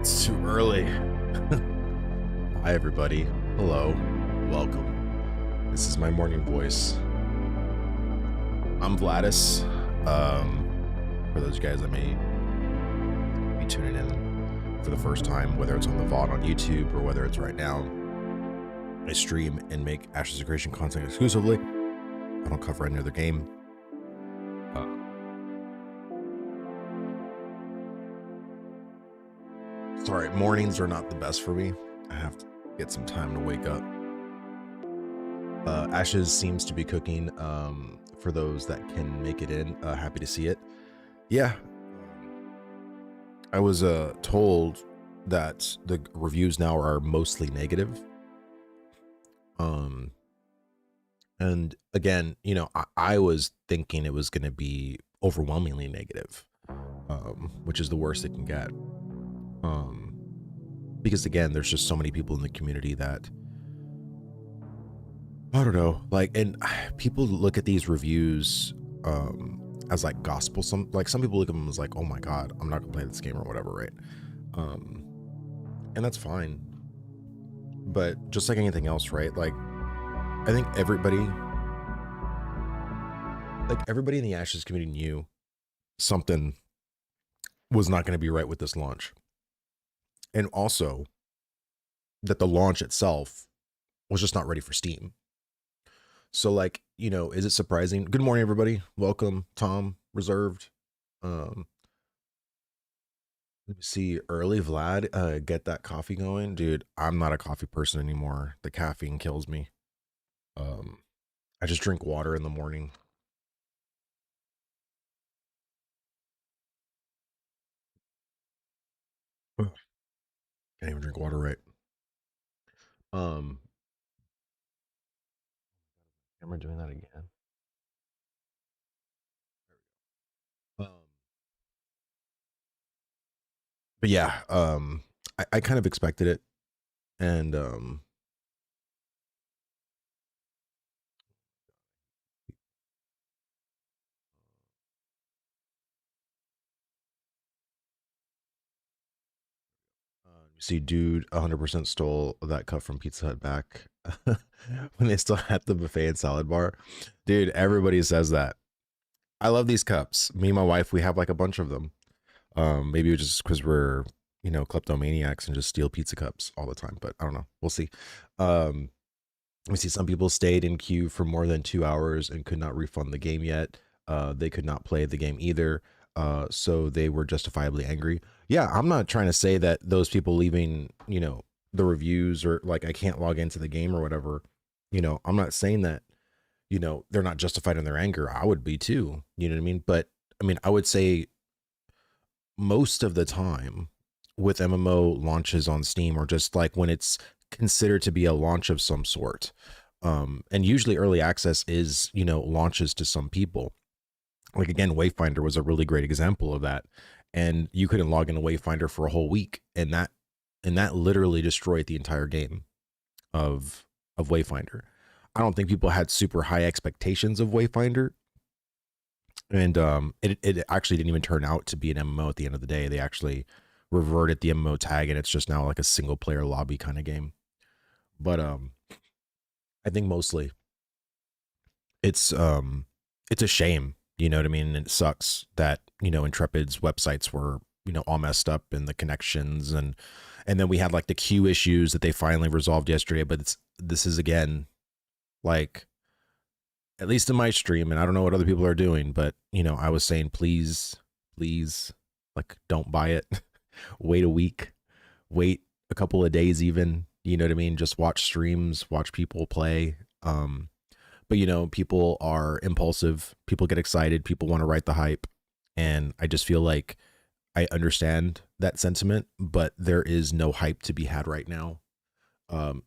It's too early. Hi, everybody. Hello. Welcome. This is my morning voice. I'm Vladis. For those guys that may be tuning in for the first time, whether it's on the VOD on YouTube or whether it's right now, I stream and make Ashes of Creation content exclusively. I don't cover any other game. Sorry, mornings are not the best for me. I have to get some time to wake up. Ashes seems to be cooking. For those that can make it in, happy to see it. Yeah, I was told that the reviews now are mostly negative. And again, you know, I was thinking it was going to be overwhelmingly negative, which is the worst it can get. Because again, there's just so many people in the community that, I don't know, like, and people look at these reviews as like gospel. Some people look at them as like, oh my God, I'm not gonna play this game or whatever, right? And that's fine. But just like anything else, right? Like, I think everybody in the Ashes community knew something was not going to be right with this launch. And also that the launch itself was just not ready for Steam. So like, you know, is it surprising? Good morning, everybody. Welcome, Tom, reserved. Let me see, early Vlad, get that coffee going. Dude, I'm not a coffee person anymore. The caffeine kills me. I just drink water in the morning. Ugh. Can't even drink water right. Am I doing that again? But yeah, I kind of expected it, and you see, dude, 100% stole that cup from Pizza Hut back when they still had the buffet and salad bar. Dude, everybody says that. I love these cups. Me and my wife, we have like a bunch of them. Maybe it's just because we're, you know, kleptomaniacs and just steal pizza cups all the time, but I don't know. We'll see. We see some people stayed in queue for more than 2 hours and could not refund the game yet. They could not play the game either. So they were justifiably angry. Yeah, I'm not trying to say that those people leaving, you know, the reviews or like I can't log into the game or whatever, you know, I'm not saying that, you know, they're not justified in their anger. I would be too, you know what I mean? But I mean, I would say most of the time with MMO launches on Steam, or just like when it's considered to be a launch of some sort, and usually early access is, you know, launches to some people. Like again, Wayfinder was a really great example of that. And you couldn't log into Wayfinder for a whole week, and that literally destroyed the entire game of Wayfinder. I don't think people had super high expectations of Wayfinder, and it actually didn't even turn out to be an MMO at the end of the day. They actually reverted the MMO tag, and it's just now like a single player lobby kind of game. But I think mostly it's a shame, you know what I mean? And it sucks that, you know, Intrepid's websites were, you know, all messed up in the connections, and then we had like the queue issues that they finally resolved yesterday. But this is again, like, at least in my stream, and I don't know what other people are doing, but you know, I was saying, please, like, don't buy it. Wait a week, wait a couple of days even, you know what I mean? Just watch streams, watch people play. But you know, people are impulsive, people get excited, people want to write the hype. And I just feel like I understand that sentiment, but there is no hype to be had right now.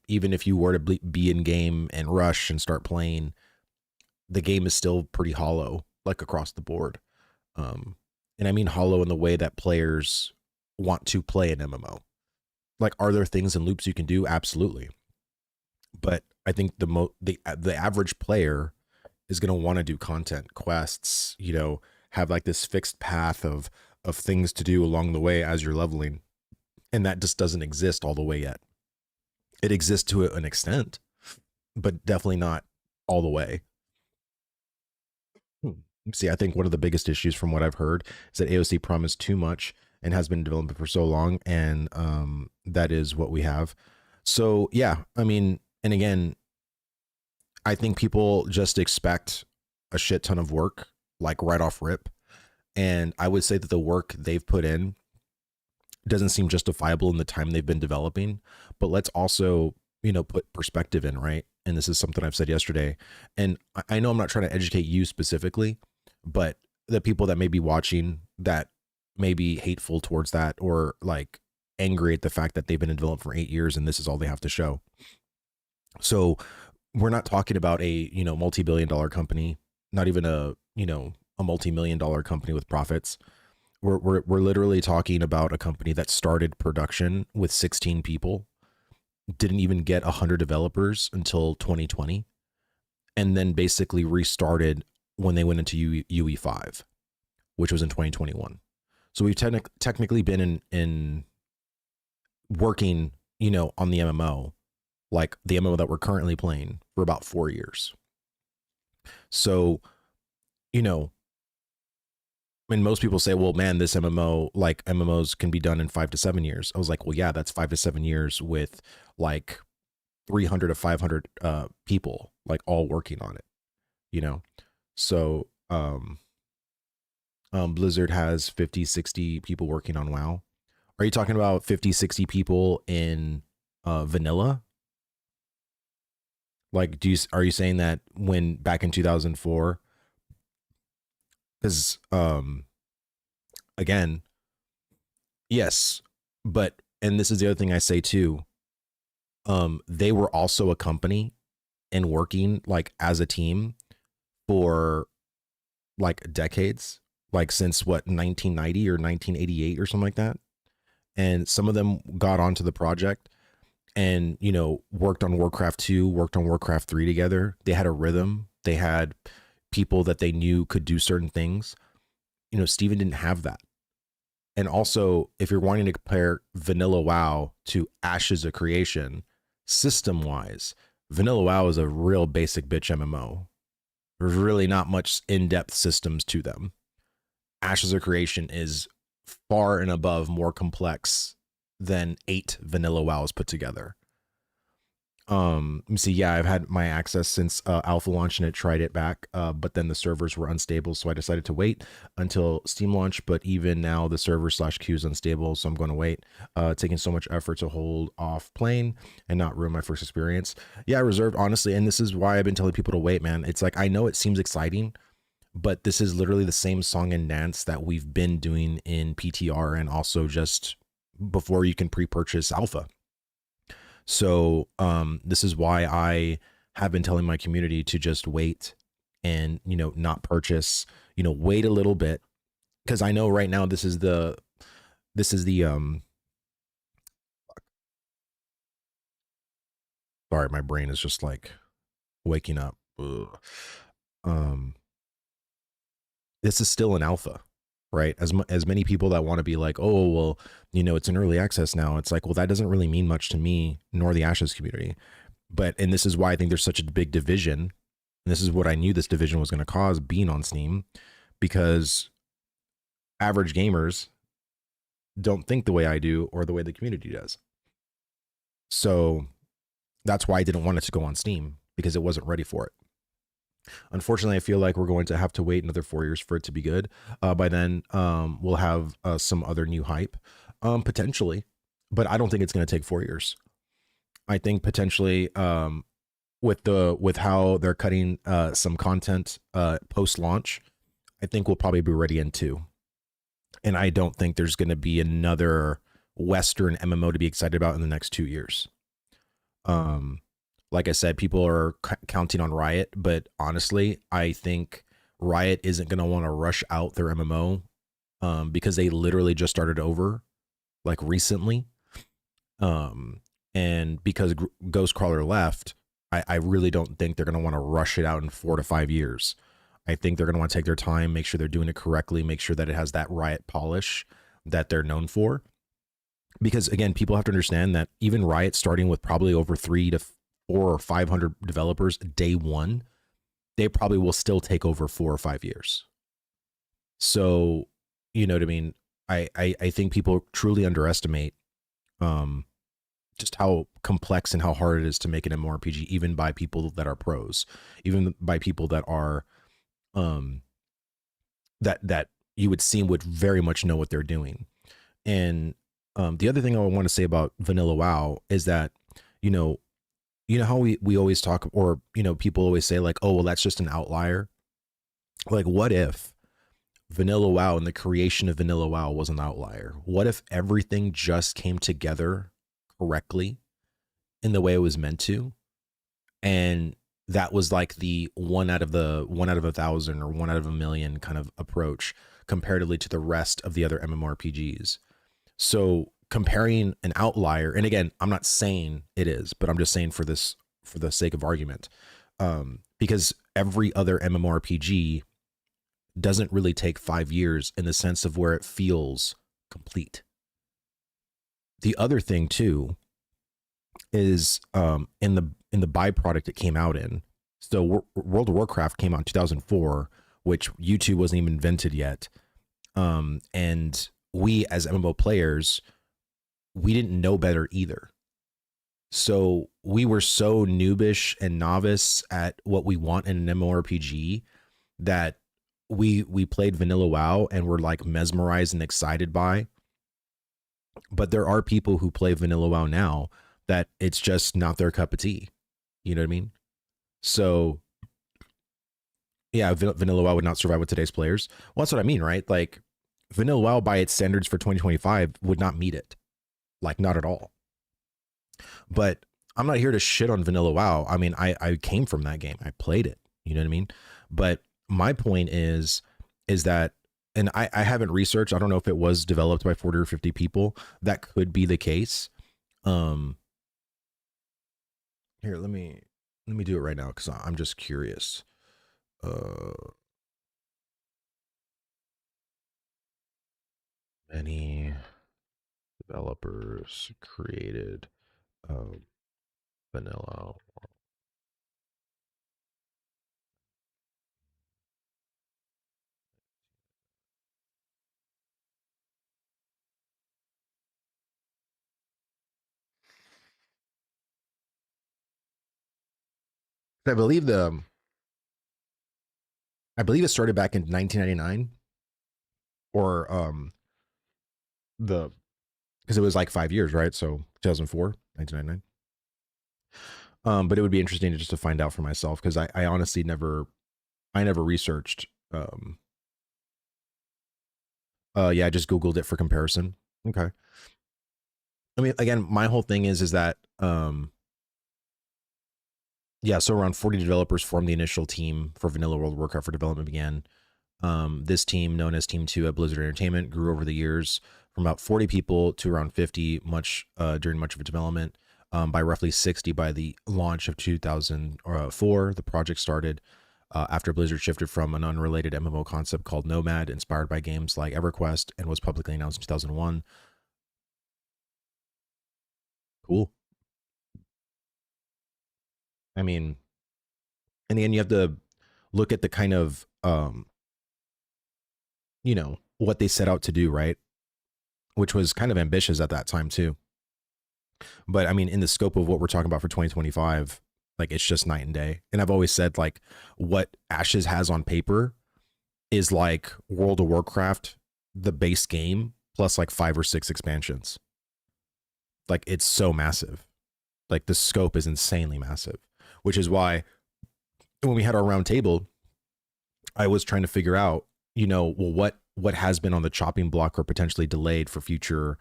Even if you were to be in game and rush and start playing, the game is still pretty hollow, like across the board. And I mean hollow in the way that players want to play an MMO. Like, are there things and loops you can do? Absolutely. But I think the average player is going to want to do content, quests, you know, have like this fixed path of things to do along the way as you're leveling. And that just doesn't exist all the way yet. It exists to an extent, but definitely not all the way. See, I think one of the biggest issues from what I've heard is that AOC promised too much and has been developing for so long, and that is what we have. So yeah, I mean, and again, I think people just expect a shit ton of work, like right off rip, and I would say that the work they've put in doesn't seem justifiable in the time they've been developing. But let's also, put perspective in, right? And this is something I've said yesterday, and I know I'm not trying to educate you specifically, but the people that may be watching that may be hateful towards that, or like angry at the fact that they've been in development for 8 years and this is all they have to show. So we're not talking about a, multi-billion-dollar company, not even a, a multi-million-dollar company with profits. We're literally talking about a company that started production with 16 people, didn't even get 100 developers until 2020, and then basically restarted when they went into UE5, which was in 2021. So we've technically been in working, on the MMO, like the MMO that we're currently playing, for about 4 years. So, when most people say, well, man, this MMO, like MMOs can be done in 5 to 7 years. I was like, well, yeah, that's 5 to 7 years with like 300 to 500 people, like all working on it, So Blizzard has 50, 60 people working on WoW. Are you talking about 50, 60 people in vanilla? Like, are you saying that when back in 2004, because again, yes, but, and this is the other thing I say too, they were also a company and working like as a team for like decades, like since what, 1990 or 1988 or something like that. And some of them got onto the project and, worked on Warcraft 2, worked on Warcraft 3 together. They had a rhythm. They had people that they knew could do certain things. Steven didn't have that. And also, if you're wanting to compare vanilla WoW to Ashes of Creation, system-wise, vanilla WoW is a real basic bitch MMO. There's really not much in-depth systems to them. Ashes of Creation is far and above more complex than 8 vanilla WoWs put together. Let me see. Yeah, I've had my access since alpha launch, and it tried it back, but then the servers were unstable, so I decided to wait until Steam launch. But even now, the server/queue is unstable, so I'm going to wait. Taking so much effort to hold off playing and not ruin my first experience. Yeah, reserved, honestly, and this is why I've been telling people to wait, man. It's like, I know it seems exciting, but this is literally the same song and dance that we've been doing in PTR and also just before you can pre-purchase alpha. So this is why I have been telling my community to just wait and, not purchase, wait a little bit, because I know right now this is the sorry, my brain is just like waking up. Ugh. This is still an alpha, right? As many people that want to be like, oh, well, it's an early access now. It's like, well, that doesn't really mean much to me nor the Ashes community. And this is why I think there's such a big division. And this is what I knew this division was going to cause being on Steam, because average gamers don't think the way I do or the way the community does. So that's why I didn't want it to go on Steam, because it wasn't ready for it. Unfortunately, I feel like we're going to have to wait another 4 years for it to be good. By then, we'll have some other new hype, potentially, but I don't think it's going to take 4 years. I think potentially, with how they're cutting some content post launch, I think we'll probably be ready in 2. And I don't think there's going to be another Western MMO to be excited about in the next 2 years. Like I said, people are counting on Riot, but honestly, I think Riot isn't going to want to rush out their MMO because they literally just started over like recently. And because Ghostcrawler left, I really don't think they're going to want to rush it out in 4 to 5 years. I think they're going to want to take their time, make sure they're doing it correctly, make sure that it has that Riot polish that they're known for. because again, people have to understand that even Riot starting with probably over 300 to 400 or 500 developers day one, they probably will still take over 4 or 5 years. So, you know what I mean? I think people truly underestimate um, just how complex and how hard it is to make an MMORPG, even by people that are pros, even by people that are um, that you would seem would very much know what they're doing. And the other thing I want to say about Vanilla WoW is that, you know, how we always talk, or, people always say like, oh, well, that's just an outlier. Like, what if Vanilla WoW and the creation of Vanilla WoW was an outlier? What if everything just came together correctly in the way it was meant to? And that was like the one out of 1,000 or 1 out of 1,000,000 kind of approach comparatively to the rest of the other MMORPGs. So comparing an outlier, and again, I'm not saying it is, but I'm just saying for the sake of argument, because every other MMORPG doesn't really take 5 years in the sense of where it feels complete. The other thing too is in the byproduct it came out in. So World of Warcraft came out in 2004, which YouTube wasn't even invented yet, and we as MMO players, we didn't know better either. So we were so noobish and novice at what we want in an MMORPG that we played Vanilla WoW and were like mesmerized and excited by. But there are people who play Vanilla WoW now that it's just not their cup of tea. You know what I mean? So yeah, Vanilla WoW would not survive with today's players. Well, that's what I mean, right? Like Vanilla WoW by its standards for 2025 would not meet it. Like not at all. But I'm not here to shit on Vanilla WoW. I mean, I came from that game. I played it. You know what I mean? But my point is that, and I haven't researched, I don't know if it was developed by 40 or 50 people. That could be the case. Here, let me do it right now because I'm just curious. Many developers created Vanilla. I believe it started back in 1999, or the because it was like 5 years, right? So 2004, 1999. But it would be interesting to just to find out for myself because I honestly never researched. Yeah, I just Googled it for comparison. Okay. I mean, again, my whole thing is that yeah, so around 40 developers formed the initial team for Vanilla World of Warcraft for development began. This team, known as Team 2 at Blizzard Entertainment, grew over the years from about 40 people to around 50 during much of its development. By roughly 60 by the launch of 2004, the project started after Blizzard shifted from an unrelated MMO concept called Nomad, inspired by games like EverQuest, and was publicly announced in 2001. Cool. I mean, in the end, you have to look at the kind of, what they set out to do, right? Which was kind of ambitious at that time too. But I mean, in the scope of what we're talking about for 2025, like it's just night and day. And I've always said like what Ashes has on paper is like World of Warcraft, the base game, plus like 5 or 6 expansions. Like it's so massive. Like the scope is insanely massive, which is why when we had our round table, I was trying to figure out, well, what has been on the chopping block or potentially delayed for future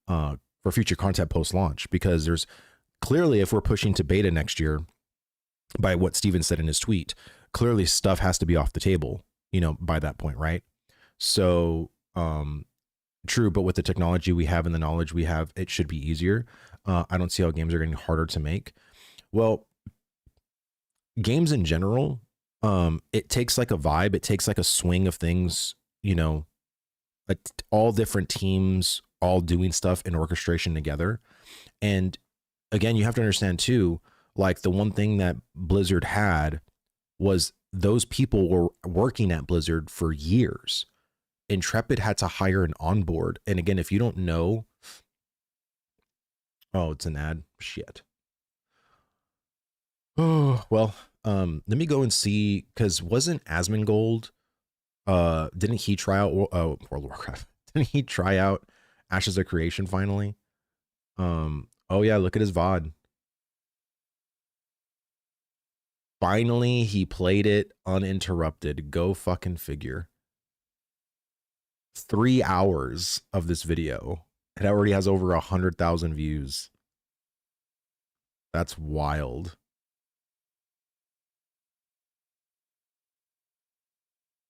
content post launch, because there's clearly, if we're pushing to beta next year, by what Steven said in his tweet, clearly stuff has to be off the table, by that point, right? So true, but with the technology we have and the knowledge we have, it should be easier. I don't see how games are getting harder to make. Well, games in general, it takes like a vibe, it takes like a swing of things, all different teams all doing stuff in orchestration together. And again, you have to understand too, like the one thing that Blizzard had was those people were working at Blizzard for years. Intrepid had to hire an onboard. And again, if you don't know, oh, it's an ad. Shit. Oh, well, let me go and see, because wasn't Asmongold, didn't he try out World of Warcraft? Didn't he try out Ashes of Creation finally? Oh yeah, look at his VOD. Finally, he played it uninterrupted. Go fucking figure. 3 hours of this video. It already has over 100,000 views. That's wild.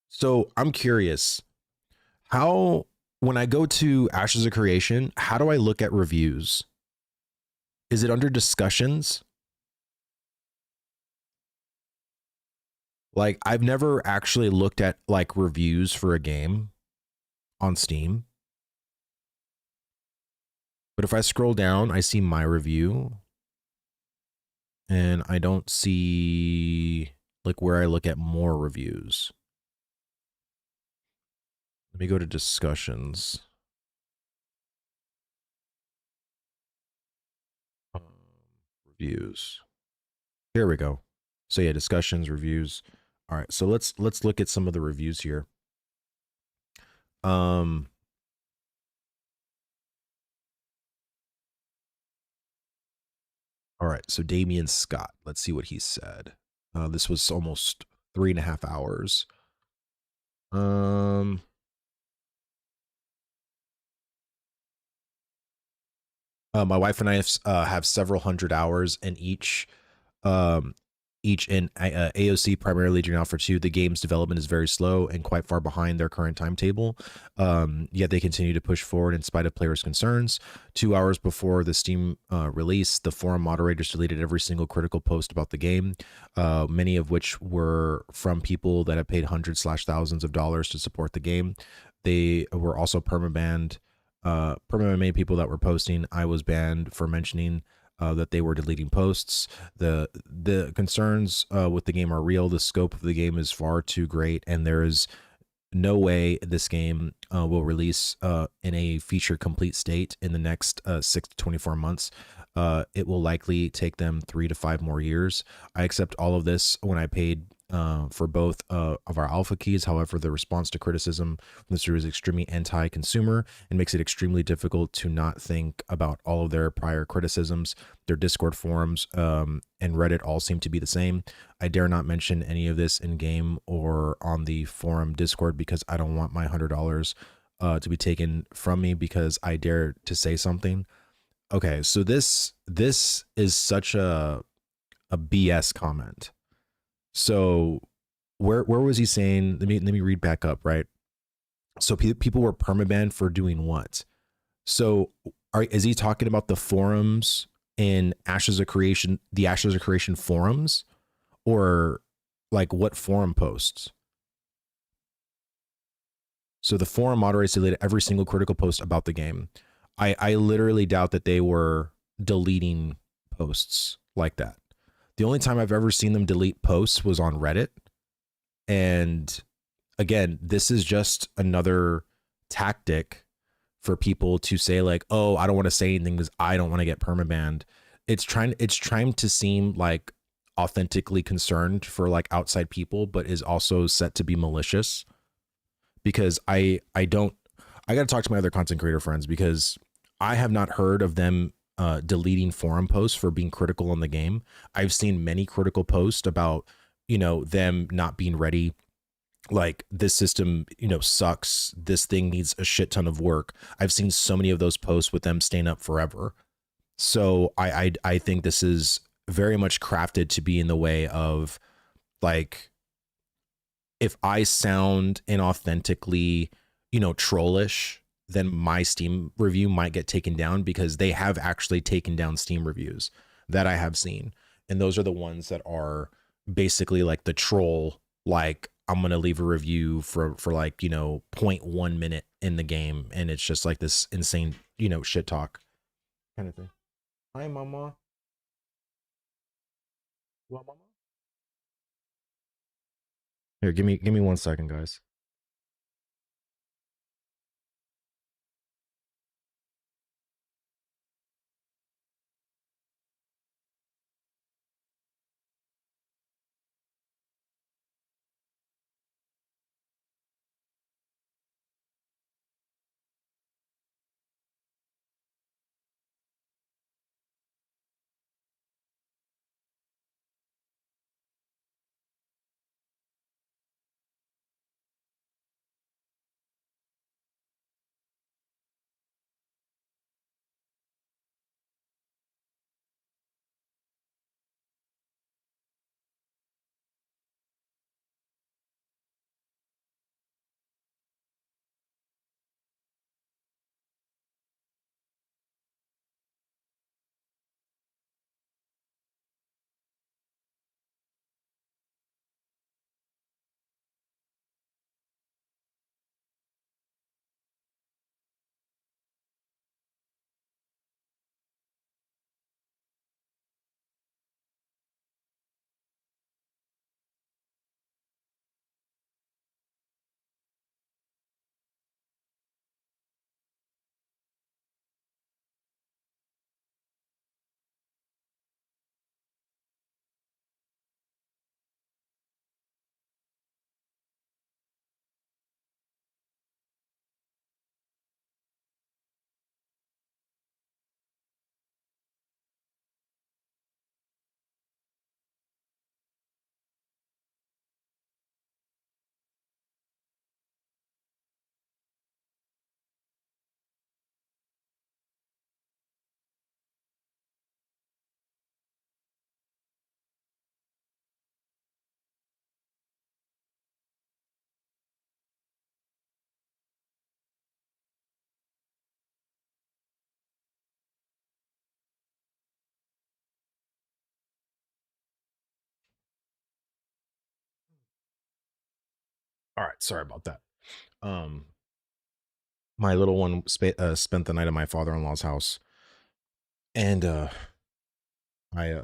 So I'm curious, how, when I go to Ashes of Creation, how do I look at reviews? Is it under discussions? Like, I've never actually looked at like reviews for a game on Steam. But if I scroll down, I see my review. And I don't see like where I look at more reviews. Let me go to discussions. Reviews. Here we go. So yeah, discussions, reviews. All right, so let's look at some of the reviews here. All right, so Damian Scott. Let's see what he said. This was almost 3.5 hours. My wife and I have several hundred hours in each in AOC, primarily Legion Alpha 2. The game's development is very slow and quite far behind their current timetable. Yet they continue to push forward in spite of players' concerns. 2 hours before the Steam release, the forum moderators deleted every single critical post about the game, many of which were from people that have paid hundreds/thousands of dollars to support the game. They were also permabanned. Many people that were posting. I was banned for mentioning that they were deleting posts. The concerns with the game are real. The scope of the game is far too great, and there is no way this game will release in a feature complete state in the next 6 to 24 months. It will likely take them 3 to 5 more years. I accept all of this when I paid for both of our alpha keys. However, the response to criticism from the series is extremely anti-consumer and makes it extremely difficult to not think about all of their prior criticisms. Their Discord forums and Reddit all seem to be the same. I dare not mention any of this in game or on the forum Discord because I don't want my $100 to be taken from me because I dare to say something. Okay, so this is such a BS comment. So where was he saying? Let me read back up, right? So people were permabanned for doing what? So is he talking about the forums in Ashes of Creation, the Ashes of Creation forums, or like what forum posts? So the forum moderates deleted every single critical post about the game. I literally doubt that they were deleting posts like that. The only time I've ever seen them delete posts was on Reddit. And again, this is just another tactic for people to say like, oh, I don't want to say anything because I don't want to get permabanned. It's trying to seem like authentically concerned for like outside people, but is also set to be malicious. Because I got to talk to my other content creator friends because I have not heard of them deleting forum posts for being critical on the game. I've seen many critical posts about, you know, them not being ready. Like this system, you know, sucks. This thing needs a shit ton of work. I've seen so many of those posts with them staying up forever. So I think this is very much crafted to be in the way of like, if I sound inauthentically, you know, trollish, then my Steam review might get taken down because they have actually taken down Steam reviews that I have seen. And those are the ones that are basically like the troll, like I'm going to leave a review for like, you know, 0.1 minute in the game. And it's just like this insane you know, shit talk kind of thing. Hi, mama. What, mama? Here, give me 1 second, guys. All right, sorry about that. My little one spent the night at my father-in-law's house, and I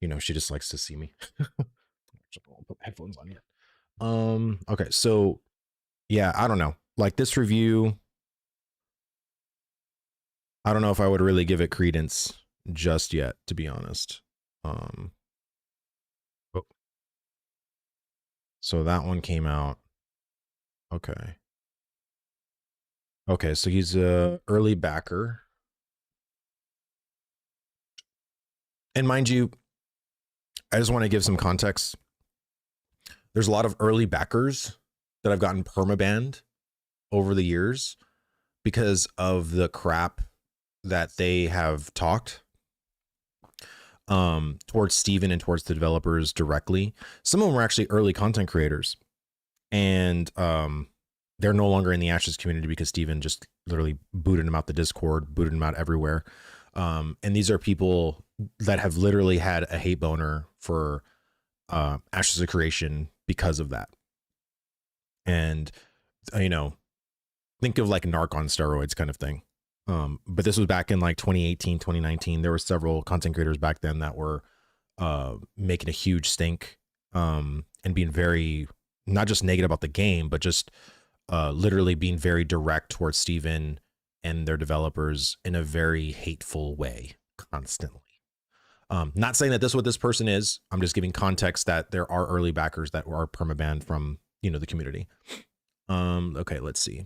you know, she just likes to see me. I'll put headphones on yet. Okay, so yeah, I don't know. Like this review, I don't know if I would really give it credence just yet, to be honest. Oh, so that one came out. Okay. Okay, so he's a early backer. And mind you, I just want to give some context. There's a lot of early backers that I've gotten permabanned over the years because of the crap that they have talked towards Steven and towards the developers directly. Some of them were actually early content creators, and they're no longer in the Ashes community because Steven just literally booted them out the Discord, booted them out everywhere. And these are people that have literally had a hate boner for Ashes of Creation because of that. And, you know, think of like narc on steroids kind of thing. But this was back in like 2018, 2019. There were several content creators back then that were making a huge stink and being very, not just negative about the game, but just literally being very direct towards Steven and their developers in a very hateful way constantly. Not saying that this is what this person is. I'm just giving context that there are early backers that are permabanned from, you know, the community. Okay, let's see.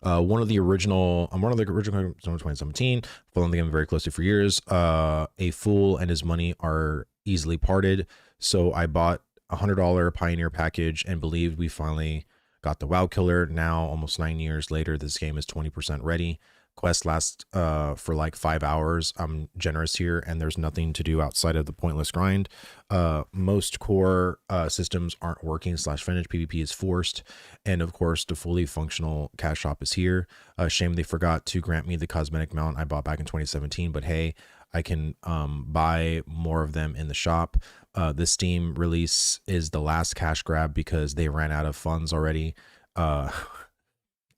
One of the original 2017, following the game very closely for years. A fool and his money are easily parted. So I bought $100 Pioneer package and believed we finally got the WoW killer. Now, almost 9 years later, this game is 20% ready. Quest lasts for like 5 hours. I'm generous here, and there's nothing to do outside of the pointless grind. Most core systems aren't working / finished. PvP is forced, and of course the fully functional cash shop is here. Shame they forgot to grant me the cosmetic mount I bought back in 2017, but hey, I can buy more of them in the shop. This Steam release is the last cash grab because they ran out of funds already.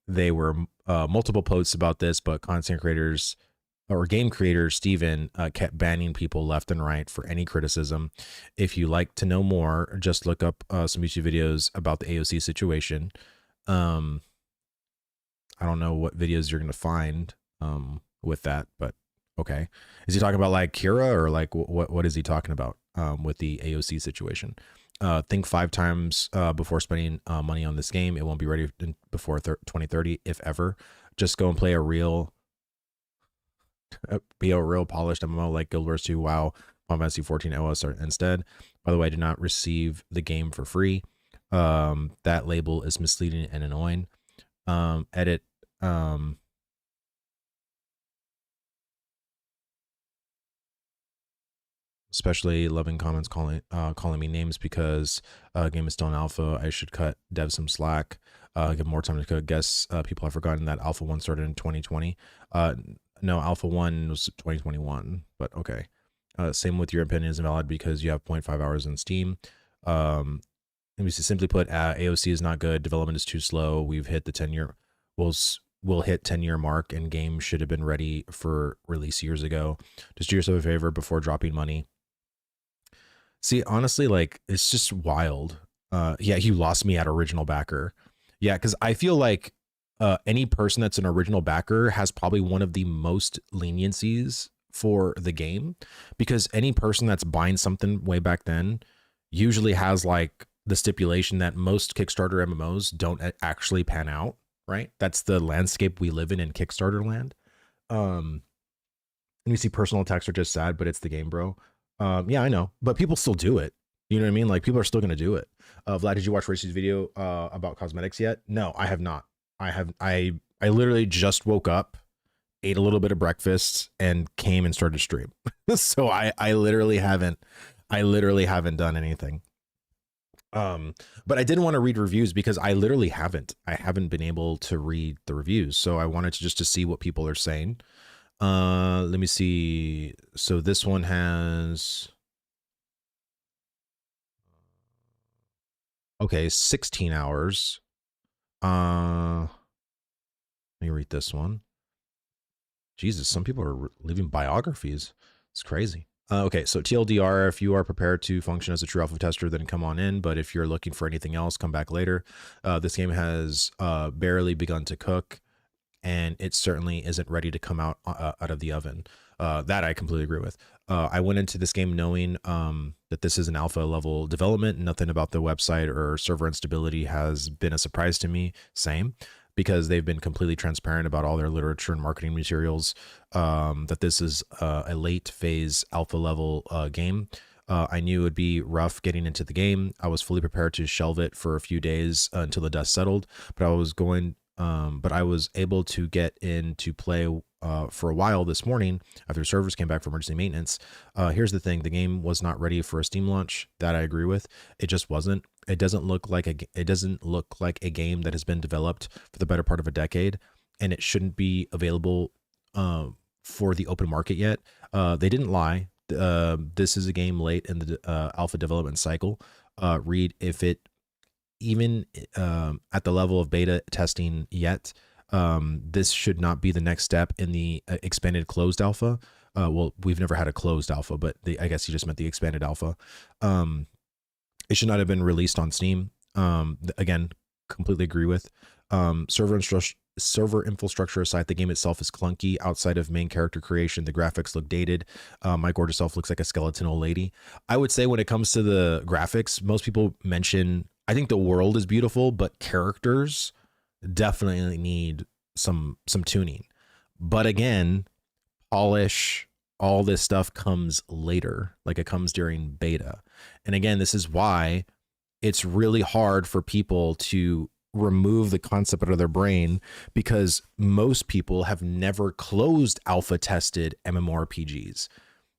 They were multiple posts about this, but content creators or game creator Steven kept banning people left and right for any criticism. If you like to know more, just look up some YouTube videos about the AOC situation. I don't know what videos you're going to find with that, but okay. Is he talking about like Kira, or like what is he talking about with the AOC situation? Think 5 times before spending money on this game. It won't be ready before 2030, if ever. Just go and play a real polished MMO like Guild Wars 2, WoW, Final Fantasy 14 OS instead. By the way, I did not receive the game for free. That label is misleading and annoying. Edit. Especially loving comments calling me names because game is still in alpha. I should cut devs some slack. Give more time to code. Guess people have forgotten that Alpha 1 started in 2020. No, Alpha 1 was 2021, but okay. Same with your opinion is invalid because you have 0.5 hours in Steam. Let me see, simply put, AOC is not good. Development is too slow. We've hit the 10-year. We'll hit 10-year mark, and game should have been ready for release years ago. Just do yourself a favor before dropping money. See, honestly, like, it's just wild. Yeah, you lost me at original backer. Yeah, because I feel like any person that's an original backer has probably one of the most leniencies for the game, because any person that's buying something way back then usually has like the stipulation that most Kickstarter MMOs don't actually pan out, right? That's the landscape we live in Kickstarter land. And you see personal attacks are just sad, but it's the game, bro. Yeah, I know, but people still do it. You know what I mean? Like, people are still going to do it. Vlad, did you watch Racey's video about cosmetics yet? No, I have not. I literally just woke up, ate a little bit of breakfast, and came and started to stream. So I literally haven't done anything. But I didn't want to read reviews because I literally haven't been able to read the reviews. So I wanted to see what people are saying. Let me see. So this one has, okay, 16 hours. Let me read this one. Jesus, some people are leaving biographies. It's crazy. Okay, so TLDR, if you are prepared to function as a true alpha tester, then come on in. But if you're looking for anything else, come back later. This game has barely begun to cook, and it certainly isn't ready to come out of the oven. That I completely agree with. I went into this game knowing that this is an alpha level development. Nothing about the website or server instability has been a surprise to me. Same, because they've been completely transparent about all their literature and marketing materials, that this is a late phase alpha level game. I knew it would be rough getting into the game. I was fully prepared to shelve it for a few days until the dust settled, but I was able to get in to play for a while this morning after servers came back for emergency maintenance. Here's the thing: the game was not ready for a Steam launch. That I agree with. It just wasn't. It doesn't look like a game that has been developed for the better part of a decade, and it shouldn't be available for the open market yet. They didn't lie. This is a game late in the alpha development cycle. Read if it even at the level of beta testing yet. This should not be the next step in the expanded closed alpha. Well, we've never had a closed alpha, but I guess you just meant the expanded alpha. It should not have been released on Steam. Again, completely agree with. Server infrastructure aside, the game itself is clunky. Outside of main character creation, the graphics look dated. My gorgeous self looks like a skeleton old lady. I would say when it comes to the graphics, most people mention, I think the world is beautiful, but characters definitely need some tuning. But again, polish, all this stuff comes later, like it comes during beta. And again, this is why it's really hard for people to remove the concept out of their brain, because most people have never closed alpha tested MMORPGs.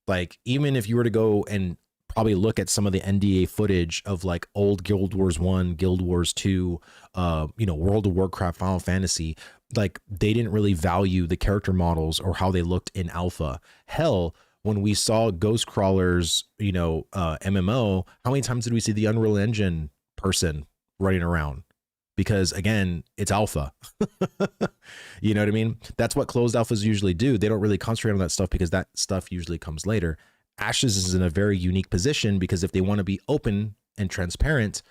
Like, even if you were to go and probably look at some of the NDA footage of like old Guild Wars 1, Guild Wars 2, World of Warcraft, Final Fantasy, like they didn't really value the character models or how they looked in alpha. Hell, when we saw Ghost Crawlers, MMO, how many times did we see the Unreal Engine person running around? because again, it's alpha. You know what I mean? That's what closed alphas usually do. They don't really concentrate on that stuff because that stuff usually comes later. Ashes is in a very unique position because if they want to be open and transparent,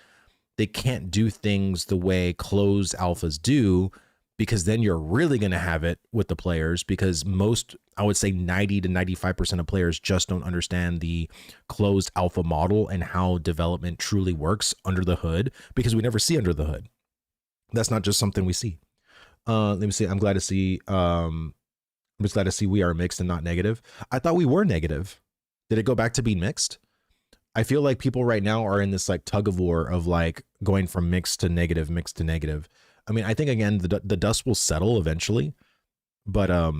they can't do things the way closed alphas do, because then you're really going to have it with the players, because most, I would say 90 to 95% of players just don't understand the closed alpha model and how development truly works under the hood, because we never see under the hood. That's not just something we see. Let me see. I'm glad to see. I'm just glad to see we are mixed and not negative. I thought we were negative. Did it go back to being mixed? I feel like people right now are in this like tug of war of like going from mixed to negative, mixed to negative. I mean, I think again, the dust will settle eventually, but let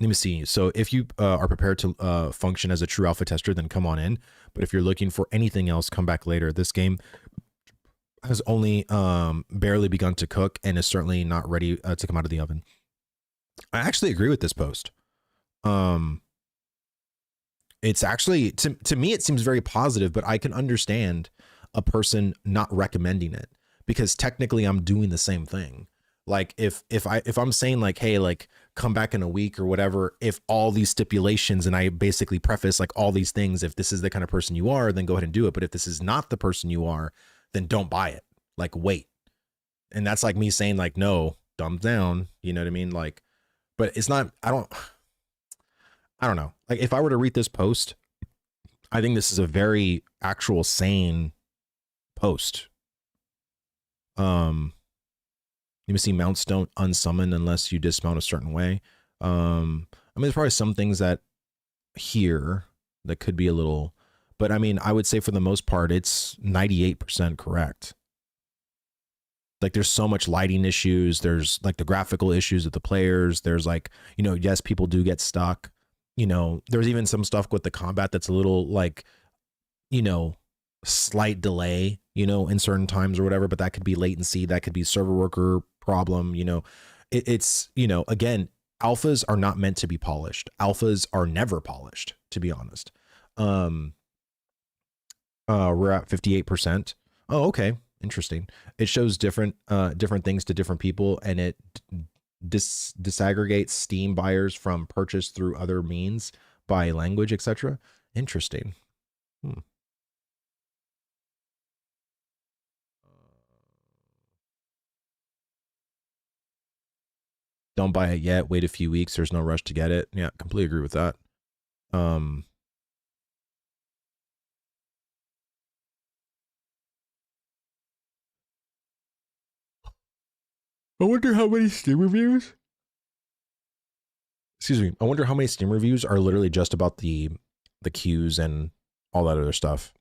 me see. So if you are prepared to function as a true alpha tester, then come on in. But if you're looking for anything else, come back later. This game has only barely begun to cook and is certainly not ready to come out of the oven. I actually agree with this post. It's actually, to me, it seems very positive, but I can understand a person not recommending it, because technically I'm doing the same thing. Like if I'm saying like, hey, like come back in a week or whatever, if all these stipulations, and I basically preface like all these things, if this is the kind of person you are, then go ahead and do it. But if this is not the person you are, then don't buy it. Like wait. And that's like me saying like, no, thumbs down. You know what I mean? Like, but it's not, I don't know. Like if I were to read this post, I think this is a very actual sane post. Let me see. Mounts don't unsummon unless you dismount a certain way. I mean, there's probably some things that here that could be a little, but I mean, I would say for the most part, it's 98% correct. Like there's so much lighting issues. There's like the graphical issues of the players. There's like, you know, yes, people do get stuck. You know, there's even some stuff with the combat that's a little like, you know, slight delay, you know, in certain times or whatever, but that could be latency. That could be server worker problem. You know, it's, you know, again, alphas are not meant to be polished. Alphas are never polished, to be honest. We're at 58%. Oh, okay. Interesting. It shows different things to different people, and it disaggregates Steam buyers from purchase through other means by language, etc. Interesting. Don't buy it yet. Wait a few weeks. There's no rush to get it. Yeah, completely agree with that. I wonder how many Steam reviews. Excuse me. I wonder how many Steam reviews are literally just about the queues and all that other stuff.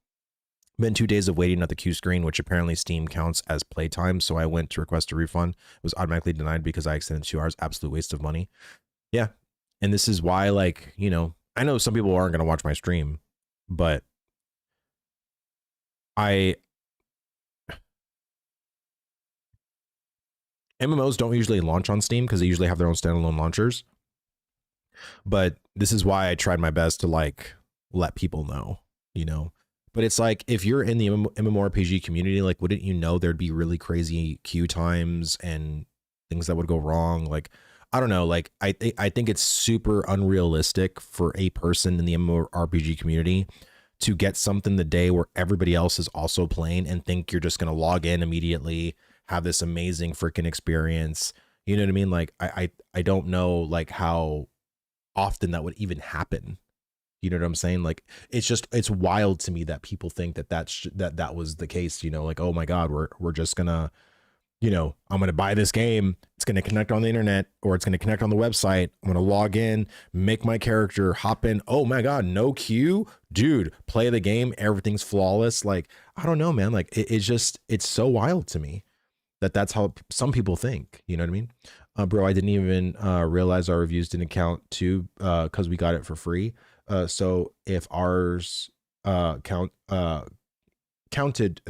Been 2 days of waiting at the queue screen, which apparently Steam counts as playtime. So I went to request a refund. It was automatically denied because I extended 2 hours. Absolute waste of money. Yeah. And this is why, like, you know, I know some people aren't going to watch my stream, but MMOs don't usually launch on Steam because they usually have their own standalone launchers. But this is why I tried my best to like let people know, you know. But it's like, if you're in the MMORPG community, like, wouldn't you know there'd be really crazy queue times and things that would go wrong? Like, I don't know. Like, I think it's super unrealistic for a person in the MMORPG community to get something the day where everybody else is also playing and think you're just going to log in immediately, have this amazing freaking experience. You know what I mean? Like, I don't know like how often that would even happen. You know what I'm saying? Like, it's wild to me that people think that that was the case, you know, like, oh my God, we're just gonna, you know, I'm gonna buy this game, it's gonna connect on the internet, or it's gonna connect on the website, I'm gonna log in, make my character, hop in, oh my God, no queue, dude, play the game, everything's flawless. Like, I don't know, man. Like, it's so wild to me that that's how some people think. You know what I mean? Bro, I didn't even realize our reviews didn't count too, because we got it for free. So if ours counted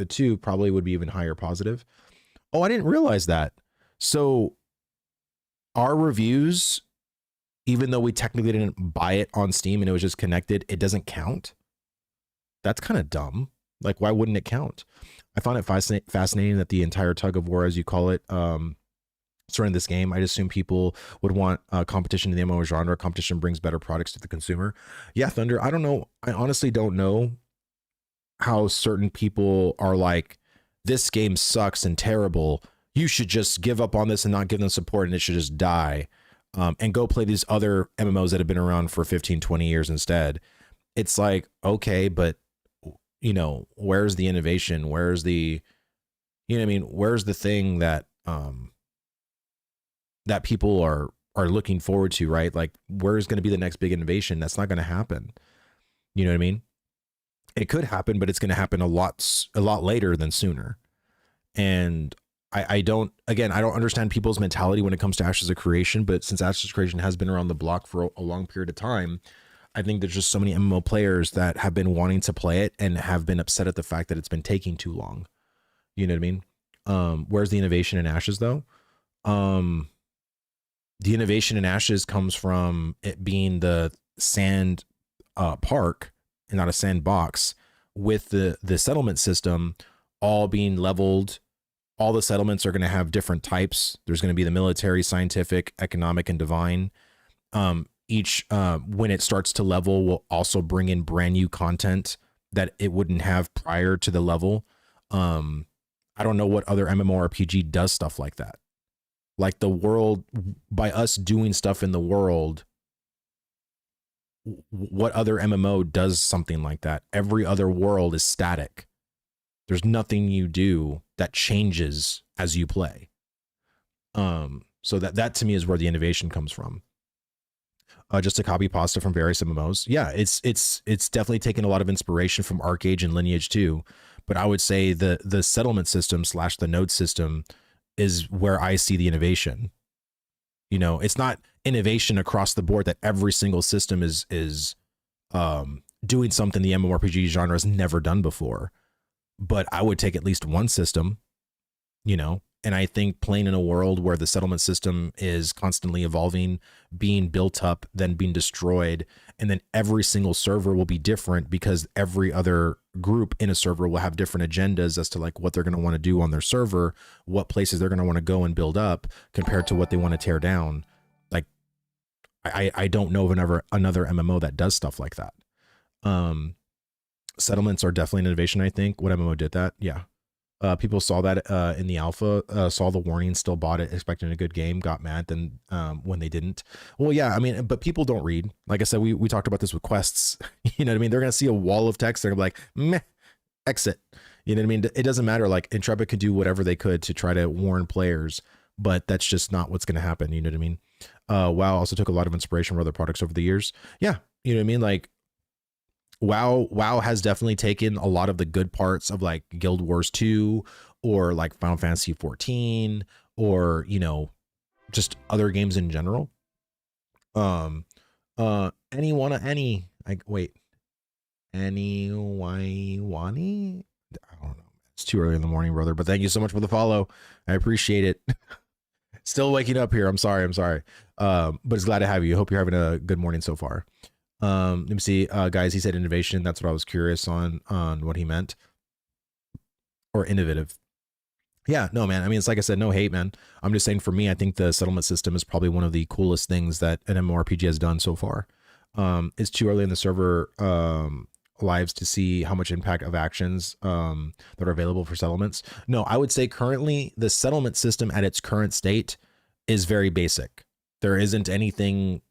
too, probably would be even higher positive. Oh, I didn't realize that. So our reviews, even though we technically didn't buy it on Steam and it was just connected, it doesn't count. That's kind of dumb. Like, why wouldn't it count? I found it fascinating that the entire tug of war, as you call it, surrounding this game. I assume people would want competition in the MMO genre. Competition brings better products to the consumer. Yeah, Thunder. I don't know. I honestly don't know how certain people are like, this game sucks and terrible. You should just give up on this and not give them support, and it should just die. And go play these other MMOs that have been around for 15, 20 years instead. It's like, okay, but you know, where's the innovation? Where's the, you know what I mean? Where's the thing that that people are looking forward to, right? Like, where's going to be the next big innovation? That's not going to happen. You know what I mean? It could happen, but it's going to happen a lot later than sooner. And I don't understand people's mentality when it comes to Ashes of Creation, but since Ashes of Creation has been around the block for a long period of time, I think there's just so many MMO players that have been wanting to play it and have been upset at the fact that it's been taking too long. You know what I mean? Where's the innovation in Ashes though? The innovation in Ashes comes from it being the sand park and not a sandbox, with the settlement system all being leveled. All the settlements are going to have different types. There's going to be the military, scientific, economic, and divine. Each when it starts to level will also bring in brand new content that it wouldn't have prior to the level. I don't know what other MMORPG does stuff like that. Like the world, by us doing stuff in the world, what other MMO does something like that? Every other world is static. There's nothing you do that changes as you play. So that to me is where the innovation comes from. Just a copy pasta from various MMOs. Yeah, it's definitely taken a lot of inspiration from Arcade and Lineage 2, but I would say the settlement system / the node system is where I see the innovation. You know, it's not innovation across the board that every single system is doing something the MMORPG genre has never done before. But I would take at least one system, you know, and I think playing in a world where the settlement system is constantly evolving, being built up, then being destroyed, and then every single server will be different because every other group in a server will have different agendas as to like what they're going to want to do on their server, what places they're going to want to go and build up compared to what they want to tear down. Like, I don't know of another MMO that does stuff like that. Settlements are definitely an innovation, I think. What MMO did that? Yeah. People saw that in the alpha, saw the warning, still bought it, expecting a good game, got mad then when they didn't. Well, yeah, I mean, but people don't read. Like I said, we talked about this with quests. You know what I mean? They're going to see a wall of text. They're going to be like, meh, exit. You know what I mean? It doesn't matter. Like, Intrepid could do whatever they could to try to warn players, but that's just not what's going to happen. You know what I mean? WoW also took a lot of inspiration from other products over the years. Yeah. You know what I mean? Like, WoW has definitely taken a lot of the good parts of like Guild Wars 2 or like Final Fantasy 14 or, you know, just other games in general. Any I don't know. It's too early in the morning, brother, but thank you so much for the follow. I appreciate it. Still waking up here. I'm sorry. But it's glad to have you. Hope you're having a good morning so far. Let me see, guys, he said innovation. That's what I was curious on what he meant. Or innovative. Yeah, no, man. I mean, it's like I said, no hate, man. I'm just saying for me, I think the settlement system is probably one of the coolest things that an MMORPG has done so far. It's too early in the server lives to see how much impact of actions that are available for settlements. No, I would say currently the settlement system at its current state is very basic. There isn't anything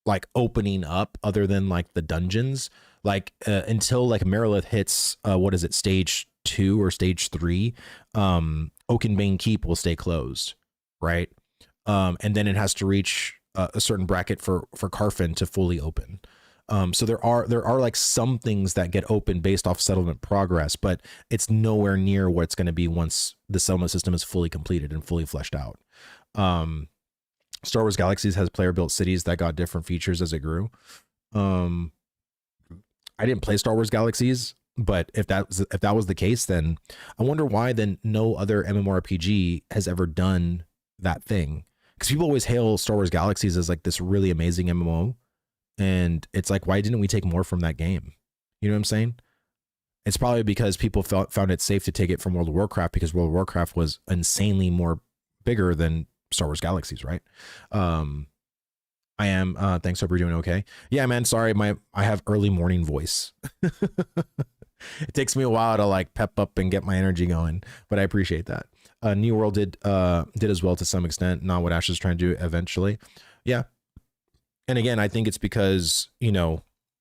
like opening up other than like the dungeons, like until like Marilith hits what is it, stage 2 or stage 3, Oakenbane Keep will stay closed, right? And then it has to reach a certain bracket for Carfin to fully open. So there are like some things that get open based off settlement progress, but it's nowhere near what it's going to be once the settlement system is fully completed and fully fleshed out. Star Wars Galaxies has player-built cities that got different features as it grew. I didn't play Star Wars Galaxies, but if that was the case, then I wonder why then no other MMORPG has ever done that thing. Because people always hail Star Wars Galaxies as like this really amazing MMO, and it's like, why didn't we take more from that game? You know what I'm saying? It's probably because people found it safe to take it from World of Warcraft because World of Warcraft was insanely more bigger than Star Wars Galaxies, right? Um, I am. Thanks, hope you're doing okay. Yeah, man. Sorry, I have early morning voice. It takes me a while to like pep up and get my energy going, but I appreciate that. New World did as well to some extent, not what Ash is trying to do eventually. Yeah, and again, I think it's because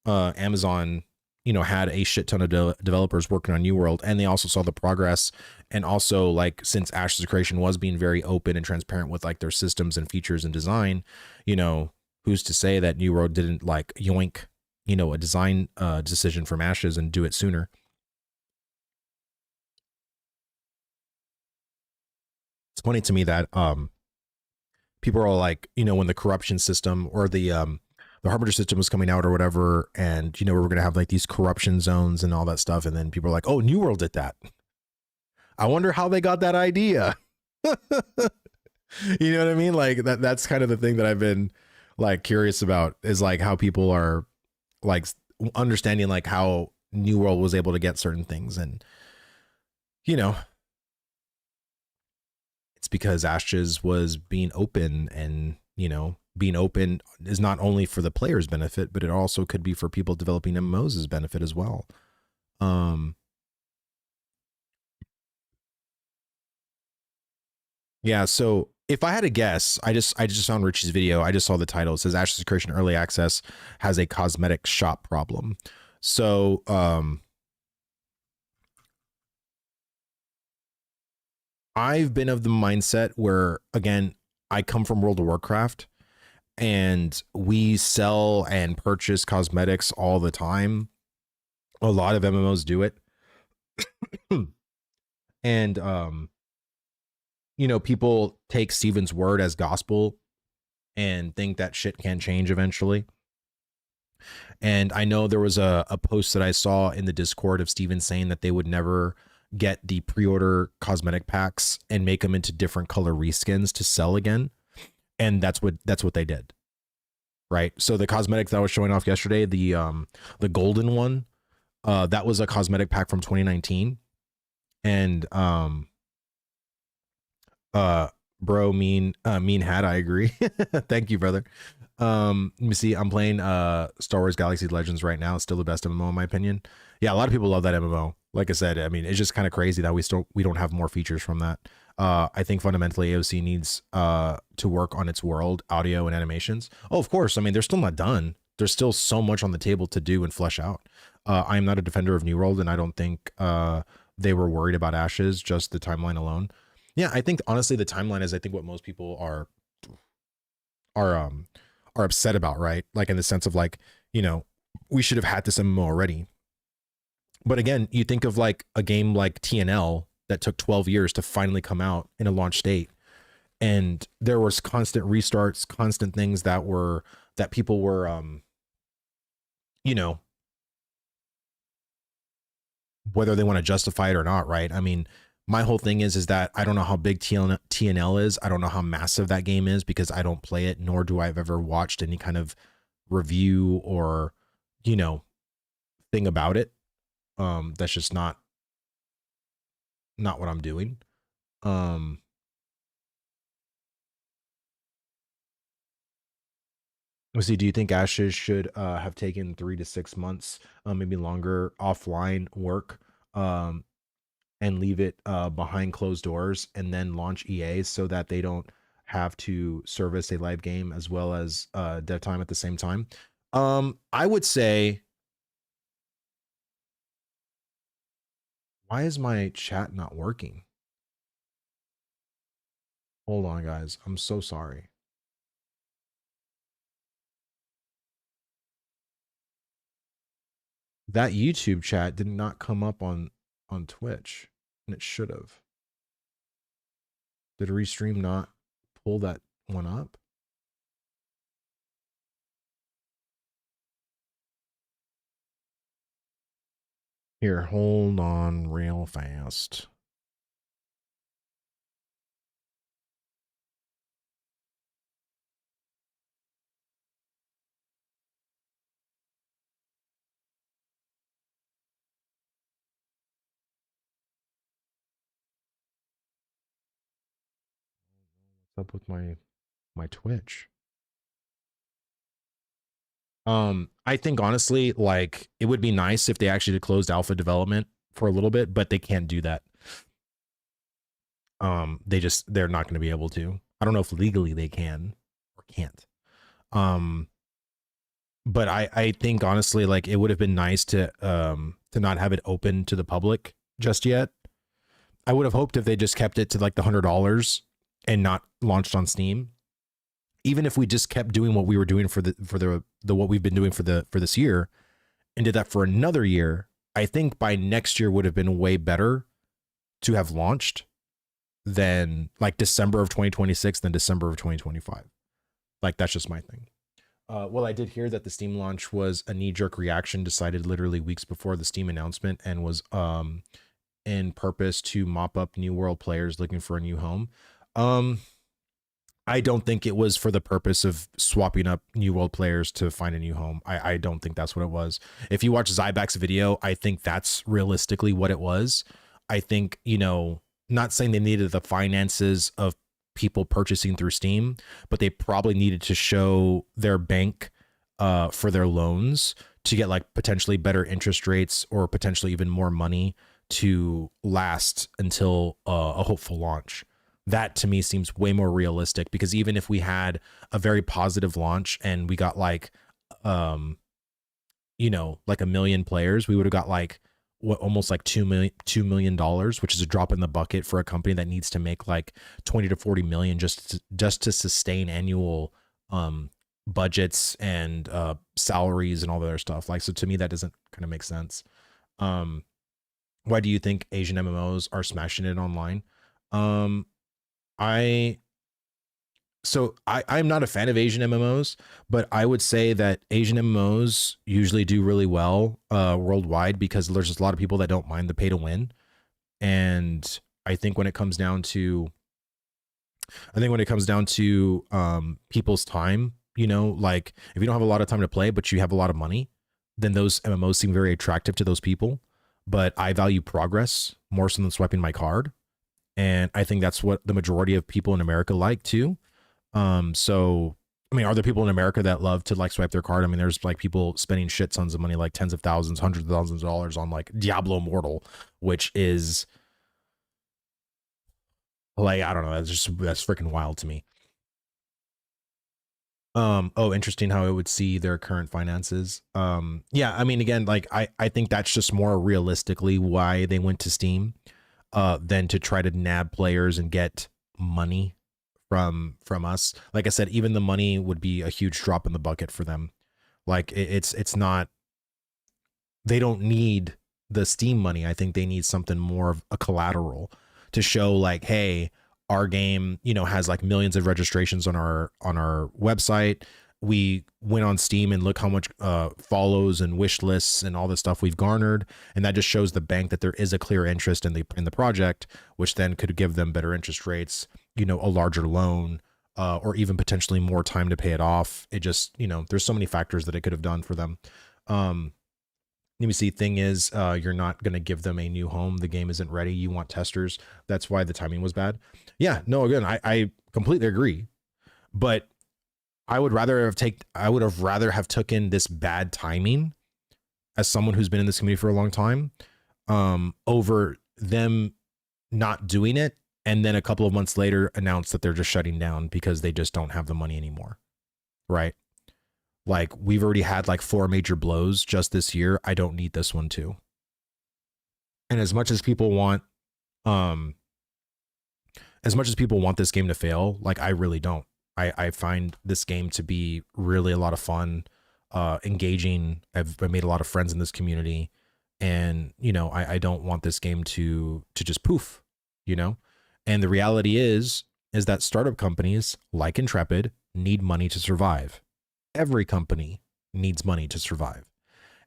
Amazon had a shit ton of developers working on New World, and they also saw the progress, and also like since Ash's creation was being very open and transparent with like their systems and features and design, who's to say that New World didn't like yoink a design decision from Ashes and do it sooner. It's funny to me that people are all like, when the corruption system or the Harbinger system was coming out or whatever, and we were gonna have like these corruption zones and all that stuff, and then people are like, oh, New World did that. I wonder how they got that idea. You know what I mean? Like that's kind of the thing that I've been like curious about, is like how people are like understanding like how New World was able to get certain things. And you know it's because Ashes was being open, and being open is not only for the player's benefit, but it also could be for people developing MMOs' benefit as well. um yeah, so if I had to guess, I just found Richie's video. I just saw the title. It says Ashes Creation Early Access has a cosmetic shop problem. So I've been of the mindset where, again, I come from World of Warcraft, and we sell and purchase cosmetics all the time. A lot of MMOs do it. And people take Steven's word as gospel and think that shit can change eventually. And I know there was a post that I saw in the Discord of Steven saying that they would never get the pre-order cosmetic packs and make them into different color reskins to sell again. And that's what they did. Right. So the cosmetics that I was showing off yesterday, the golden one, that was a cosmetic pack from 2019. And uh bro, mean hat, I agree. Thank you, brother. Let me see. I'm playing Star Wars Galaxy Legends right now. It's still the best MMO in my opinion. Yeah, a lot of people love that MMO. Like I said, I mean, it's just kind of crazy that we don't have more features from that. I think fundamentally AOC needs to work on its world, audio, and animations. Oh, of course. I mean, they're still not done. There's still so much on the table to do and flesh out. I am not a defender of New World, and I don't think they were worried about Ashes, just the timeline alone. Yeah, I think honestly the timeline is, I think, what most people are um are upset about, right? Like in the sense of like, we should have had this MMO already. But again, you think of like a game like TNL that took 12 years to finally come out in a launch state, and there was constant restarts, constant things that people were you know, whether they want to justify it or not, right? I mean, my whole thing is that I don't know how big TNL is. I don't know how massive that game is because I don't play it, nor do I've ever watched any kind of review or, you know, thing about it. That's just not what I'm doing. Um, let's see. Do you think Ashes should have taken 3 to 6 months, maybe longer, offline work, um, and leave it behind closed doors, and then launch EA so that they don't have to service a live game as well as dev time at the same time? I would say, why is my chat not working? Hold on, guys. I'm so sorry. That YouTube chat did not come up on Twitch, and it should have. Did Restream not pull that one up? Here, hold on real fast. up with my Twitch? I think honestly, like it would be nice if they actually did closed alpha development for a little bit, but they can't do that. They're not going to be able to. I don't know if legally they can or can't. But I think honestly, like it would have been nice to not have it open to the public just yet. I would have hoped if they just kept it to like the $100 and not launched on Steam. Even if we just kept doing what we were doing for the what we've been doing for this year and did that for another year, I think by next year would have been way better to have launched than like December of 2026 than December of 2025. Like that's just my thing. Well, I did hear that the Steam launch was a knee-jerk reaction decided literally weeks before the Steam announcement and was in purpose to mop up New World players looking for a new home. I don't think it was for the purpose of swapping up New World players to find a new home. I don't think that's what it was. If you watch Zybak's video, I think that's realistically what it was. I think, you know, not saying they needed the finances of people purchasing through Steam, but they probably needed to show their bank for their loans to get like potentially better interest rates or potentially even more money to last until a hopeful launch. That to me seems way more realistic, because even if we had a very positive launch and we got like, you know, like 1 million players, we would have got like what, almost like $2 million, which is a drop in the bucket for a company that needs to make like 20 to 40 million just to sustain annual budgets and salaries and all the other stuff. Like, so to me, that doesn't kind of make sense. Why do you think Asian MMOs are smashing it online? I'm not a fan of Asian MMOs, but I would say that Asian MMOs usually do really well worldwide because there's just a lot of people that don't mind the pay to win. And I think when it comes down to people's time, you know, like if you don't have a lot of time to play, but you have a lot of money, then those MMOs seem very attractive to those people. But I value progress more so than swiping my card. And I think that's what the majority of people in America like too. So, I mean, are there people in America that love to like swipe their card? I mean, there's like people spending shit tons of money, like tens of thousands, hundreds of thousands of dollars on like Diablo Immortal, which is like, I don't know. That's freaking wild to me. Oh, interesting how it would see their current finances. Yeah, I mean, again, like I think that's just more realistically why they went to Steam, than to try to nab players and get money from us. Like I said, even the money would be a huge drop in the bucket for them. Like it's not, they don't need the Steam money. I think they need something more of a collateral to show like, hey, our game, you know, has like millions of registrations on our website. We went on Steam and look how much follows and wish lists and all the stuff we've garnered, and that just shows the bank that there is a clear interest in the project, which then could give them better interest rates, you know, a larger loan, or even potentially more time to pay it off. It just, you know, there's so many factors that it could have done for them. Let me see. Thing is, you're not going to give them a new home. The game isn't ready. You want testers. That's why the timing was bad. Yeah, no, again, I completely agree. But I would rather have taken this bad timing as someone who's been in this community for a long time, over them not doing it and then a couple of months later announce that they're just shutting down because they just don't have the money anymore. Right? Like, we've already had like 4 major blows just this year. I don't need this one too. And as much as people want this game to fail, like I really don't. I find this game to be really a lot of fun, engaging. I've made a lot of friends in this community, and you know, I don't want this game to just poof, you know. And the reality is that startup companies like Intrepid need money to survive. Every company needs money to survive.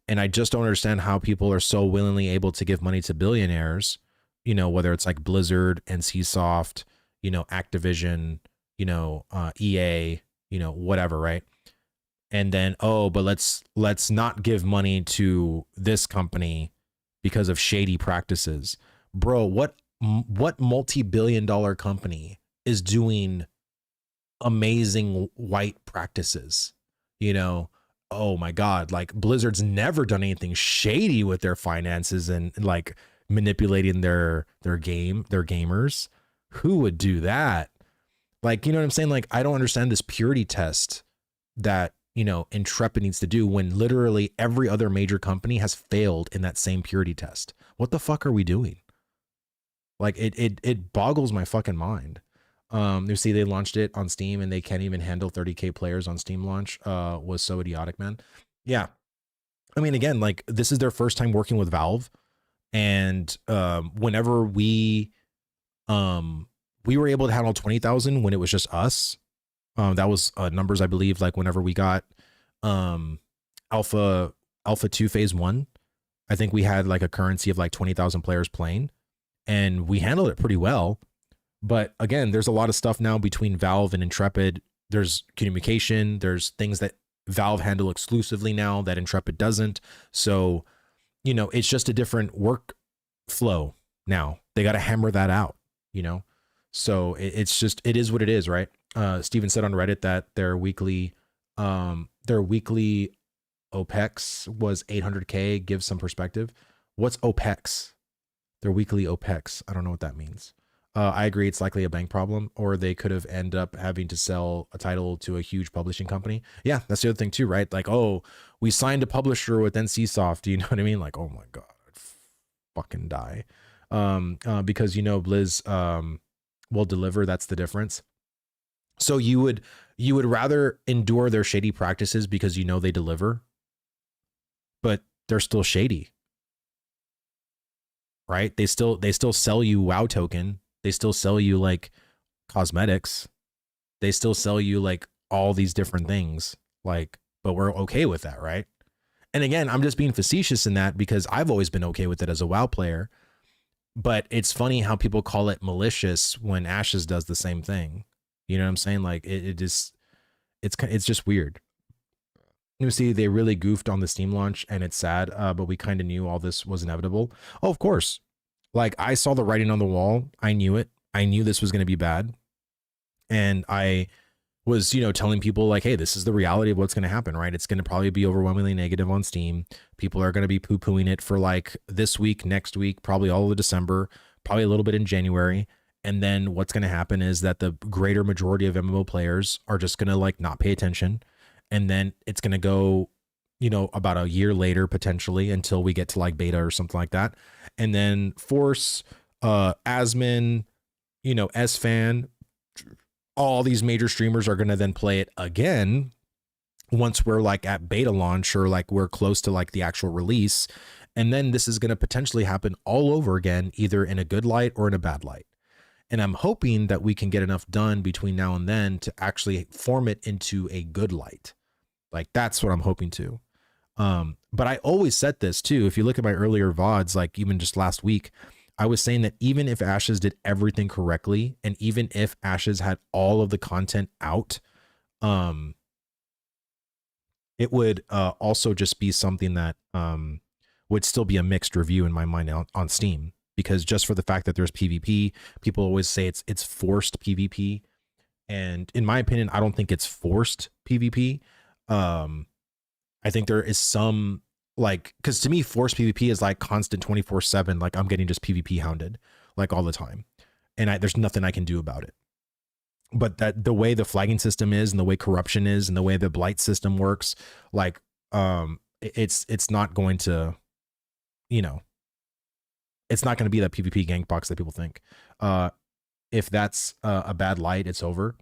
And I just don't understand how people are so willingly able to give money to billionaires, you know, whether it's like Blizzard, NCSoft, you know, Activision, you know, EA, you know, whatever, right? And then, oh, but let's not give money to this company because of shady practices. Bro, what multi-billion-dollar company is doing amazing white practices, you know. Oh my God, like Blizzard's never done anything shady with their finances and like manipulating their gamers. Who would do that? Like, you know what I'm saying? Like, I don't understand this purity test that, you know, Intrepid needs to do when literally every other major company has failed in that same purity test. What the fuck are we doing? Like, it boggles my fucking mind. You see, they launched it on Steam and they can't even handle 30K players on Steam launch. Was so idiotic, man. Yeah. I mean, again, like, this is their first time working with Valve. And whenever we were able to handle 20,000 when it was just us. That was numbers, I believe, like whenever we got Alpha 2 Phase 1, I think we had like a currency of like 20,000 players playing, and we handled it pretty well. But again, there's a lot of stuff now between Valve and Intrepid. There's communication. There's things that Valve handle exclusively now that Intrepid doesn't. So, you know, it's just a different workflow now. They got to hammer that out, you know? So it's just, it is what it is, right? Steven said on Reddit that their weekly OPEX was 800K. Give some perspective. What's OPEX? Their weekly OPEX. I don't know what that means. I agree. It's likely a bank problem, or they could have ended up having to sell a title to a huge publishing company. Yeah, that's the other thing too, right? Like, oh, we signed a publisher with NCSoft. You know what I mean? Like, oh my God, I'd fucking die. Because, you know, Blizz will deliver. That's the difference. So you would rather endure their shady practices because you know they deliver, but they're still shady, right? They still sell you WoW token. They still sell you like cosmetics. They still sell you like all these different things, like, but we're okay with that, right? And again, I'm just being facetious in that because I've always been okay with it as a WoW player. But it's funny how people call it malicious when Ashes does the same thing. You know what I'm saying? Like it's just weird. You see, they really goofed on the Steam launch, and it's sad. But we kind of knew all this was inevitable. Oh, of course. Like, I saw the writing on the wall. I knew it. I knew this was going to be bad. And I was, you know, telling people like, hey, this is the reality of what's going to happen, right? It's going to probably be overwhelmingly negative on Steam. People are going to be poo-pooing it for like this week, next week, probably all of December, probably a little bit in January. And then what's going to happen is that the greater majority of MMO players are just going to like not pay attention. And then it's going to go, you know, about a year later, potentially, until we get to like beta or something like that. And then Force, Asmin, you know, S-Fan, all these major streamers are going to then play it again once we're like at beta launch or like we're close to like the actual release. And then this is going to potentially happen all over again, either in a good light or in a bad light. And I'm hoping that we can get enough done between now and then to actually form it into a good light. Like, that's what I'm hoping to. But I always said this too. If you look at my earlier VODs, like even just last week, I was saying that even if Ashes did everything correctly, and even if Ashes had all of the content out, it would also just be something that would still be a mixed review in my mind on Steam. Because just for the fact that there's PvP, people always say it's forced PvP. And in my opinion, I don't think it's forced PvP. I think there is some, like, because to me, forced PvP is like constant 24/7. Like, I'm getting just PvP hounded like all the time. And there's nothing I can do about it. But that the way the flagging system is, and the way corruption is, and the way the blight system works, like, it's not going to, you know, it's not going to be that PvP gank box that people think. If that's a bad light, it's over.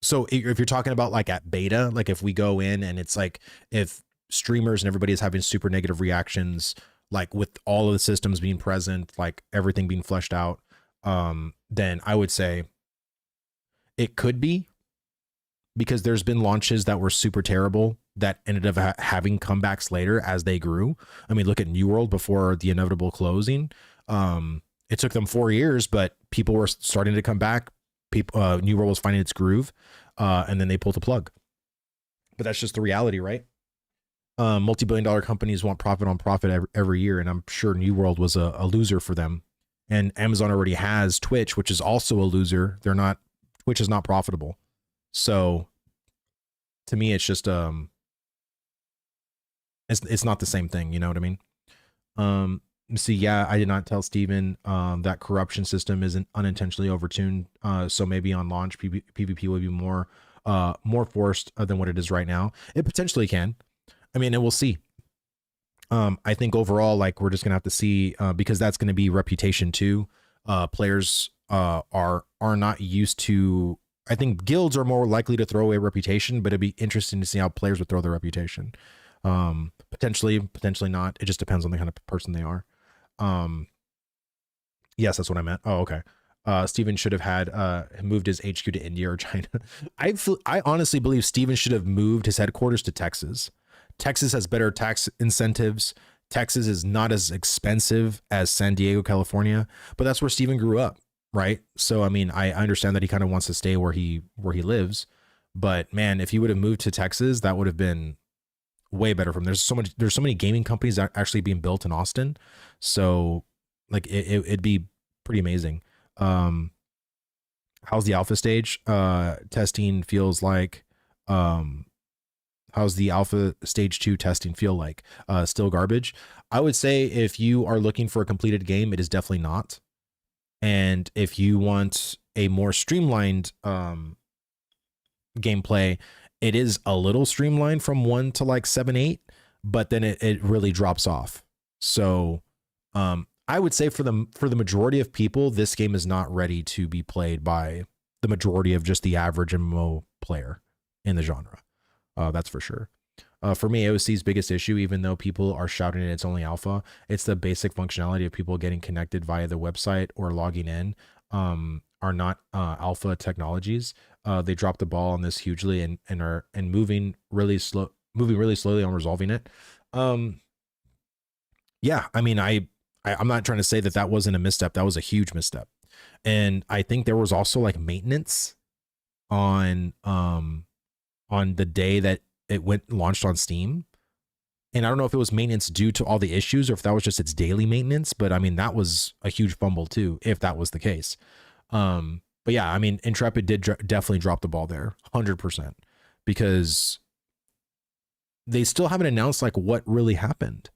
So if you're talking about like at beta, like if we go in and it's like, if streamers and everybody is having super negative reactions, like with all of the systems being present, like everything being fleshed out, then I would say it could be, because there's been launches that were super terrible that ended up having comebacks later as they grew. I mean, look at New World before the inevitable closing. It took them 4 years, but people were starting to come back. People, New World was finding its groove, and then they pulled the plug. But that's just the reality, right? Multi-billion-dollar companies want profit on profit every year, and I'm sure New World was a loser for them and Amazon already has Twitch, which is also a loser. Twitch is not profitable. So to me, it's just it's not the same thing. You know what I mean? See, yeah, I did not tell Steven that corruption system isn't unintentionally overtuned. So maybe on launch, PvP will be more forced than what it is right now. It potentially can. I mean, and we'll see. I think overall, like, we're just gonna have to see because that's going to be reputation too. Players are not used to. I think guilds are more likely to throw away reputation, but it'd be interesting to see how players would throw their reputation. Potentially not. It just depends on the kind of person they are. Yes, that's what I meant. Oh, okay. Steven should have had moved his HQ to India or China. I honestly believe Steven should have moved his headquarters to Texas. Texas has better tax incentives. Texas is not as expensive as San Diego, California, but that's where Steven grew up, right? So I mean, I understand that he kind of wants to stay where he lives, but man, if he would have moved to Texas, that would have been way better for him. There's so many gaming companies that actually being built in Austin, so like it'd be pretty amazing. How's the alpha stage testing feels like? How's the alpha stage 2 testing feel like? Still garbage. I would say if you are looking for a completed game, it is definitely not. And if you want a more streamlined gameplay, it is a little streamlined from 1 to like 7, 8, but then it really drops off. So I would say for the majority of people, this game is not ready to be played by the majority of just the average MMO player in the genre. That's for sure. For me, AOC's biggest issue, even though people are shouting it's only alpha, it's the basic functionality of people getting connected via the website or logging in are not alpha technologies. They dropped the ball on this hugely and are moving really slowly on resolving it. Yeah, I mean, I'm not trying to say that wasn't a misstep. That was a huge misstep. And I think there was also like maintenance on the day that it launched on Steam. And I don't know if it was maintenance due to all the issues or if that was just its daily maintenance, but I mean, that was a huge fumble too, if that was the case. But yeah, I mean, Intrepid did definitely drop the ball there 100% because they still haven't announced like what really happened,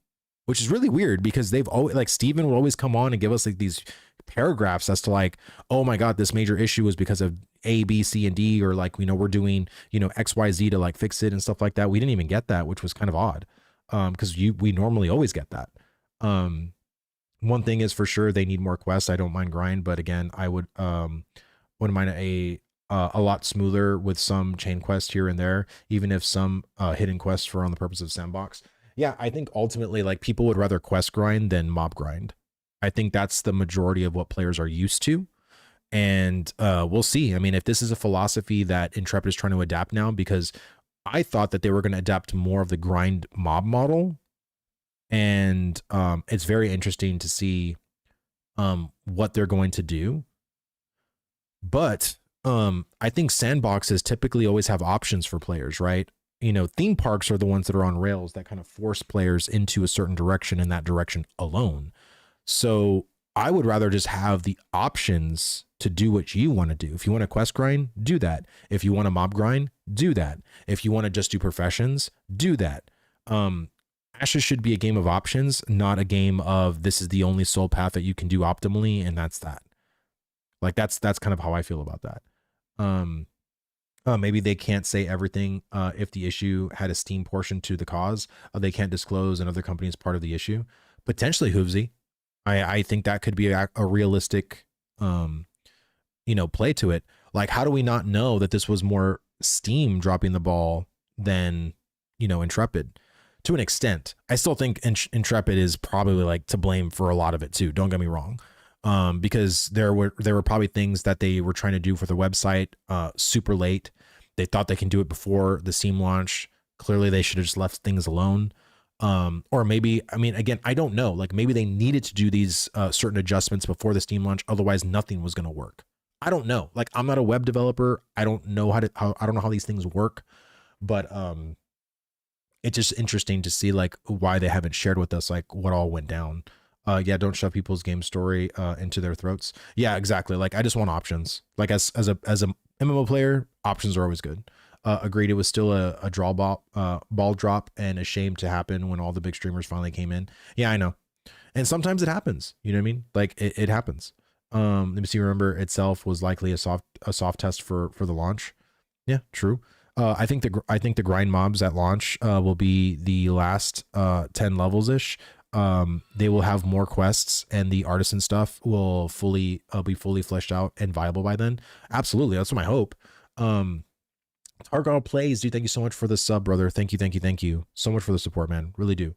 which is really weird because they've always like Steven will always come on and give us like these paragraphs as to like, oh my God, this major issue was because of A, B, C, and D, or like, we're doing, X, Y, Z to like fix it and stuff like that. We didn't even get that, which was kind of odd. Because we normally always get that. One thing is for sure they need more quests. I don't mind grind, but again, I wouldn't mind a lot smoother with some chain quests here and there, even if some hidden quests for on the purpose of sandbox. Yeah, I think ultimately like people would rather quest grind than mob grind. I think that's the majority of what players are used to. And we'll see. I mean, if this is a philosophy that Intrepid is trying to adapt now, because I thought that they were going to adapt more of the grind mob model. And it's very interesting to see what they're going to do. But I think sandboxes typically always have options for players, right? Theme parks are the ones that are on rails that kind of force players into a certain direction and that direction alone. So I would rather just have the options to do what you want to do. If you want to quest grind, do that. If you want to mob grind, do that. If you want to just do professions, do that. Ashes should be a game of options, not a game of this is the only soul path that you can do optimally, and that's that. Like that's kind of how I feel about that. Maybe they can't say everything. If the issue had a Steam portion to the cause, they can't disclose another company is part of the issue. Potentially, Hoovesy. I think that could be a realistic, play to it. Like, how do we not know that this was more Steam dropping the ball than, Intrepid? To an extent, I still think Intrepid is probably like to blame for a lot of it too. Don't get me wrong, because there were probably things that they were trying to do for the website super late. They thought they can do it before the Steam launch. Clearly, they should have just left things alone. Or maybe, I mean, again, I don't know. Like maybe they needed to do these certain adjustments before the Steam launch. Otherwise, nothing was going to work. I don't know. Like I'm not a web developer. I don't know I don't know how these things work. But it's just interesting to see like why they haven't shared with us like what all went down. Yeah, don't shove people's game story into their throats. Yeah, exactly. Like I just want options. Like as a MMO player, options are always good. Agreed. It was still a draw ball drop and a shame to happen when all the big streamers finally came in. Yeah, I know. And sometimes it happens. You know what I mean? Like it happens. Let me see. Remember, itself was likely a soft test for the launch. Yeah, true. I think the grind mobs at launch will be the last 10 levels ish. They will have more quests, and the artisan stuff will fully be fully fleshed out and viable by then. Absolutely, that's my hope. Targal plays, dude. Thank you so much for the sub, brother. Thank you, thank you, thank you so much for the support, man. Really do.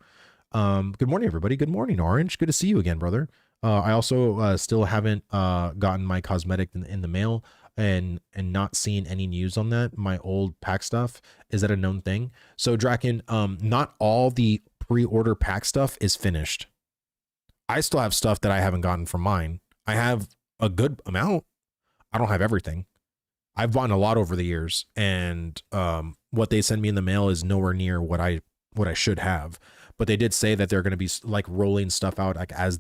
Good morning, everybody. Good morning, Orange. Good to see you again, brother. I also still haven't gotten my cosmetic in the mail and not seeing any news on that. My old pack stuff, is that a known thing? So Draken, not all the pre-order pack stuff is finished. I still have stuff that I haven't gotten from mine. I have a good amount. I don't have everything. I've bought a lot over the years, and what they send me in the mail is nowhere near what I should have. But they did say that they're going to be like rolling stuff out like as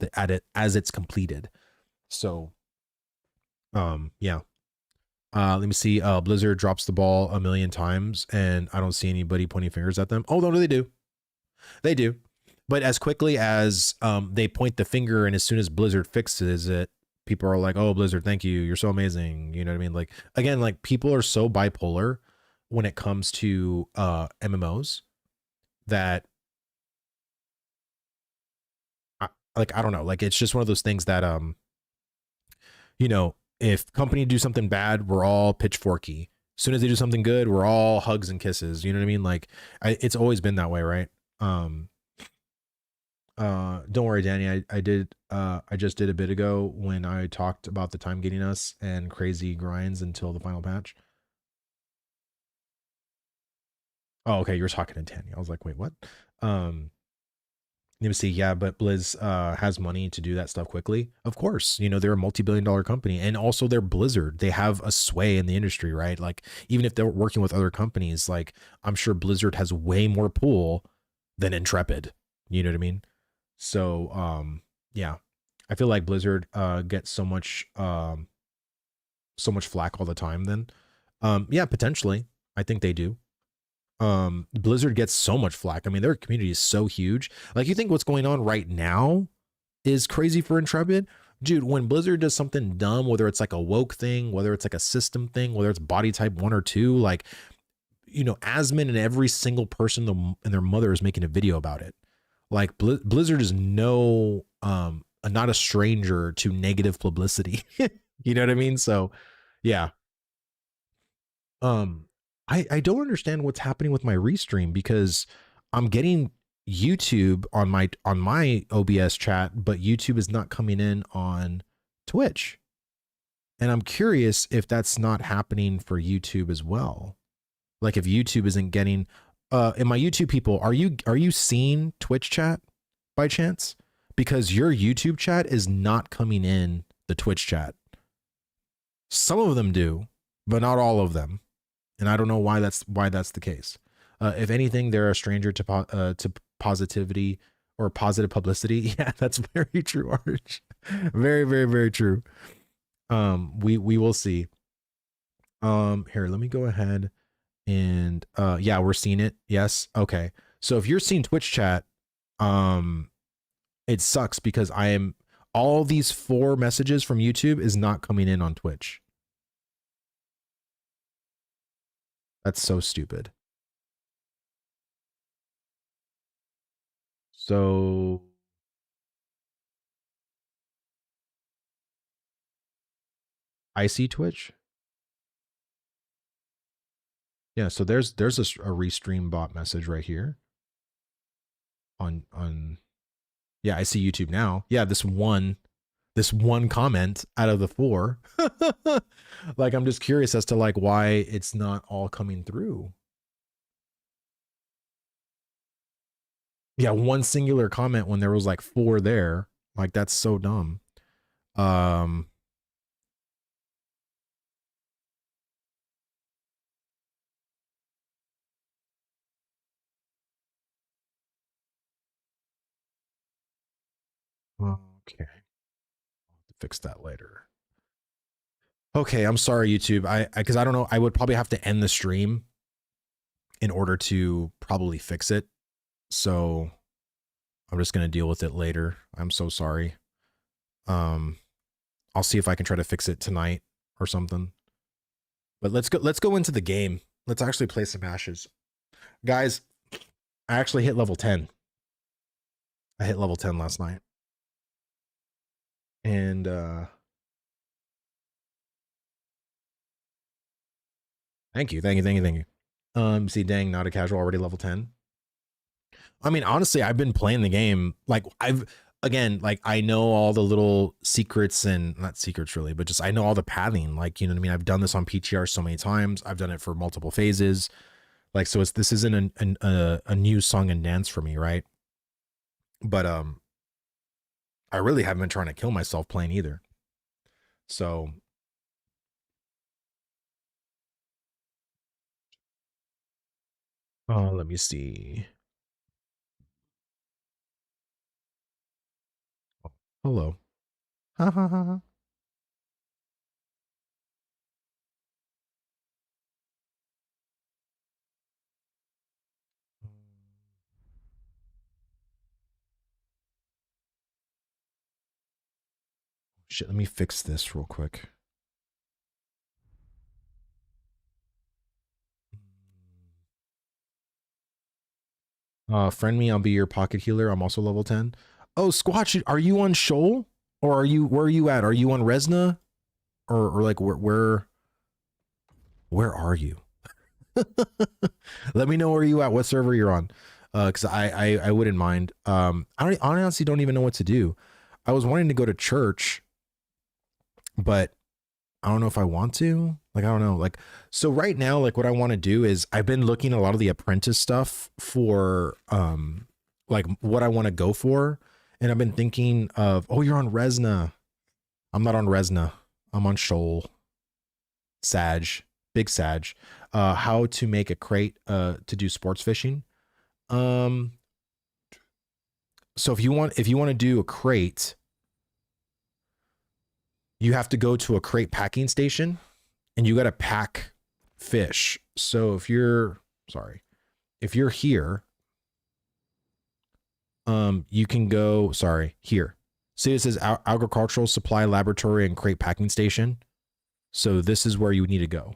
it's completed. So, yeah. Let me see. Blizzard drops the ball a million times, and I don't see anybody pointing fingers at them. Oh no, they do. They do. But as quickly as they point the finger, and as soon as Blizzard fixes it, people are like, "Oh, Blizzard, thank you. You're so amazing." You know what I mean? Like again, like people are so bipolar when it comes to MMOs that I don't know. Like it's just one of those things that you know, if company do something bad, we're all pitchforky. As soon as they do something good, we're all hugs and kisses. You know what I mean? Like it's always been that way, right? Don't worry, Danny. I just did a bit ago when I talked about the time getting us and crazy grinds until the final patch. Oh, okay. You're talking to Danny. I was like, wait, what? Let me see. Yeah, but Blizz has money to do that stuff quickly. Of course, you know, they're a multi-billion-dollar company, and also they're Blizzard. They have a sway in the industry, right? Like even if they're working with other companies, like I'm sure Blizzard has way more pull than Intrepid. You know what I mean? So yeah. I feel like Blizzard gets so much flack all the time then. Yeah, potentially. I think they do. Blizzard gets so much flack. I mean, their community is so huge. Like you think what's going on right now is crazy for Intrepid? Dude, when Blizzard does something dumb, whether it's like a woke thing, whether it's like a system thing, whether it's body type 1 or 2, like you know, Asmon and every single person and their mother is making a video about it. Like Blizzard is not a stranger to negative publicity. You know what I mean? So, yeah. Um, I don't understand what's happening with my restream because I'm getting YouTube on my OBS chat, but YouTube is not coming in on Twitch. And I'm curious if that's not happening for YouTube as well. Like if YouTube isn't getting and my YouTube people, are you seeing Twitch chat by chance? Because your YouTube chat is not coming in the Twitch chat. Some of them do, but not all of them. And I don't know why that's the case. If anything, they're a stranger to positivity or positive publicity. Yeah, that's very true, Arch. Very, very, very true. We will see. Here, let me go ahead and yeah, we're seeing it. Yes, okay. So if you're seeing Twitch chat, it sucks because I am all these 4 messages from YouTube is not coming in on Twitch. That's so stupid. So I see Twitch. Yeah, so there's a restream bot message right here on yeah, I see YouTube now. Yeah, this one comment out of the 4. Like I'm just curious as to like why it's not all coming through. Yeah, one singular comment when there was like 4 there. Like that's so dumb. Um Okay. I'll fix that later. Okay, I'm sorry, YouTube. Because I don't know. I would probably have to end the stream in order to probably fix it. So I'm just gonna deal with it later. I'm so sorry. I'll see if I can try to fix it tonight or something. But let's go into the game. Let's actually play some ashes. Guys, I actually hit level 10. I hit level 10 last night. And thank you. See, dang, not a casual, already level 10. I mean, honestly, I've been playing the game. Like I know all the little secrets, and not secrets really, but just I know all the pathing. Like, you know what I mean? I've done this on PTR so many times. I've done it for multiple phases. Like, so this isn't a new song and dance for me, right? But I really haven't been trying to kill myself playing either. So let me see. Oh, hello. Ha ha ha ha. Shit, let me fix this real quick. Friend me, I'll be your pocket healer. I'm also level 10. Oh, Squatch, are you on Shoal? Or where are you at? Are you on Resna? Or like where are you? Let me know where you at, what server you're on. Cause I wouldn't mind. I honestly don't even know what to do. I was wanting to go to church, but I don't know if I want to. Like, I don't know. Like, so right now, like what I want to do is I've been looking at a lot of the apprentice stuff for like what I want to go for. And I've been thinking of, oh, you're on Resna. I'm not on Resna. I'm on Shoal. Sag. Big Sag. How to make a crate to do sports fishing. So if you want to do a crate, you have to go to a crate packing station and you got to pack fish. So if you're here, you can go, here. See, it says agricultural supply laboratory and crate packing station. So this is where you need to go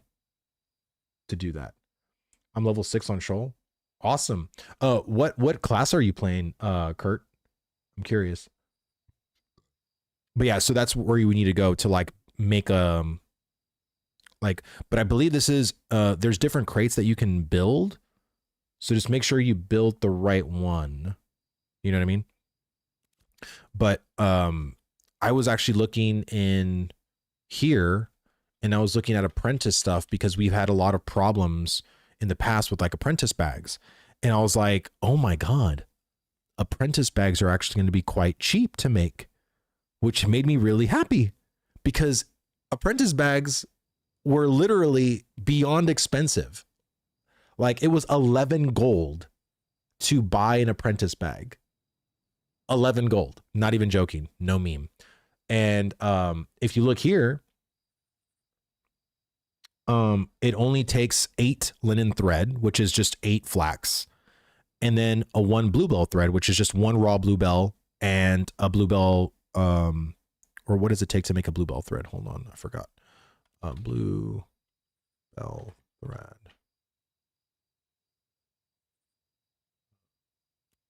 to do that. I'm level 6 on Shoal. Awesome. What class are you playing, Kurt? I'm curious. But yeah, so that's where you need to go to like make like, but I believe this is there's different crates that you can build. So just make sure you build the right one. You know what I mean? But I was actually looking in here and I was looking at apprentice stuff because we've had a lot of problems in the past with like apprentice bags. And I was like, oh my God, apprentice bags are actually going to be quite cheap to make, which made me really happy because apprentice bags were literally beyond expensive. Like it was 11 gold to buy an apprentice bag. 11 gold, not even joking, no meme. And if you look here, it only takes 8 linen thread, which is just 8 flax, and then a 1 bluebell thread, which is just 1 raw bluebell and a bluebell. Or what does it take to make a bluebell thread? Hold on, I forgot. Bluebell thread.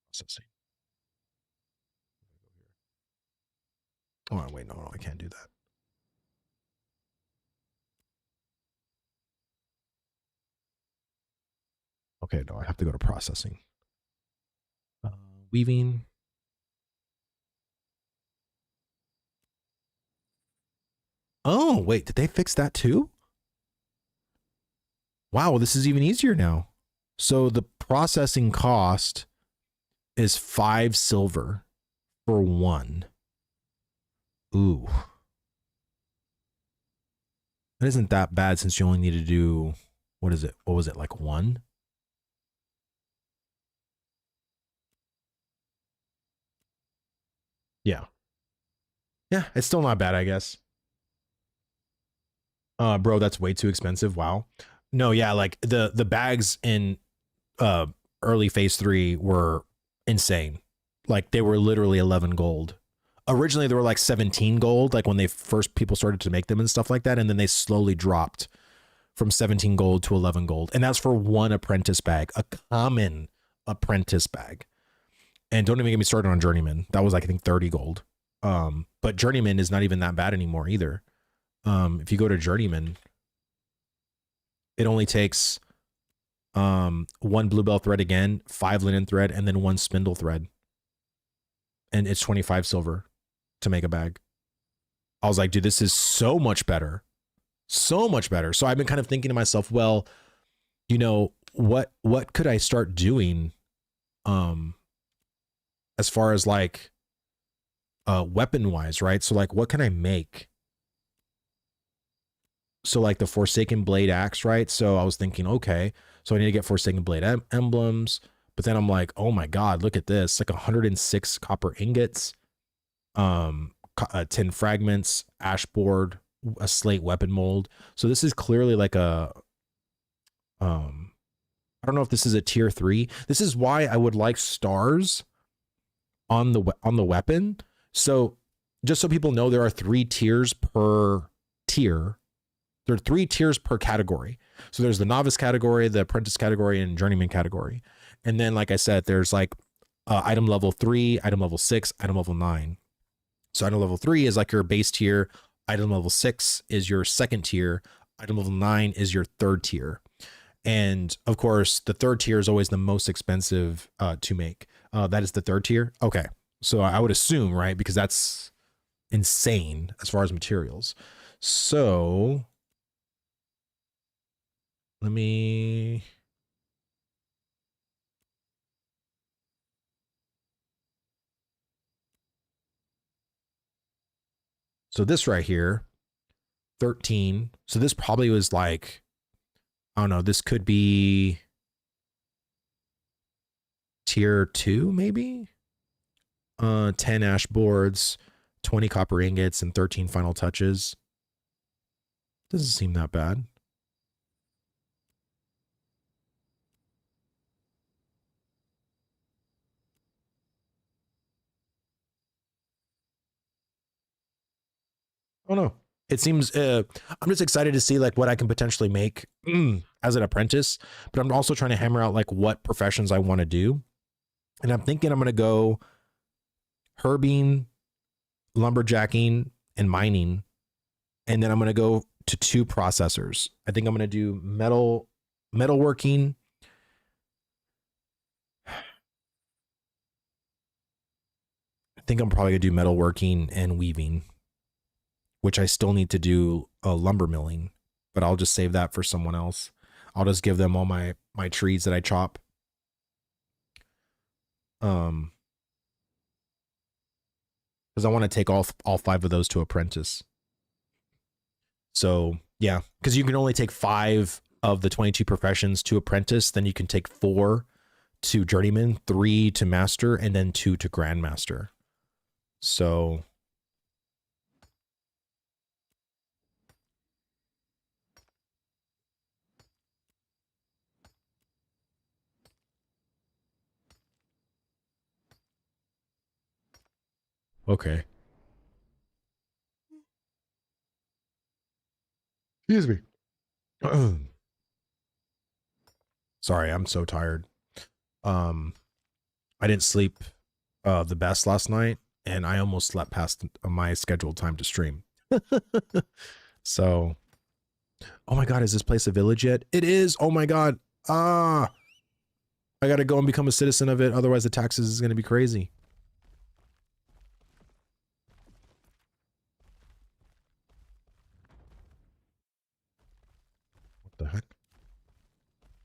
Processing. Oh wait, no, I can't do that. Okay, no, I have to go to processing. Weaving. Oh, wait, did they fix that too? Wow, this is even easier now. So the processing cost is 5 silver for 1. Ooh. That isn't that bad since you only need to do, what is it? What was it, like 1? Yeah. Yeah, it's still not bad, I guess. Bro, that's way too expensive. Wow. No, yeah, like the bags in uh early phase 3 were insane. Like they were literally 11 gold. Originally they were like 17 gold, like when they first people started to make them and stuff like that, and then they slowly dropped from 17 gold to 11 gold. And that's for one apprentice bag, a common apprentice bag. And don't even get me started on journeyman. That was like I think 30 gold. But journeyman is not even that bad anymore either. If you go to journeyman, it only takes one bluebell thread again, 5 linen thread, and then 1 spindle thread. And it's 25 silver to make a bag. I was like, dude, this is so much better. So much better. So I've been kind of thinking to myself, well, you know, what could I start doing as far as like weapon wise, right? So like what can I make? So like the Forsaken Blade axe, right? So I was thinking, okay, so I need to get Forsaken Blade emblems, but then I'm like, oh my god, look at this, like 106 copper ingots, 10 fragments, ash board, a slate weapon mold. So this is clearly like a I don't know if this is a tier 3. This is why I would like stars on the weapon. So just so people know, there are 3 tiers per tier. There are 3 tiers per category. So there's the novice category, the apprentice category, and journeyman category. And then, like I said, there's like item level 3, item level 6, item level 9. So item level 3 is like your base tier. Item level 6 is your second tier. Item level 9 is your third tier. And of course, the third tier is always the most expensive to make. That is the third tier. Okay. So I would assume, right? Because that's insane as far as materials. So let me. So this right here, 13. So this probably was like, I don't know, this could be tier 2, maybe? 10 ash boards, 20 copper ingots, and 13 final touches. Doesn't seem that bad. I don't know. It seems I'm just excited to see like what I can potentially make as an apprentice, but I'm also trying to hammer out like what professions I want to do. And I'm thinking I'm going to go herbing, lumberjacking, and mining. And then I'm going to go to 2 processors. I think I'm going to do metalworking. I think I'm probably going to do metalworking and weaving, which I still need to do lumber milling, but I'll just save that for someone else. I'll just give them all my trees that I chop. Because I want to take all 5 of those to apprentice. So yeah, because you can only take 5 of the 22 professions to apprentice, then you can take 4 to journeyman, 3 to master, and then 2 to grandmaster. So okay. Excuse me. Sorry, I'm so tired. I didn't sleep the best last night, and I almost slept past my scheduled time to stream. So, oh my god, is this place a village yet? It is. Oh my god. I gotta go and become a citizen of it, otherwise the taxes is gonna be crazy. What the heck?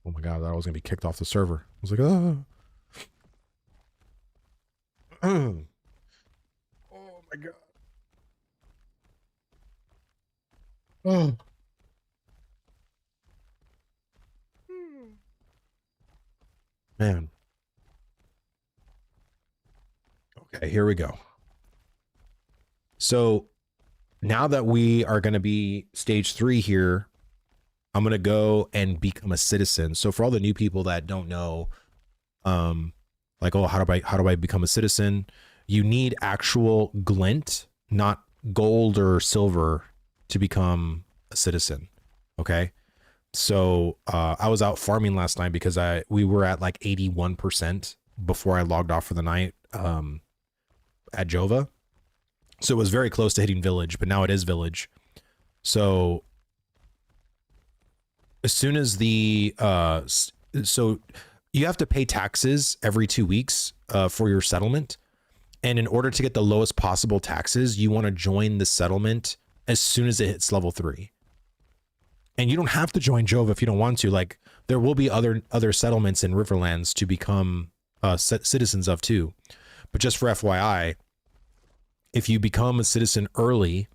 Oh my god, I thought I was gonna be kicked off the server. I was like, oh. Oh my god. Oh. Man. Okay, here we go. So now that we are going to be stage 3 here, I'm going to go and become a citizen. So for all the new people that don't know, like, oh, how do I become a citizen? You need actual glint, not gold or silver, to become a citizen. Okay. So I was out farming last night because we were at like 81% before I logged off for the night at Jova. So it was very close to hitting village, but now it is village. So as soon as the so you have to pay taxes every 2 weeks for your settlement, and in order to get the lowest possible taxes, you want to join the settlement as soon as it hits level 3. And you don't have to join Jova if you don't want to. Like, there will be other settlements in Riverlands to become citizens of too. But just for FYI, if you become a citizen early,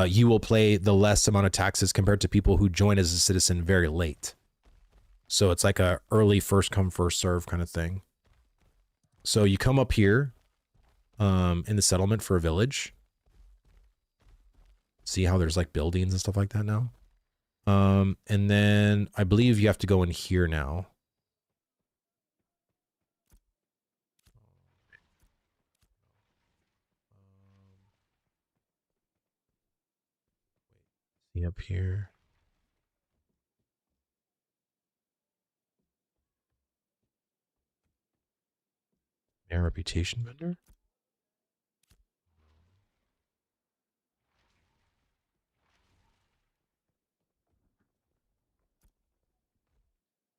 you will pay the less amount of taxes compared to people who join as a citizen very late. So it's like a early first come first serve kind of thing. So you come up here in the settlement for a village. See how there's like buildings and stuff like that now. And then I believe you have to go in here now. See up here. Air reputation vendor.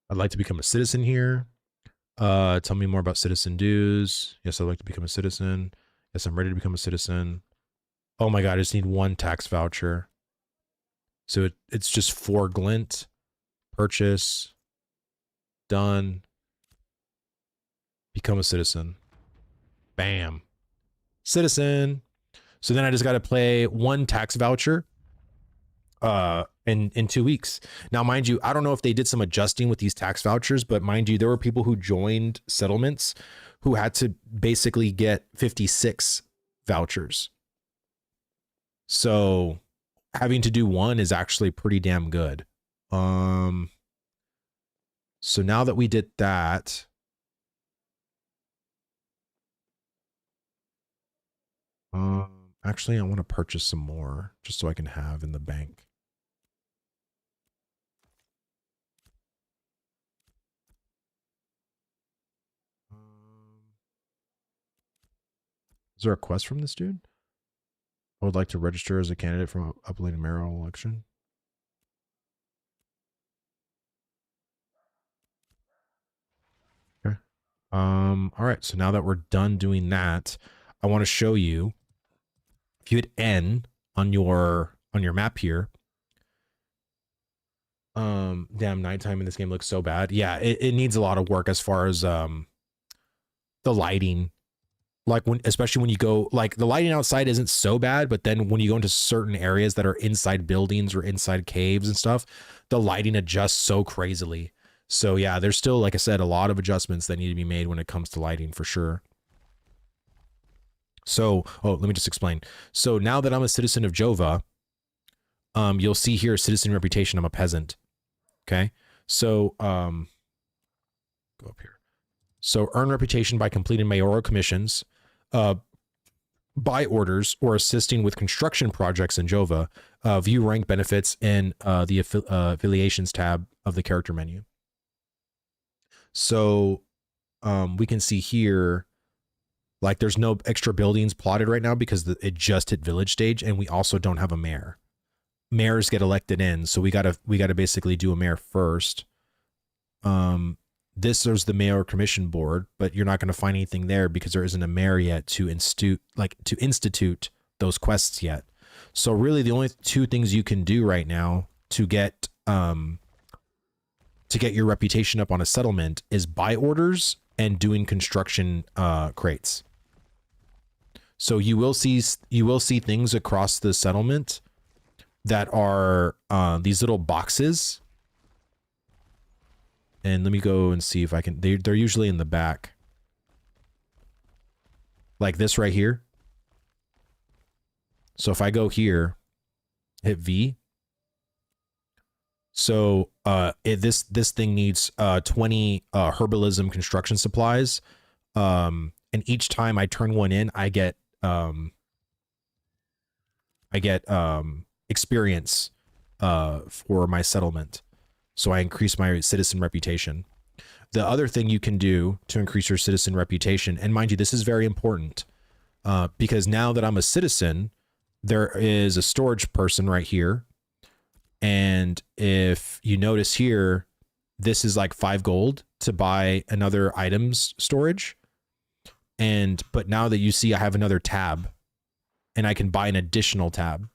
I'd like to become a citizen here. Tell me more about citizen dues. Yes, I'd like to become a citizen. Yes, I'm ready to become a citizen. Oh my God, I just need 1 tax voucher. So it's just 4 glint. Purchase. Done. Become a citizen. Bam. Citizen. So then I just got to play 1 tax voucher in 2 weeks. Now, mind you, I don't know if they did some adjusting with these tax vouchers, but mind you, there were people who joined settlements who had to basically get 56 vouchers. So having to do 1 is actually pretty damn good. So now that we did that, actually I want to purchase some more just so I can have in the bank. Is there a quest from this dude? I would like to register as a candidate for upcoming mayoral election. Okay. All right. So now that we're done doing that, I want to show you. If you hit N on your map here. Damn, nighttime in this game looks so bad. Yeah, it needs a lot of work as far as the lighting. Like especially when you go, like the lighting outside isn't so bad, but then when you go into certain areas that are inside buildings or inside caves and stuff, the lighting adjusts so crazily. So yeah, there's still, like I said, a lot of adjustments that need to be made when it comes to lighting for sure. So, let me just explain. So now that I'm a citizen of Jova, you'll see here citizen reputation. I'm a peasant. Okay. So, go up here. So earn reputation by completing mayoral commissions, buy orders, or assisting with construction projects in Jova. View rank benefits in the affiliations tab of the character menu. So we can see here, like there's no extra buildings plotted right now because it just hit village stage, and we also don't have a mayor. Mayors get elected in, so we gotta basically do a mayor first. This is the mayor commission board, but you're not going to find anything there because there isn't a mayor yet to institute those quests yet. So really, the only 2 things you can do right now to get your reputation up on a settlement is buy orders and doing construction crates. So you will see things across the settlement that are these little boxes. And let me go and see if I can. They're usually in the back. Like this right here. So if I go here, hit V. So this thing needs 20 herbalism construction supplies. And each time I turn one in, I get experience for my settlement. So I increase my citizen reputation. The other thing you can do to increase your citizen reputation, and mind you, this is very important, because now that I'm a citizen, there is a storage person right here. And if you notice here, this is like 5 gold to buy another items storage. But now that you see I have another tab and I can buy an additional tab.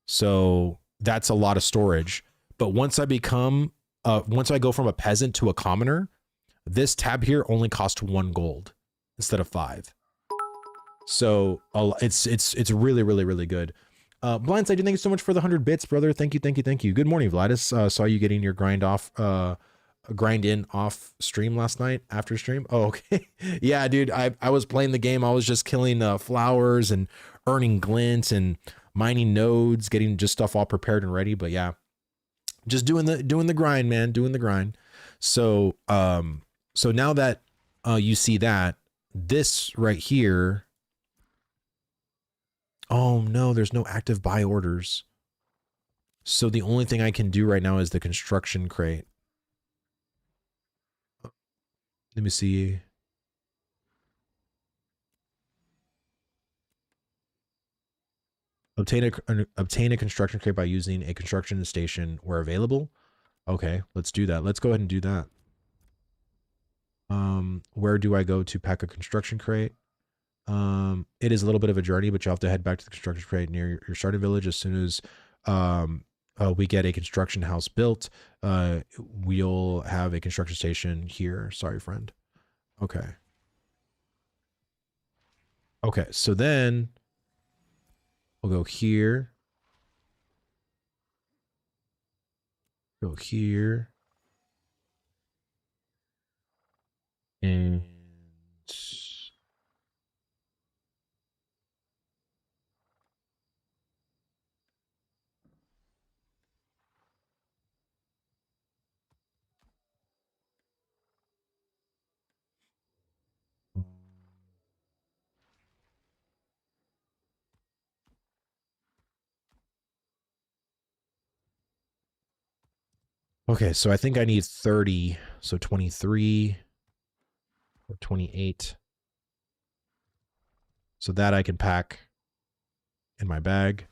So that's a lot of storage. But once I go from a peasant to a commoner, this tab here only costs 1 gold instead of 5. So it's really, really, really good. Blindside, thank you so much for the 100 bits, brother. Thank you. Good morning, Vladis. Saw you getting your grind in off stream last night after stream. Oh, okay. Yeah, dude, I was playing the game. I was just killing flowers and earning glints and mining nodes, getting just stuff all prepared and ready. But yeah, just doing the grind, man, doing the grind. So so now that you see that, this right here. Oh no, there's no active buy orders. So the only thing I can do right now is the construction crate. Let me see. Obtain a construction crate by using a construction station where available. Okay, let's do that. Let's go ahead and do that. Where do I go to pack a construction crate? It is a little bit of a journey, but you'll have to head back to the construction crate near your starting village as soon as we get a construction house built. We'll have a construction station here. Sorry, friend. Okay. Okay, so then we'll go here. Go here. And okay, so I think I need 30. So 23 or 28. So that I can pack in my bag.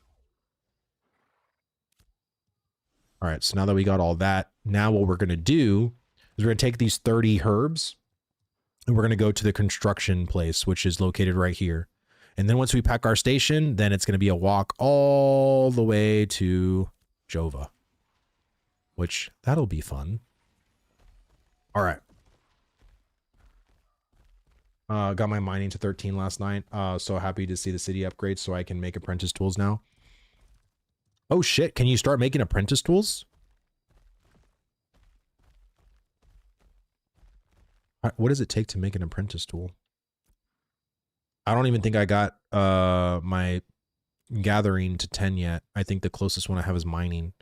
All right, so now that we got all that, now what we're going to do is we're going to take these 30 herbs and we're going to go to the construction place, which is located right here. And then once we pack our station, then it's going to be a walk all the way to Jova, which that'll be fun. All right. Got my mining to 13 last night. So happy to see the city upgrade so I can make apprentice tools now. Oh shit, can you start making apprentice tools? What does it take to make an apprentice tool? I don't even think I got my gathering to 10 yet. I think the closest one I have is mining.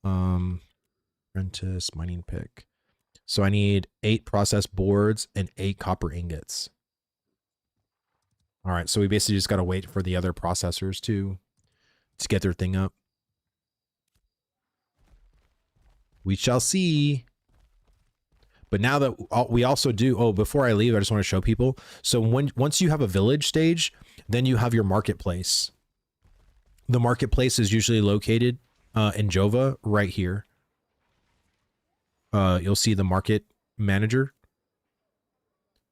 Apprentice mining pick. So I need 8 processed boards and 8 copper ingots. All right, so we basically just got to wait for the other processors to get their thing up. We shall see. But now that we also do, before I leave, I just want to show people. So once you have a village stage, then you have your marketplace. The marketplace is usually located in Jova right here. You'll see the market manager.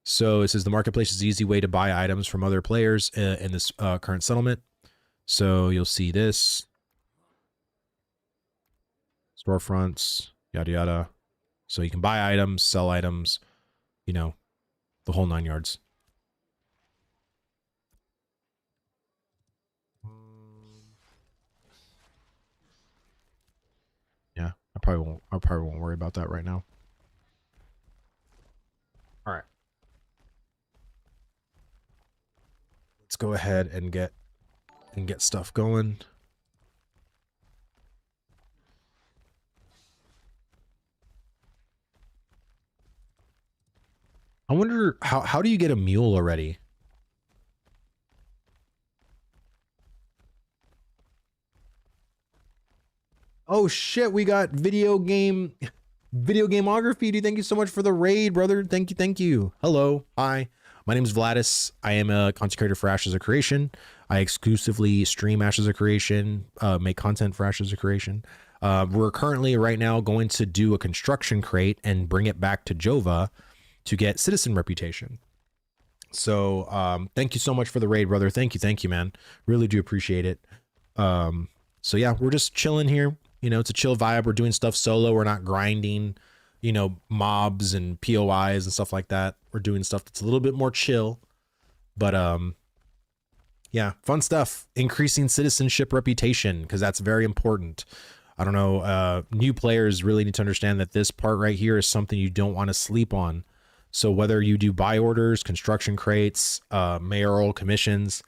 So it says the marketplace is an easy way to buy items from other players in this current settlement. So you'll see this. Storefronts, yada, yada. So you can buy items, sell items, you know, the whole 9 yards. Yeah, I probably won't worry about that right now. All right. Let's go ahead and get and get stuff going. I wonder how do you get a mule already? Oh shit, we got video gameography. Dude, thank you so much for the raid, brother. Thank you, thank you. Hello, hi. My name is Vladis. I am a content creator for Ashes of Creation. I exclusively stream Ashes of Creation, make content for Ashes of Creation. We're currently right now going to do a construction crate and bring it back to Jova to get citizen reputation. So thank you so much for the raid, brother. Thank you, man. Really do appreciate it. So yeah, we're just chilling here. You know, it's a chill vibe. We're doing stuff solo. We're not grinding, you know, mobs and POIs and stuff like that. We're doing stuff that's a little bit more chill. But yeah, fun stuff. Increasing citizenship reputation, because that's very important. I don't know, new players really need to understand that this part right here is something you don't want to sleep on. So whether you do buy orders, construction crates, mayoral commissions,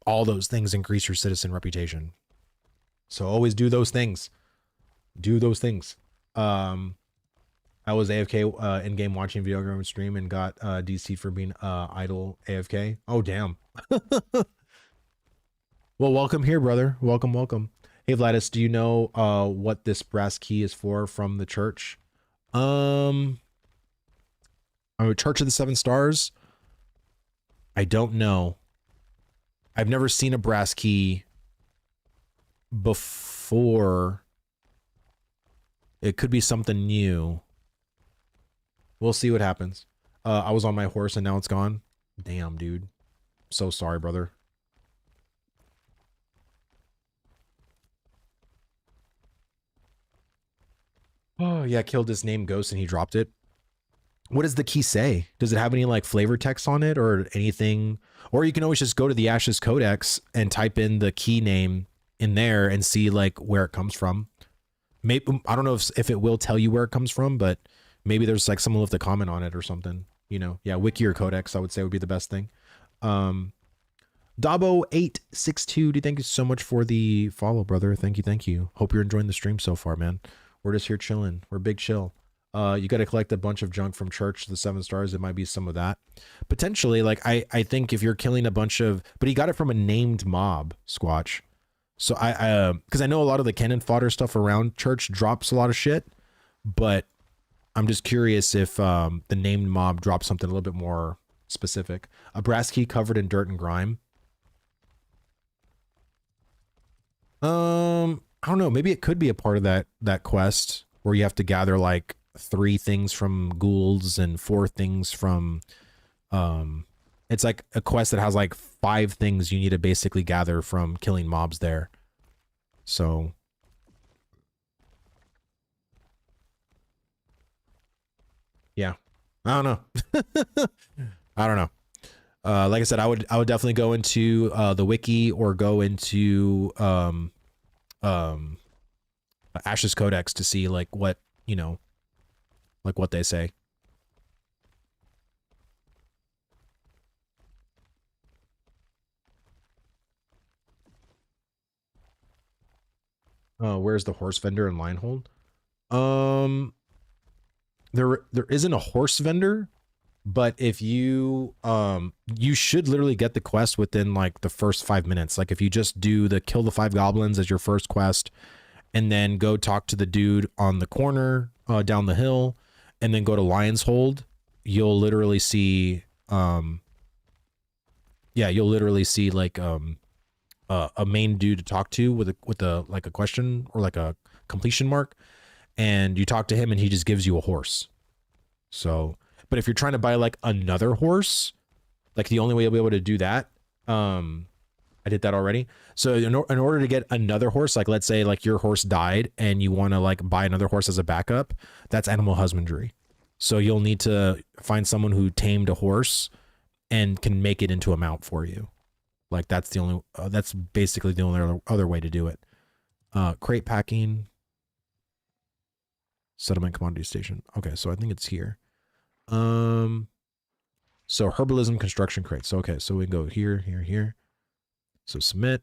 all those things increase your citizen reputation. So always do those things. Do those things. I was AFK in game watching video game stream and got DC for being idle AFK. Oh damn. Well, welcome here, brother. Welcome, welcome. Hey Vladis, do you know what this brass key is for from the church? I'm a Church of the Seven Stars. I don't know. I've never seen a brass key before. It could be something new. We'll see what happens. I was on my horse and now it's gone. Damn, dude. So sorry, brother. Oh, yeah, killed this name Ghost and he dropped it. What does the key say? Does it have any like flavor text on it or anything? Or you can always just go to the Ashes Codex and type in the key name in there and see like where it comes from. Maybe I don't know if it will tell you where it comes from, but maybe there's like someone left a comment on it or something. You know, yeah, wiki or codex I would say would be the best thing. Dabo862, dude, thank you so much for the follow, brother. Thank you. Hope you're enjoying the stream so far, man. We're just here chilling. We're big chill. You got to collect a bunch of junk from Church to the Seven Stars. It might be some of that. Potentially, like, I think if you're killing a bunch of... But he got it from a named mob, Squatch. So because I know a lot of the cannon fodder stuff around Church drops a lot of shit. But I'm just curious if the named mob drops something a little bit more specific. A brass key covered in dirt and grime. I don't know. Maybe it could be a part of that quest where you have to gather like 3 things from ghouls and 4 things from it's like a quest that has like 5 things you need to basically gather from killing mobs there. So yeah, I don't know. I don't know. Like I said, I would definitely go into the wiki or go into Ashes Codex to see like what, you know, like what they say. Where's the horse vendor in Linehold? There isn't a horse vendor, but if you you should literally get the quest within like the first 5 minutes. Like if you just do the kill the 5 goblins as your first quest and then go talk to the dude on the corner down the hill and then go to Lion's Hold, you'll literally see yeah, you'll literally see like a main dude to talk to with a like a question or like a completion mark, and you talk to him and he just gives you a horse. So, but if you're trying to buy like another horse, like the only way you'll be able to do that, I did that already. So in order to get another horse, like let's say like your horse died and you want to like buy another horse as a backup, that's animal husbandry. So you'll need to find someone who tamed a horse and can make it into a mount for you. Like that's the only, that's basically the only other way to do it. Crate packing, settlement commodity station. Okay, so I think it's here. So herbalism construction crates. So, okay, so we can go here. So submit.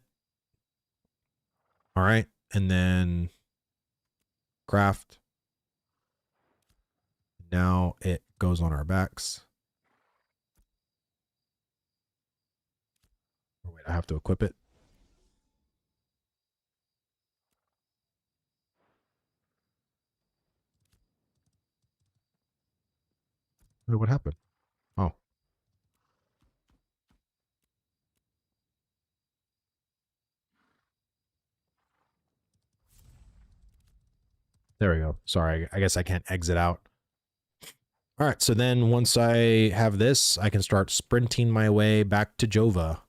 All right. And then craft. Now it goes on our backs. Oh, wait, I have to equip it. Wait, what happened? Oh. There we go. Sorry, I guess I can't exit out. All right, so then once I have this, I can start sprinting my way back to Jova.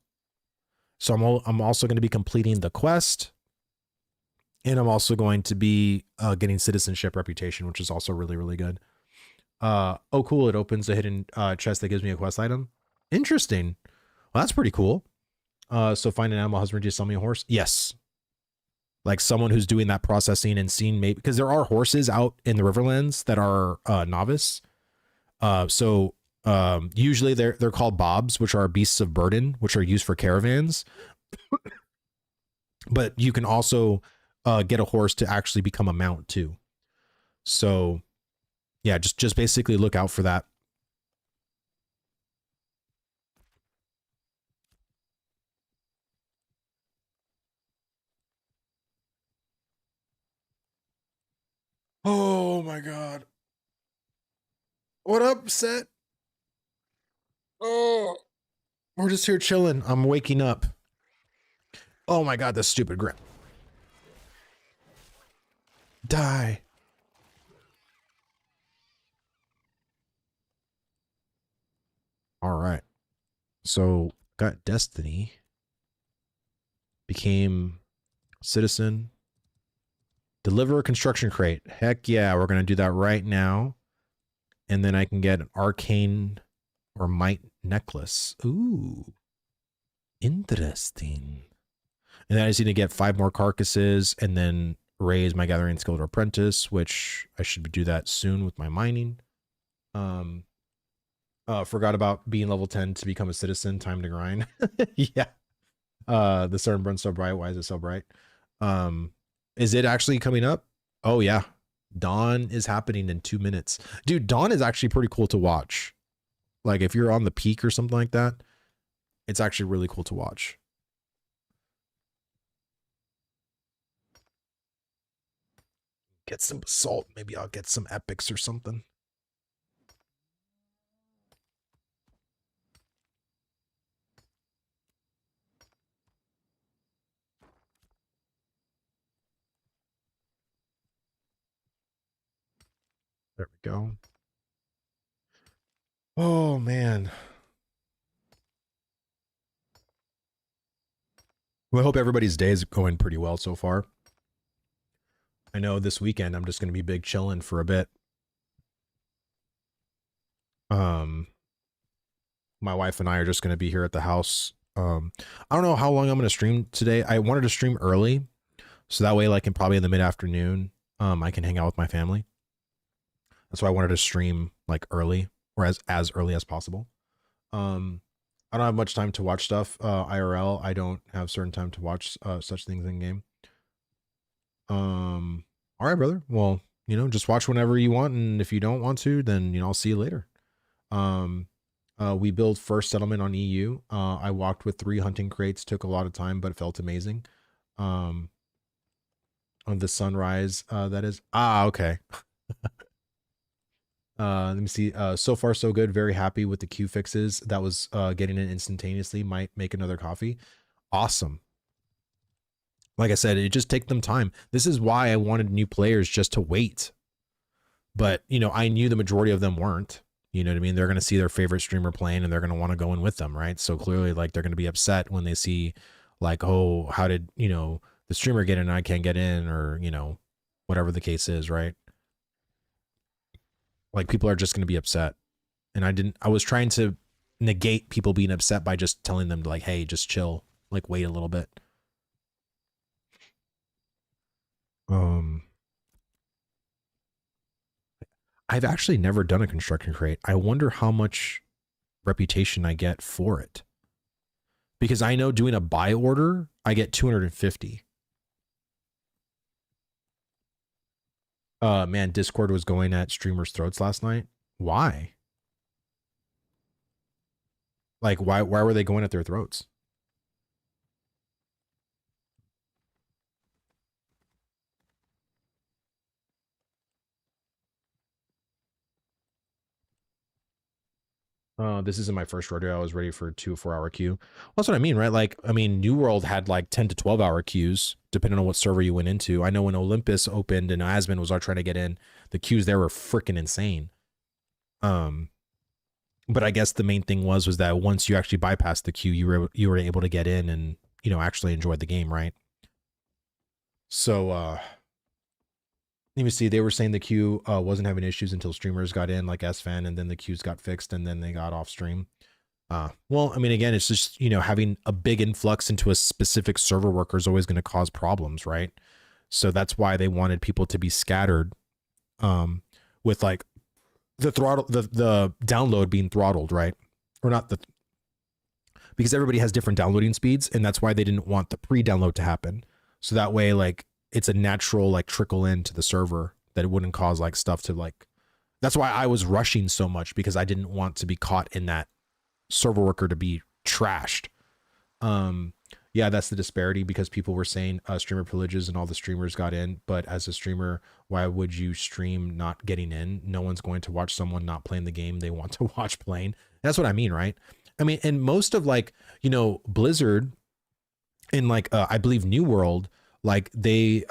So I'm also going to be completing the quest, and I'm also going to be getting citizenship reputation, which is also really, really good. Oh, cool. It opens a hidden chest that gives me a quest item. Interesting. Well, that's pretty cool. So find an animal husbandry to sell me a horse. Yes. Like someone who's doing that processing and seeing maybe, because there are horses out in the Riverlands that are novice. So usually they're called bobs, which are beasts of burden, which are used for caravans. But you can also get a horse to actually become a mount too. So yeah, just basically look out for that. Oh my god. What up, Set? Oh, we're just here chilling. I'm waking up. Oh my god, this stupid grip. Die. All right. So got Destiny. Became citizen. Deliver a construction crate. Heck yeah, we're gonna do that right now. And then I can get an arcane or might necklace. Ooh. Interesting. And then I just need to get 5 more carcasses and then raise my gathering skill to apprentice, which I should do that soon with my mining. Forgot about being level 10 to become a citizen. Time to grind. Yeah. The sun burns so bright. Why is it so bright? Is it actually coming up? Oh yeah. Dawn is happening in 2 minutes. Dude, Dawn is actually pretty cool to watch. Like if you're on the peak or something like that, it's actually really cool to watch. Get some basalt. Maybe I'll get some epics or something. There we go. Oh man. Well, I hope everybody's day is going pretty well so far. I know this weekend I'm just going to be big chilling for a bit. My wife and I are just going to be here at the house. I don't know how long I'm going to stream today. I wanted to stream early, so that way, like, probably in the mid-afternoon, I can hang out with my family. That's why I wanted to stream like early or as early as possible. I don't have much time to watch stuff IRL. I don't have certain time to watch such things in game. All right, brother. Well, just watch whenever you want, and if you don't want to, then I'll see you later. We built first settlement on EU. I walked with 3 hunting crates, took a lot of time, but it felt amazing. On the sunrise, that is. Okay. Let me see. So far so good. Very happy with the queue fixes. That was getting it instantaneously. Might make another coffee. Awesome. Like I said, it just take them time. This is why I wanted new players, just to wait. But I knew the majority of them weren't. You know what I mean? They're going to see their favorite streamer playing and they're going to want to go in with them, right? So clearly, like, they're going to be upset when they see, like, oh, how did the streamer get in and I can't get in, or whatever the case is, right? Like, people are just going to be upset. And I was trying to negate people being upset by just telling them to, like, hey, just chill, like, wait a little bit. I've actually never done a construction crate. I wonder how much reputation I get for it. Because I know doing a buy order, I get 250. Man, Discord was going at streamers' throats last night. Why? Like, why were they going at their throats? This isn't my first rodeo. I was ready for a 2 or 4 hour queue. Well, that's what I mean, right? Like, I mean, New World had like 10 to 12 hour queues, depending on what server you went into. I know when Olympus opened and Asmon was all trying to get in, the queues there were freaking insane. But I guess the main thing was that once you actually bypassed the queue, you were able to get in and, you know, actually enjoy the game, right? So let me see. They were saying the queue wasn't having issues until streamers got in, like SFan, and then the queues got fixed, and then they got off stream. Well, I mean, again, it's just, you know, having a big influx into a specific server worker is always going to cause problems, right? So that's why they wanted people to be scattered, with like the throttle, the download being throttled, right? Or not the, because everybody has different downloading speeds, and that's why they didn't want the pre-download to happen. So that way, like, it's a natural like trickle into the server that it wouldn't cause like stuff to like. That's why I was rushing so much, because I didn't want to be caught in that server worker to be trashed. Yeah, that's the disparity, because people were saying streamer privileges and all the streamers got in, but as a streamer, why would you stream not getting in? No one's going to watch someone not playing the game they want to watch playing. That's what I mean, right? I mean, and most of like, you know, Blizzard in like I believe New World, like they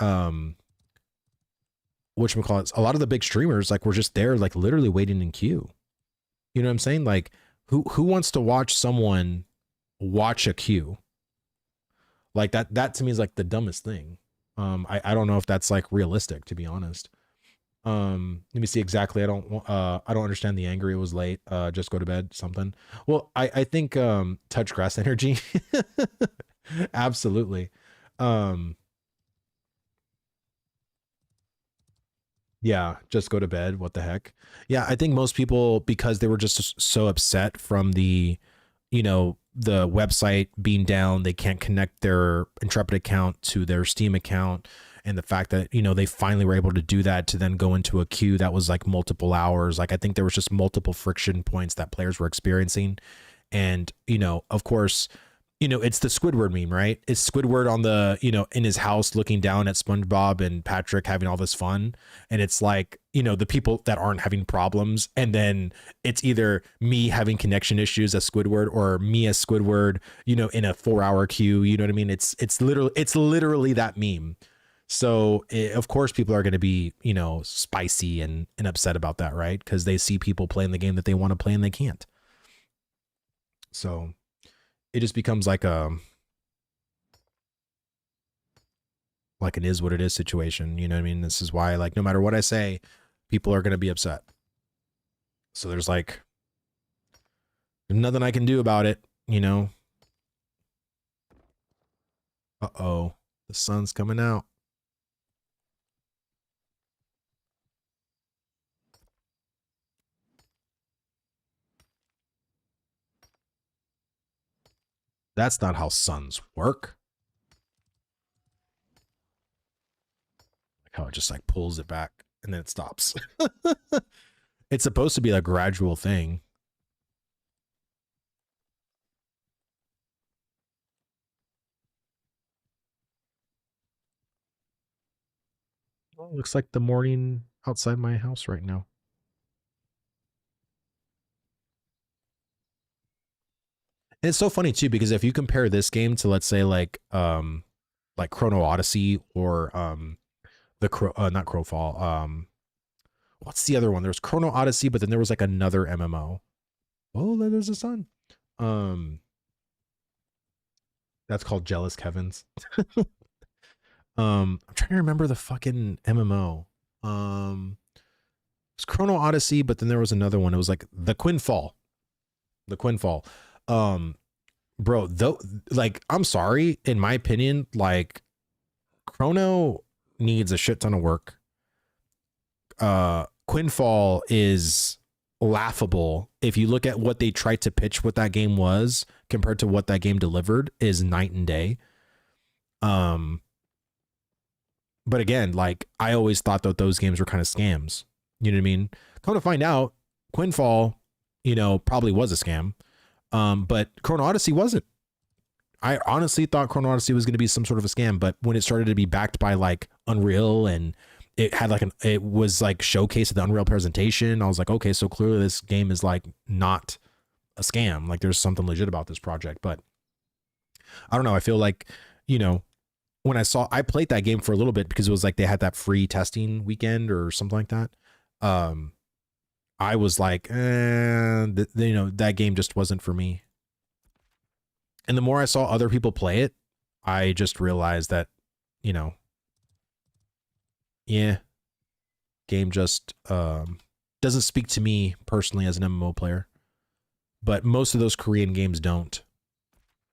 whatchamacallit, a lot of the big streamers like were just there like literally waiting in queue. You know what I'm saying? Like who wants to watch someone watch a queue? Like that to me is like the dumbest thing. I don't know if that's like realistic, to be honest. Let me see exactly. I don't understand the anger. It was late. Just go to bed, something. Well, I think touch grass energy. Absolutely. Yeah, just go to bed. What the heck? Yeah, I think most people, because they were just so upset from the, you know, the website being down, they can't connect their Intrepid account to their Steam account, and the fact that, you know, they finally were able to do that to then go into a queue that was like multiple hours. Like I think there was just multiple friction points that players were experiencing. And, you know, of course, you know, it's the Squidward meme, right? It's Squidward on the, you know, in his house looking down at SpongeBob and Patrick having all this fun. And it's like, you know, the people that aren't having problems. And then it's either me having connection issues as Squidward, or me as Squidward, you know, in a 4-hour queue. You know what I mean? It's literally that meme. So of course people are going to be, you know, spicy and upset about that, right? Because they see people playing the game that they want to play and they can't. So it just becomes like an is what it is situation. You know what I mean? This is why, like, no matter what I say, people are going to be upset. So there's like nothing I can do about it, you know? Uh-oh, the sun's coming out. That's not how suns work. Like how it just like pulls it back and then it stops. It's supposed to be a gradual thing. Well, looks like the morning outside my house right now. And it's so funny too, because if you compare this game to, let's say, like Chrono Odyssey, or not Crowfall, what's the other one? There's Chrono Odyssey, but then there was like another MMO. Oh, there's the sun. That's called Jealous Kevin's. I'm trying to remember the fucking MMO. It's Chrono Odyssey, but then there was another one. It was like the Quinfall. Bro, though, like, I'm sorry, in my opinion, like, Chrono needs a shit ton of work. Quinfall is laughable. If you look at what they tried to pitch what that game was compared to what that game delivered, is night and day. But again, like I always thought that those games were kind of scams. You know what I mean? Come to find out, Quinfall, probably was a scam. But Chrono Odyssey wasn't. I honestly thought Chrono Odyssey was going to be some sort of a scam, but when it started to be backed by like Unreal and it had like it was like showcase of the Unreal presentation, I was like, okay, so clearly this game is like not a scam. Like there's something legit about this project. But I don't know. I feel like, when I played that game for a little bit because it was like they had that free testing weekend or something like that. I was like, that game just wasn't for me. And the more I saw other people play it, I just realized that, yeah, game just doesn't speak to me personally as an MMO player. But most of those Korean games don't.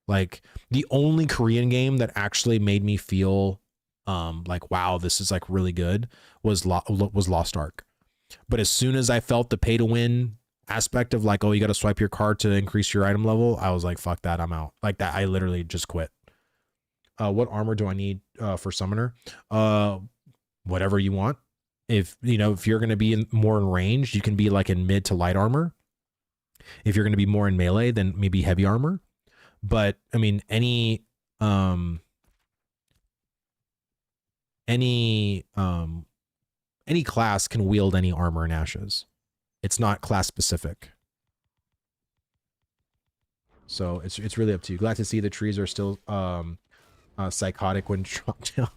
Like the only Korean game that actually made me feel like, wow, this is like really good was Lost Ark. But as soon as I felt the pay to win aspect of like, oh, you got to swipe your card to increase your item level, I was like, fuck that, I'm out. Like that, I literally just quit. What armor do I need for summoner? Whatever you want. If you're going to be more in range, you can be like in mid to light armor. If you're going to be more in melee, then maybe heavy armor. But I mean, any class can wield any armor and ashes. It's not class specific. So it's really up to you. Glad to see the trees are still psychotic when chopped down.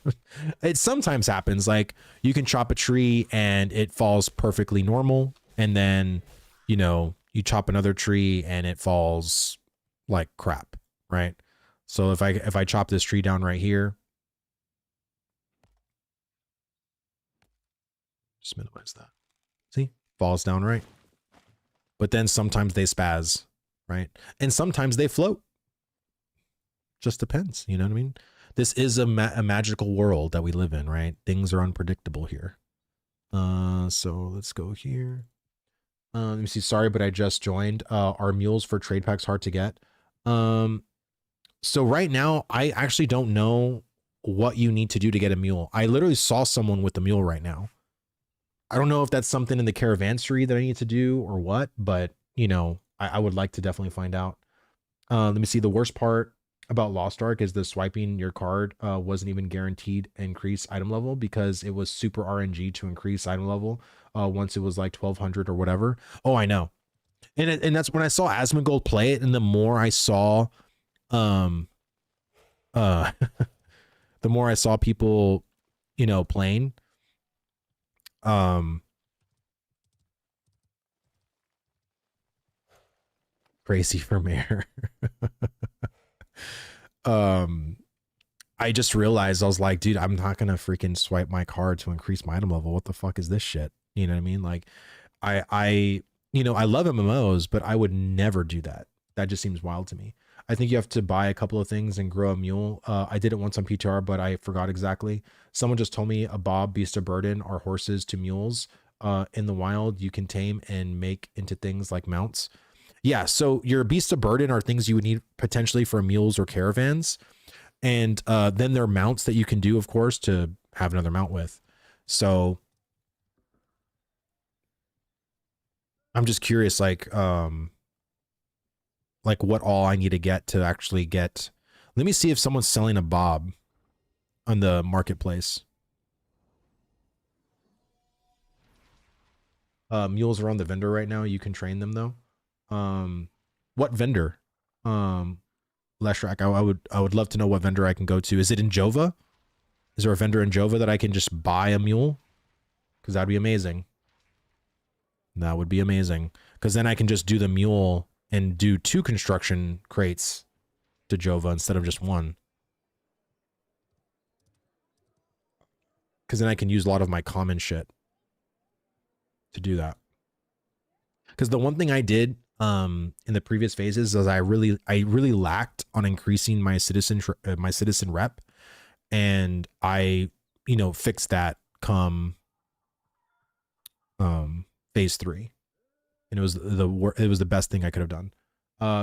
It sometimes happens. Like you can chop a tree and it falls perfectly normal, and then you chop another tree and it falls like crap, right? So if I chop this tree down right here, just minimize that. See, falls down right. But then sometimes they spaz, right? And sometimes they float. Just depends, you know what I mean? This is a magical world that we live in, right? Things are unpredictable here. So let's go here. Let me see. Sorry, but I just joined. Are mules for trade packs hard to get? So right now, I actually don't know what you need to do to get a mule. I literally saw someone with a mule right now. I don't know if that's something in the caravansary that I need to do or what, but I would like to definitely find out. Let me see. The worst part about Lost Ark is the swiping your card wasn't even guaranteed increase item level because it was super RNG to increase item level once it was like 1200 or whatever. Oh, I know. And that's when I saw Asmongold play it, and the more I saw the more I saw people playing, crazy for mayor. I just realized, I was like, dude, I'm not gonna freaking swipe my card to increase my item level. What the fuck is this shit? You know what I mean? Like I love MMOs, but I would never do that. That just seems wild to me. I think you have to buy a couple of things and grow a mule. I did it once on PTR, but I forgot exactly. Someone just told me a bob, beast of burden are horses to mules in the wild you can tame and make into things like mounts. Yeah, so your beasts of burden are things you would need potentially for mules or caravans. And then there are mounts that you can do, of course, to have another mount with. So I'm just curious, like what all I need to get to actually get. Let me see if someone's selling a bob on the marketplace. Mules are on the vendor right now. You can train them though. What vendor? Leshrak, I would love to know what vendor I can go to. Is it in Jova? Is there a vendor in Jova that I can just buy a mule? Because that'd be amazing. That would be amazing. Because then I can just do the mule and do 2 construction crates to Jova instead of just 1. Because then I can use a lot of my common shit to do that. Because the one thing I did in the previous phases is I really lacked on increasing my citizen rep, and I fixed that come phase 3, and it was the best thing I could have done.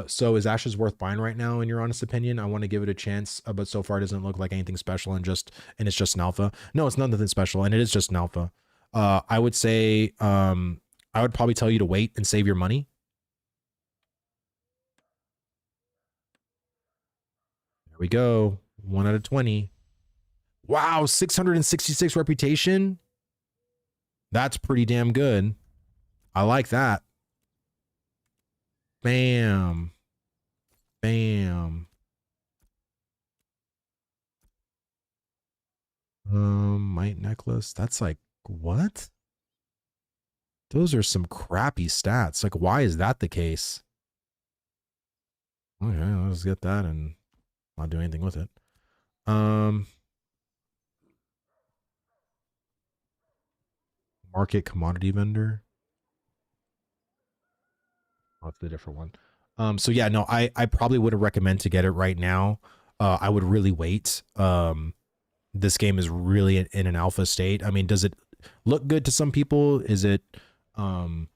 So is Ashes worth buying right now, in your honest opinion? I want to give it a chance, but so far it doesn't look like anything special, and it's just an alpha. No, it's nothing special, and it is just an alpha. I would say, I would probably tell you to wait and save your money. There we go. 1 out of 20. Wow, 666 reputation. That's pretty damn good. I like that. Bam. Bam. Mite necklace. That's like, what? Those are some crappy stats. Like, why is that the case? Okay, let's get that and not do anything with it. Market commodity vendor. Oh, that's the different one. So yeah, no, I probably wouldn't recommend to get it right now. I would really wait. This game is really in an alpha state. I mean, does it look good to some people? Is it fun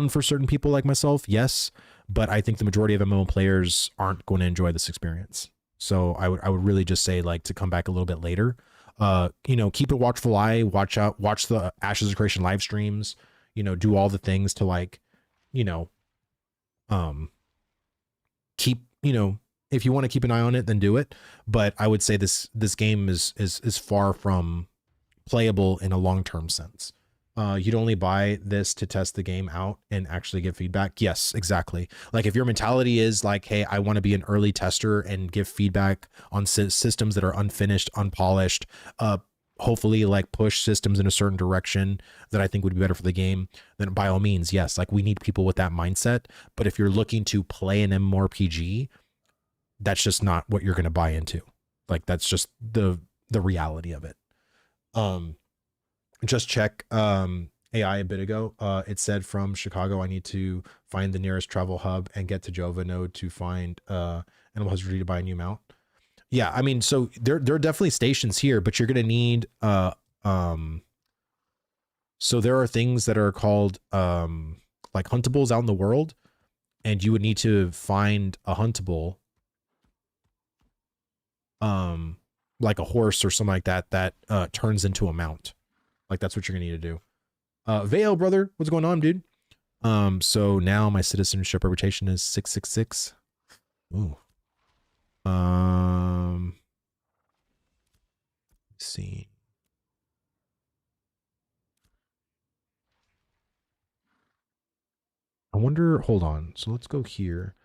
for certain people like myself? Yes, but I think the majority of MMO players aren't going to enjoy this experience. So I would really just say, like, to come back a little bit later. Keep a watchful eye, watch the Ashes of Creation live streams, do all the things to, like, keep, if you want to keep an eye on it, then do it. But I would say this game is far from playable in a long-term sense. You'd only buy this to test the game out and actually give feedback. Yes, exactly. Like, if your mentality is like, hey, I want to be an early tester and give feedback on systems that are unfinished, unpolished, hopefully like push systems in a certain direction that I think would be better for the game, then by all means, yes, like, we need people with that mindset. But if you're looking to play an MMORPG, that's just not what you're going to buy into. Like, that's just the reality of it. Just check AI a bit ago. It said from Chicago, I need to find the nearest travel hub and get to Jova node to find Animal Husbandry to buy a new mount. Yeah, I mean, so there are definitely stations here, but you're gonna need so there are things that are called like huntables out in the world, and you would need to find a huntable, like a horse or something like that turns into a mount. Like, that's what you're gonna need to do. Vale, brother, what's going on, dude? So now my citizenship reputation is 666. Ooh. Let's see. I wonder, hold on. So let's go here.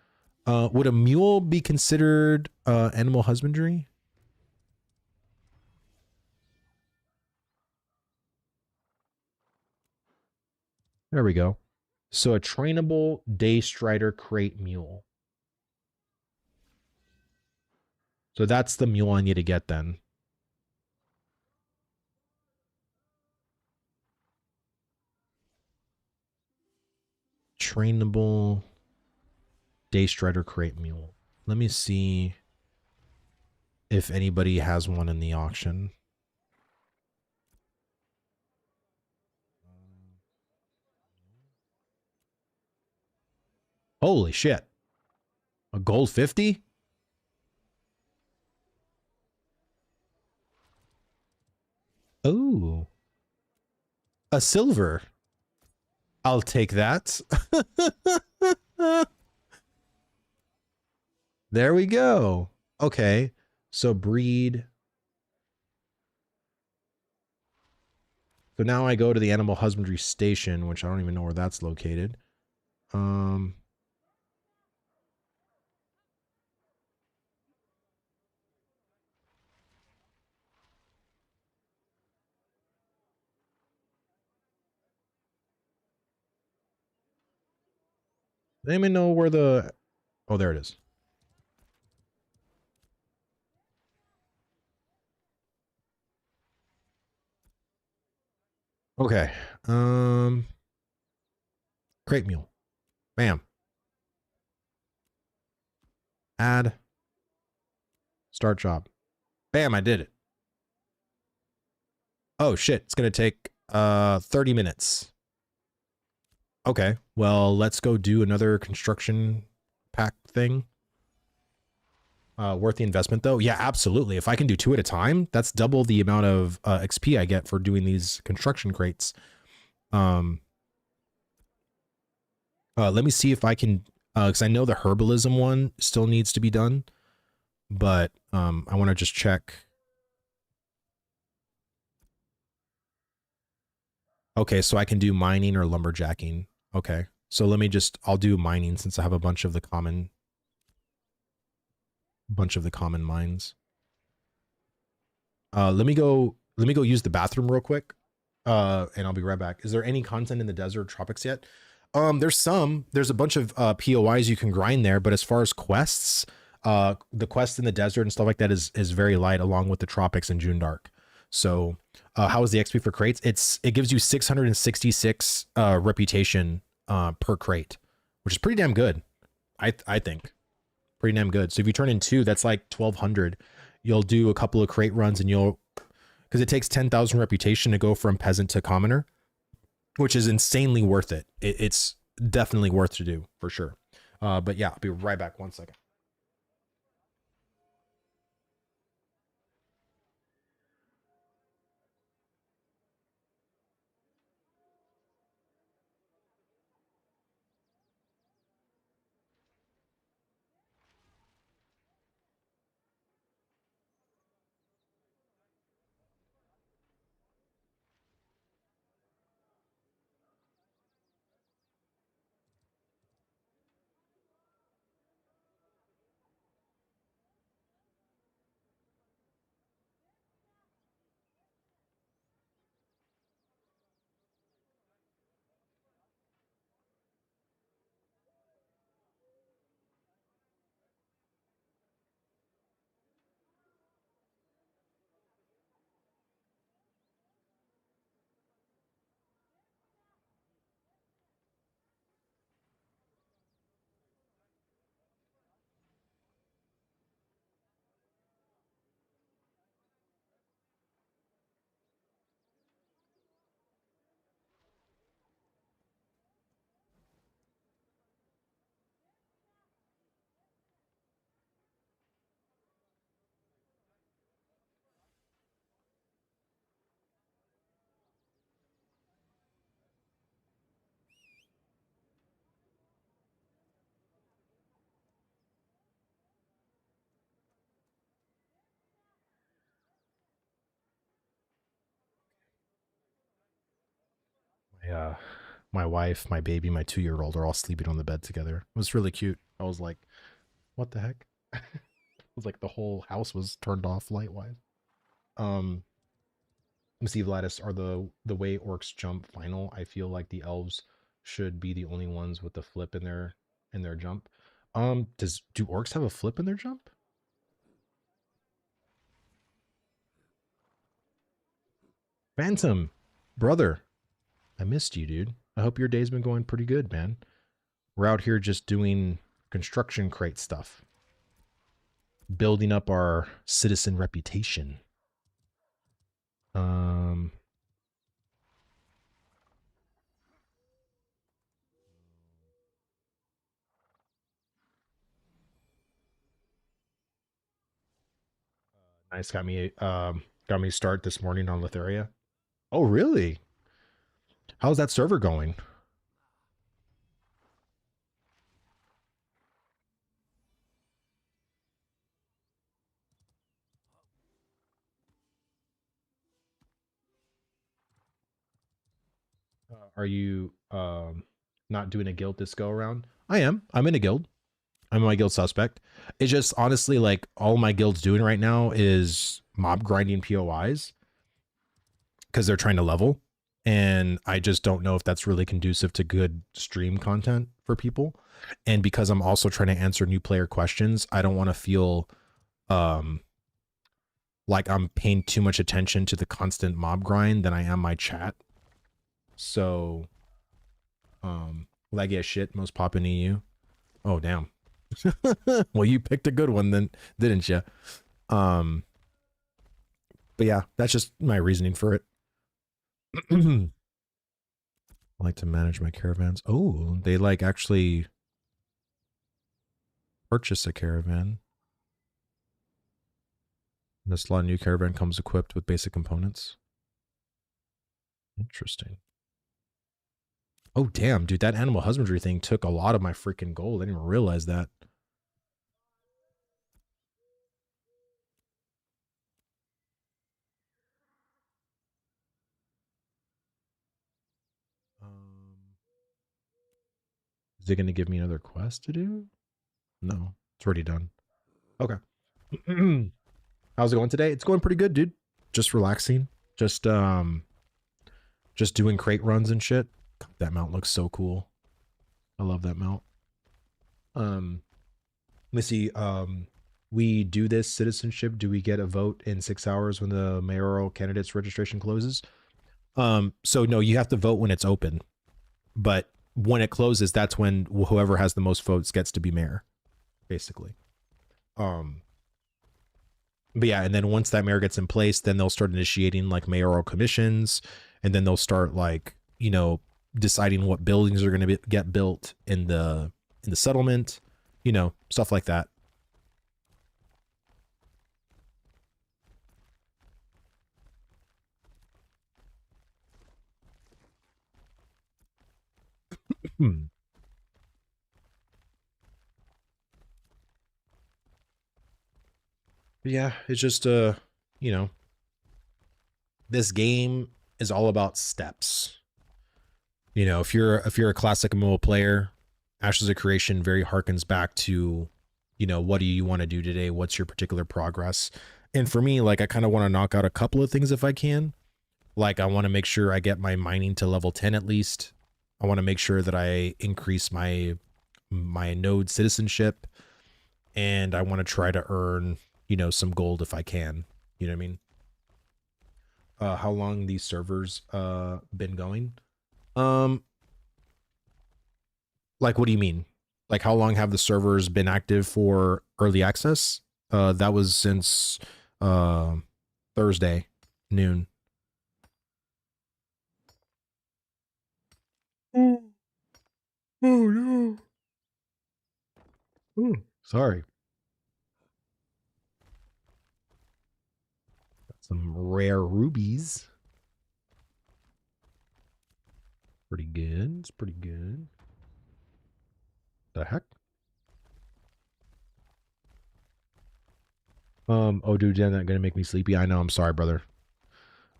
Would a mule be considered animal husbandry? There we go. So a trainable day strider crate mule. So that's the mule I need to get then. Trainable day strider crate mule. Let me see if anybody has one in the auction. Holy shit. A gold 50? Oh. A silver. I'll take that. There we go. Okay. So breed. So now I go to the animal husbandry station, which I don't even know where that's located. Does anyone know where the... Oh, there it is. Okay. Crate mule. Bam. Add. Start job. Bam, I did it. Oh shit, it's gonna take 30 minutes. Okay, well, let's go do another construction pack thing. Worth the investment though? Yeah, absolutely. If I can do 2 at a time, that's double the amount of XP I get for doing these construction crates. Let me see if I can, because I know the herbalism one still needs to be done, but I want to just check. Okay, so I can do mining or lumberjacking. Okay, so let me just, I'll do mining since I have a bunch of the common mines. Let me go use the bathroom real quick. And I'll be right back. Is there any content in the desert tropics yet? There's a bunch of POIs you can grind there, but as far as quests, the quest in the desert and stuff like that is very light, along with the tropics and June Dark. So how is the XP for crates? It gives you 666 reputation per crate, which is pretty damn good. I think pretty damn good. So if you turn in 2, that's like 1200. You'll do a couple of crate runs and because it takes 10,000 reputation to go from peasant to commoner, which is insanely worth it. It's definitely worth to do for sure. But yeah, I'll be right back. 1 second. My wife, my baby, my 2-year-old are all sleeping on the bed together. It was really cute. I was like, what the heck? It was like the whole house was turned off light wise. Let me see, Vladis, are the way orcs jump final? I feel like the elves should be the only ones with the flip in their jump. Do orcs have a flip in their jump? Phantom, brother, I missed you, dude. I hope your day's been going pretty good, man. We're out here just doing construction crate stuff, building up our citizen reputation. Nice, got me start this morning on Letheria. Oh, really? How's that server going? Are you not doing a guild this go around? I am. I'm in a guild. I'm my guild suspect. It's just honestly like all my guild's doing right now is mob grinding POIs because they're trying to level. And I just don't know if that's really conducive to good stream content for people. And because I'm also trying to answer new player questions, I don't want to feel like I'm paying too much attention to the constant mob grind than I am my chat. So laggy as shit, most poppin' EU. Oh damn. Well, you picked a good one then, didn't you? But yeah, that's just my reasoning for it. I like to manage my caravans. Oh, they like actually purchase a caravan. This lot new caravan comes equipped with basic components. Interesting. Oh, damn, dude, that animal husbandry thing took a lot of my freaking gold. I didn't even realize that. Is it going to give me another quest to do? No, it's already done. Okay. How's it going today? It's going pretty good, dude. Just relaxing. Just doing crate runs and shit. God, that mount looks so cool. I love that mount. Let me see. We do this citizenship. Do we get a vote in 6 hours when the mayoral candidates registration closes? So no, you have to vote when it's open, but when it closes, that's when whoever has the most votes gets to be mayor, basically. But yeah, and then once that mayor gets in place, then they'll start initiating like mayoral commissions, and then they'll start like, you know, deciding what buildings are going to get built in the settlement, you know, stuff like that. Yeah, it's just you know, this game is all about steps. You know, if you're a classic MMO player, Ashes of Creation very harkens back to, you know, what do you want to do today? What's your particular progress? And for me, like I kind of want to knock out a couple of things if I can. Like I want to make sure I get my mining to level 10 at least. I want to make sure that I increase my node citizenship, and I want to try to earn, you know, some gold if I can. You know what I mean? How long these servers been going? Um, like what do you mean? Like how long have the servers been active for early access? That was since Thursday noon. Oh, oh no. Oh, sorry. Got some rare rubies. Pretty good. It's pretty good. The heck? Oh dude, yeah, that gonna make me sleepy. I know, I'm sorry, brother.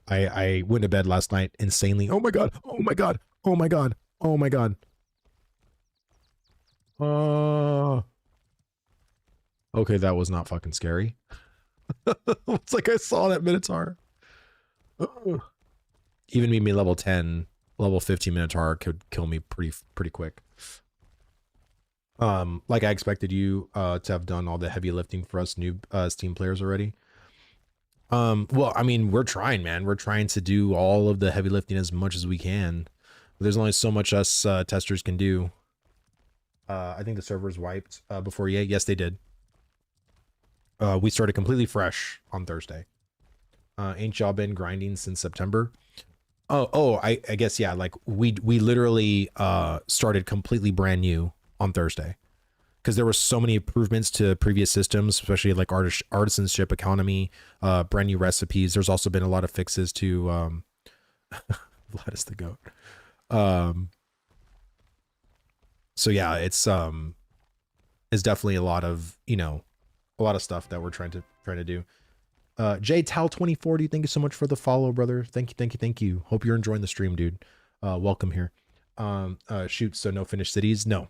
I went to bed last night insanely. Oh my god. Oh my god. Oh my god. Oh my god. Uh okay, that was not fucking scary. It's like I saw that Minotaur. Even me level 10, level 15 Minotaur could kill me pretty quick. Like I expected you to have done all the heavy lifting for us new Steam players already. Well, I mean, we're trying, man. We're trying to do all of the heavy lifting as much as we can. But there's only so much us testers can do. I think the servers wiped before EA. Yes, they did. We started completely fresh on Thursday. Ain't y'all been grinding since September? I guess yeah. Like we literally started completely brand new on Thursday because there were so many improvements to previous systems, especially like artisanship economy, brand new recipes. There's also been a lot of fixes to Gladys the goat. So yeah, it's definitely a lot of, you know, a lot of stuff that we're trying to do. JTal2040, thank you so much for the follow, brother. Thank you. Hope you're enjoying the stream, dude. Welcome here. Shoot, so no finished cities? No.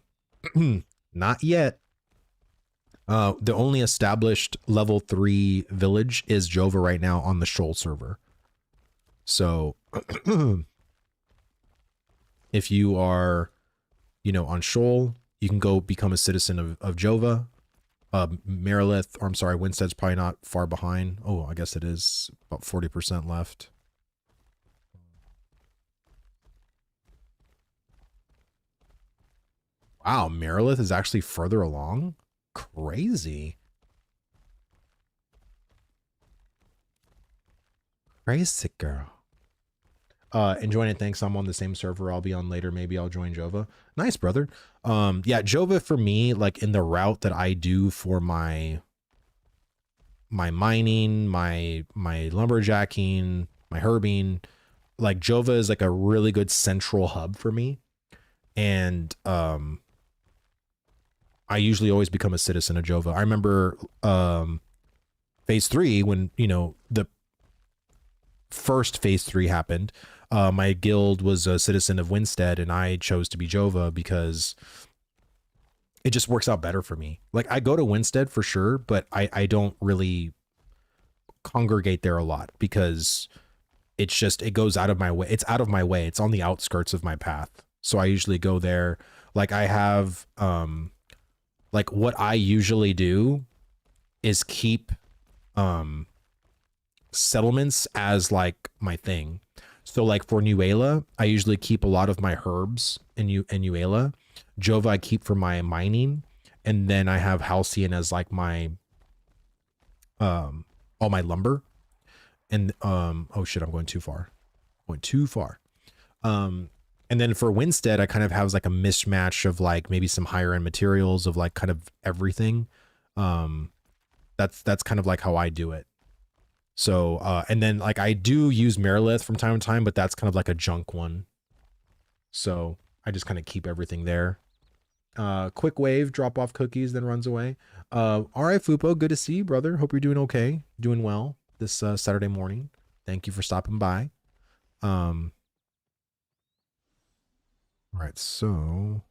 Not yet. The only established level 3 village is Jova right now on the Shoal server. So if you are, you know, on Shoal, you can go become a citizen of Jova. Marilith, or I'm sorry, Winstead's probably not far behind. Oh, I guess it is about 40% left. Wow, Marilith is actually further along? Crazy. Crazy girl. Enjoying it. Thanks. I'm on the same server I'll be on later. Maybe I'll join Jova. Nice, brother. Yeah, Jova for me, like in the route that I do for my mining, my lumberjacking, my herbing, like Jova is like a really good central hub for me. And I usually always become a citizen of Jova. I remember phase 3 when, you know, the first phase 3 happened. My guild was a citizen of Winstead and I chose to be Jova because it just works out better for me. Like I go to Winstead for sure, but I don't really congregate there a lot because it's just, it goes out of my way. It's out of my way. It's on the outskirts of my path. So I usually go there. Like I have, like what I usually do is keep, settlements as like my thing. So like for Nuela, I usually keep a lot of my herbs in Nuela. Jova I keep for my mining, and then I have Halcyon as like my all my lumber. And oh shit, I'm going too far. Going too far. And then for Winstead, I kind of have like a mismatch of like maybe some higher end materials of like kind of everything. That's kind of like how I do it. So, and then like I do use Merilith from time to time, but that's kind of like a junk one. So I just kind of keep everything there. Quick wave, drop off cookies, then runs away. All right, Fupo, good to see you, brother. Hope you're doing okay, doing well this Saturday morning. Thank you for stopping by. All right, so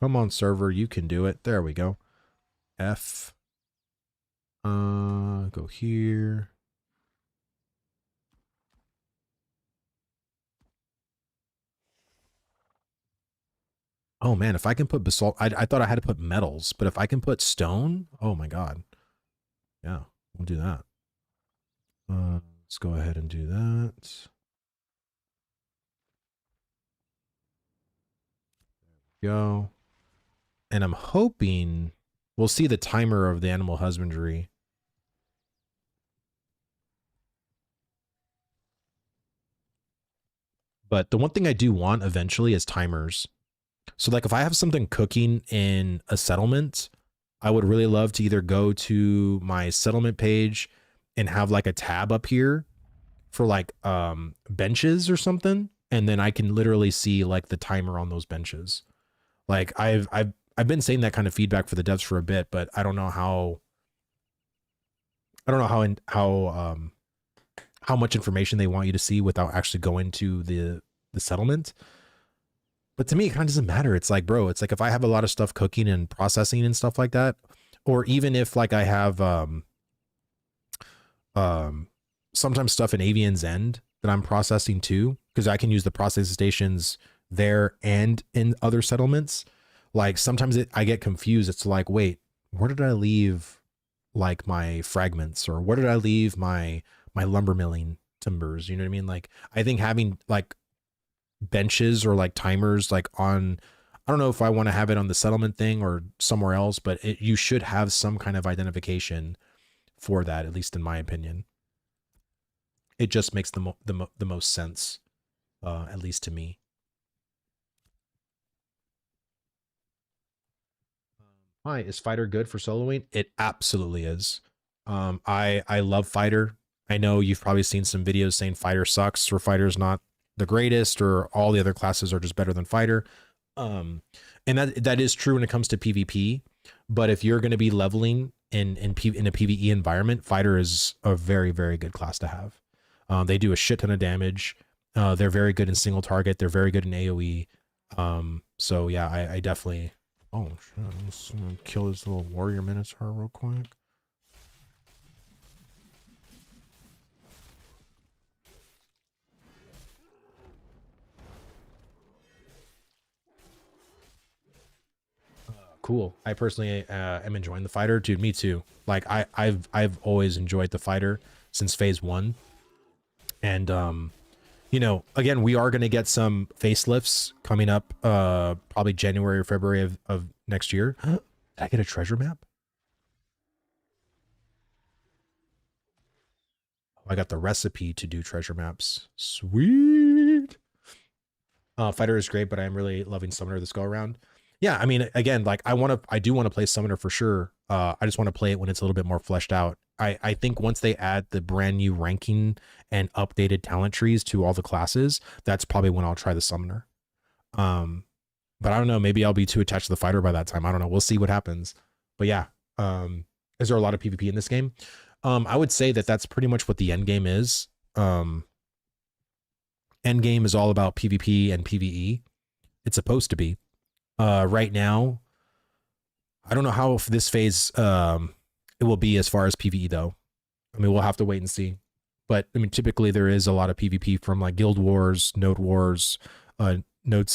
come on, server, you can do it. There we go. F. Go here. Oh man, if I can put basalt, I thought I had to put metals, but if I can put stone, oh my god. Yeah, we'll do that. Let's go ahead and do that. Go. And I'm hoping we'll see the timer of the animal husbandry. But the one thing I do want eventually is timers. So like if I have something cooking in a settlement, I would really love to either go to my settlement page and have like a tab up here for like benches or something, and then I can literally see like the timer on those benches. Like I've been saying that kind of feedback for the devs for a bit, but I don't know how how much information they want you to see without actually going to the settlement. But to me, it kind of doesn't matter. It's like, bro, it's like if I have a lot of stuff cooking and processing and stuff like that, or even if like I have sometimes stuff in Avian's End that I'm processing too, because I can use the processing stations there and in other settlements. Like sometimes I get confused. It's like, wait, where did I leave like my fragments, or where did I leave my lumber milling timbers? You know what I mean? Like I think having like benches or like timers like on, I don't know if I want to have it on the settlement thing or somewhere else, but you should have some kind of identification for that, at least in my opinion. It just makes the most sense, at least to me. Hi, is Fighter good for soloing? It absolutely is. I love Fighter. I know you've probably seen some videos saying Fighter sucks or Fighter's not the greatest or all the other classes are just better than Fighter. And that is true when it comes to PvP. But if you're going to be leveling in a PvE environment, Fighter is a very, very good class to have. They do a shit ton of damage. They're very good in single target. They're very good in AoE. So yeah, I definitely. Oh shit! Let's kill this little warrior minotaur real quick. Cool. I personally am enjoying the fighter, dude. Me too. Like I've always enjoyed the fighter since phase 1, and you know, again, we are going to get some facelifts coming up, probably January or February of next year. Did I get a treasure map? I got the recipe to do treasure maps. Sweet. Fighter is great, but I'm really loving Summoner this go around. Yeah, I mean, again, like I do want to play Summoner for sure. I just want to play it when it's a little bit more fleshed out. I think once they add the brand new ranking and updated talent trees to all the classes, that's probably when I'll try the Summoner. But I don't know, maybe I'll be too attached to the fighter by that time. I don't know. We'll see what happens. But yeah, is there a lot of PvP in this game? I would say that that's pretty much what the end game is. End game is all about PvP and PvE. It's supposed to be. Right now, I don't know how this phase it will be as far as PvE though. I mean, we'll have to wait and see. But I mean, typically there is a lot of PvP from like guild wars, node wars, node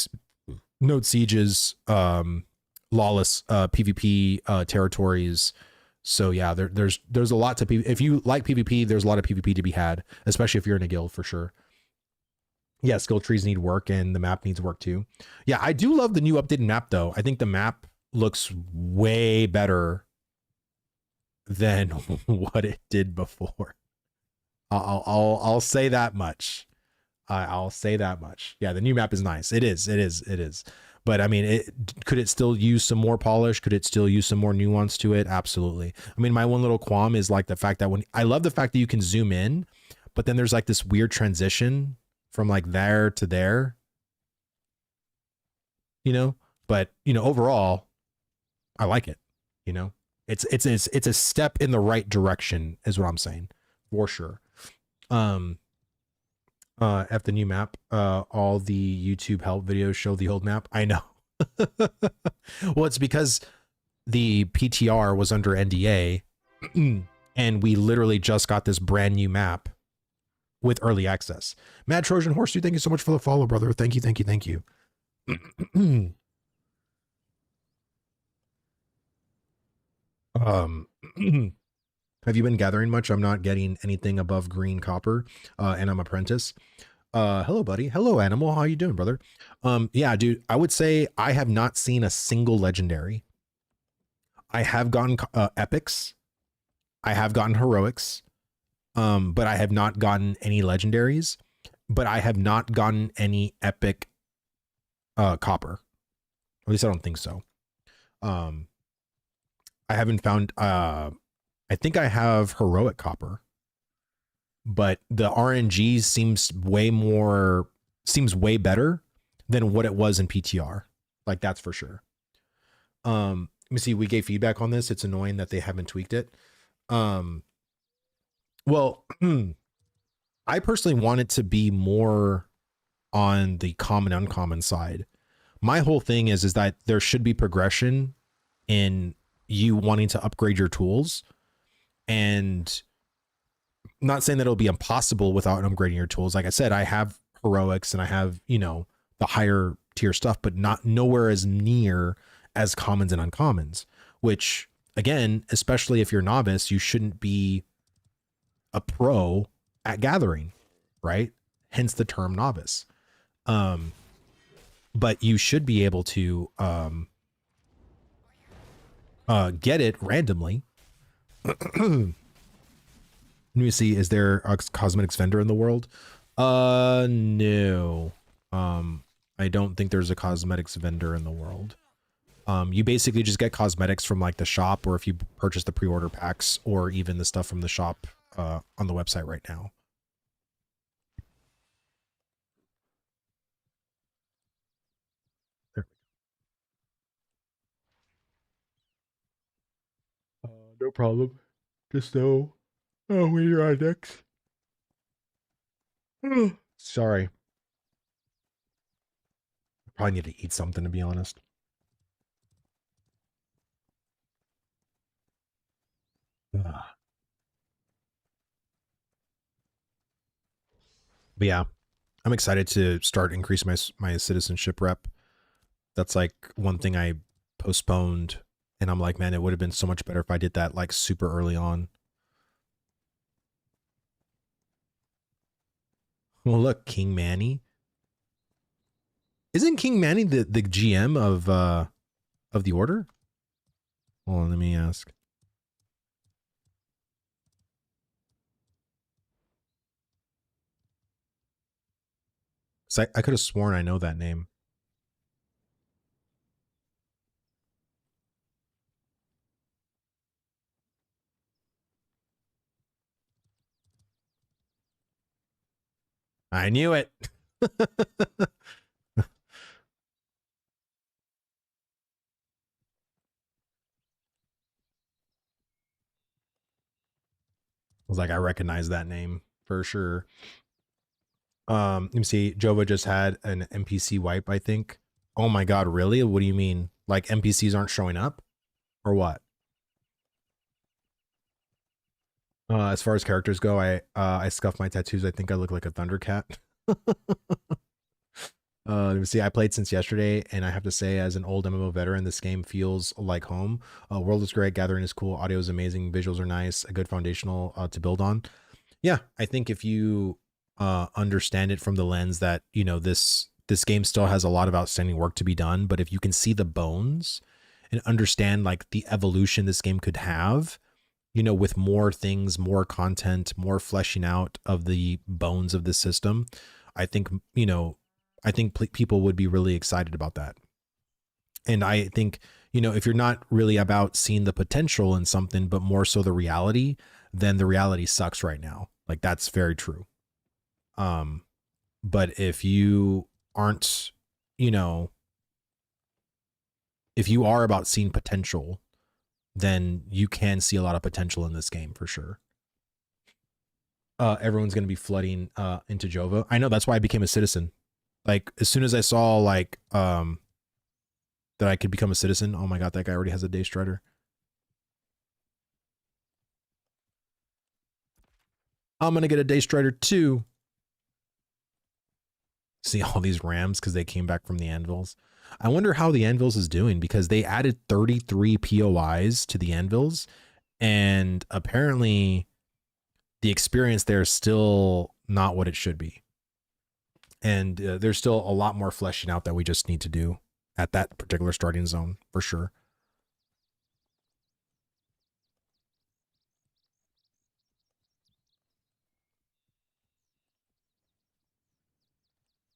sieges, lawless PvP territories. So yeah, there's a lot to PvP. If you like PvP, there's a lot of PvP to be had, especially if you're in a guild for sure. Yeah, skill trees need work and the map needs work too. Yeah, I do love the new updated map though. I think the map looks way better than what it did before. I'll say that much. I'll say that much. Yeah, the new map is nice. It is. But I mean, could it still use some more polish? Could it still use some more nuance to it? Absolutely. I mean, my one little qualm is like the fact that I love the fact that you can zoom in, but then there's like this weird transition from like there to there, you know, but you know, overall, I like it, you know, it's a step in the right direction is what I'm saying for sure. F the new map, all the YouTube help videos show the old map. I know. Well, it's because the PTR was under NDA and we literally just got this brand new map with early access. Mad Trojan Horse, thank you so much for the follow, brother. Thank you. Have you been gathering much? I'm not getting anything above green copper, and I'm apprentice. Hello, buddy. Hello, animal. How you doing, brother? Yeah, dude, I would say I have not seen a single legendary. I have gotten epics. I have gotten heroics. But I have not gotten any legendaries, but I have not gotten any epic copper. At least I don't think so. I haven't found I think I have heroic copper, but the RNG seems way better than what it was in PTR. Like that's for sure. Let me see, we gave feedback on this. It's annoying that they haven't tweaked it. Well, I personally want it to be more on the common uncommon side. My whole thing is that there should be progression in you wanting to upgrade your tools, and I'm not saying that it'll be impossible without upgrading your tools. Like I said, I have heroics and I have, you know, the higher tier stuff, but nowhere as near as commons and uncommons, which again, especially if you're novice, you shouldn't be a pro at gathering, right? Hence the term novice. But you should be able to get it randomly. Let me see, is there a cosmetics vendor in the world? No. I don't think there's a cosmetics vendor in the world. You basically just get cosmetics from like the shop, or if you purchase the pre-order packs, or even the stuff from the shop on the website right now. There. No problem. Just know when you're on next. Sorry. I probably need to eat something, to be honest. But yeah, I'm excited to start increasing my citizenship rep. That's like one thing I postponed, and I'm like, man, it would have been so much better if I did that like super early on. Well, look, King Manny. Isn't King Manny the GM of the order? Hold on, let me ask. So I could have sworn I know that name. I knew it. Was like, I recognize that name for sure. Let me see. Jova just had an NPC wipe, I think. Oh my god, really? What do you mean? Like NPCs aren't showing up? Or what? As far as characters go, I scuff my tattoos. I think I look like a Thundercat. Let me see. I played since yesterday, and I have to say, as an old MMO veteran, this game feels like home. World is great, gathering is cool, audio is amazing, visuals are nice, a good foundational to build on. Yeah, I think if you understand it from the lens that this game still has a lot of outstanding work to be done, but if you can see the bones and understand like the evolution this game could have, with more things, more content, more fleshing out of the bones of the system, I think people would be really excited about that. And I think, if you're not really about seeing the potential in something, but more so the reality, then the reality sucks right now. Like that's very true. But if you aren't, if you are about seeing potential, then you can see a lot of potential in this game for sure. Everyone's going to be flooding into Jova. I know, that's why I became a citizen. Like as soon as I saw like that I could become a citizen, oh my god, that guy already has a day strider. I'm gonna get a day strider too. See all these rams because they came back from the anvils. I wonder how the anvils is doing, because they added 33 POIs to the anvils, and apparently the experience there is still not what it should be. And there's still a lot more fleshing out that we just need to do at that particular starting zone for sure.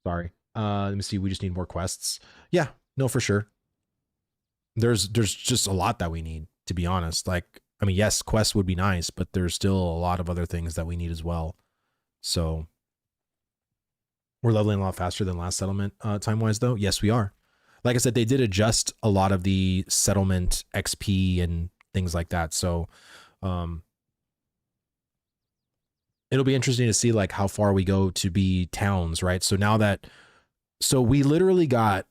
Sorry. Let me see. We just need more quests. Yeah, no, for sure. There's just a lot that we need, to be honest. Like, I mean, yes, quests would be nice, but there's still a lot of other things that we need as well. So we're leveling a lot faster than last settlement time wise, though. Yes, we are. Like I said, they did adjust a lot of the settlement XP and things like that. So it'll be interesting to see like how far we go to be towns, right? So we literally got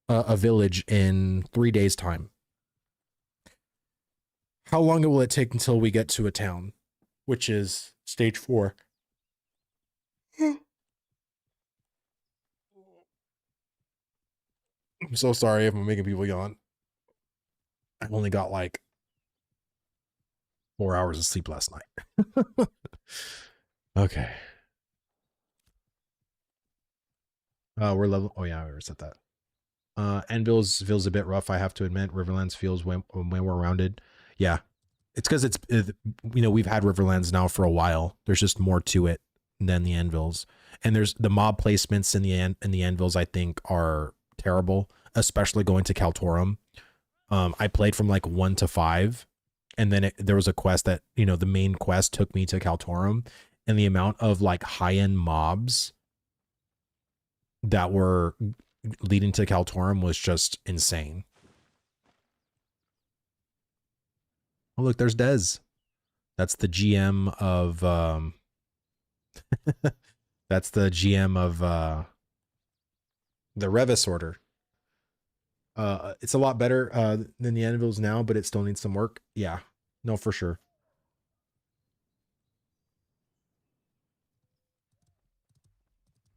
a village in 3 days time. How long will it take until we get to a town, which is stage 4? I'm so sorry if I'm making people yawn. I've only got like 4 hours of sleep last night. Okay. We're level. Oh yeah, I already said that. Anvils feels a bit rough, I have to admit. Riverlands feels way more rounded. Yeah, it's because we've had Riverlands now for a while. There's just more to it than the Anvils, and there's the mob placements in the Anvils I think are terrible, especially going to Kaltorum. I played from like 1 to 5, and then there was a quest that the main quest took me to Kaltorum, and the amount of like high-end mobs that were leading to Kaltorum was just insane. Oh look, there's Dez. That's the GM of that's the GM of the Revis Order. It's a lot better than the Anvils now, but it still needs some work. Yeah, no, for sure.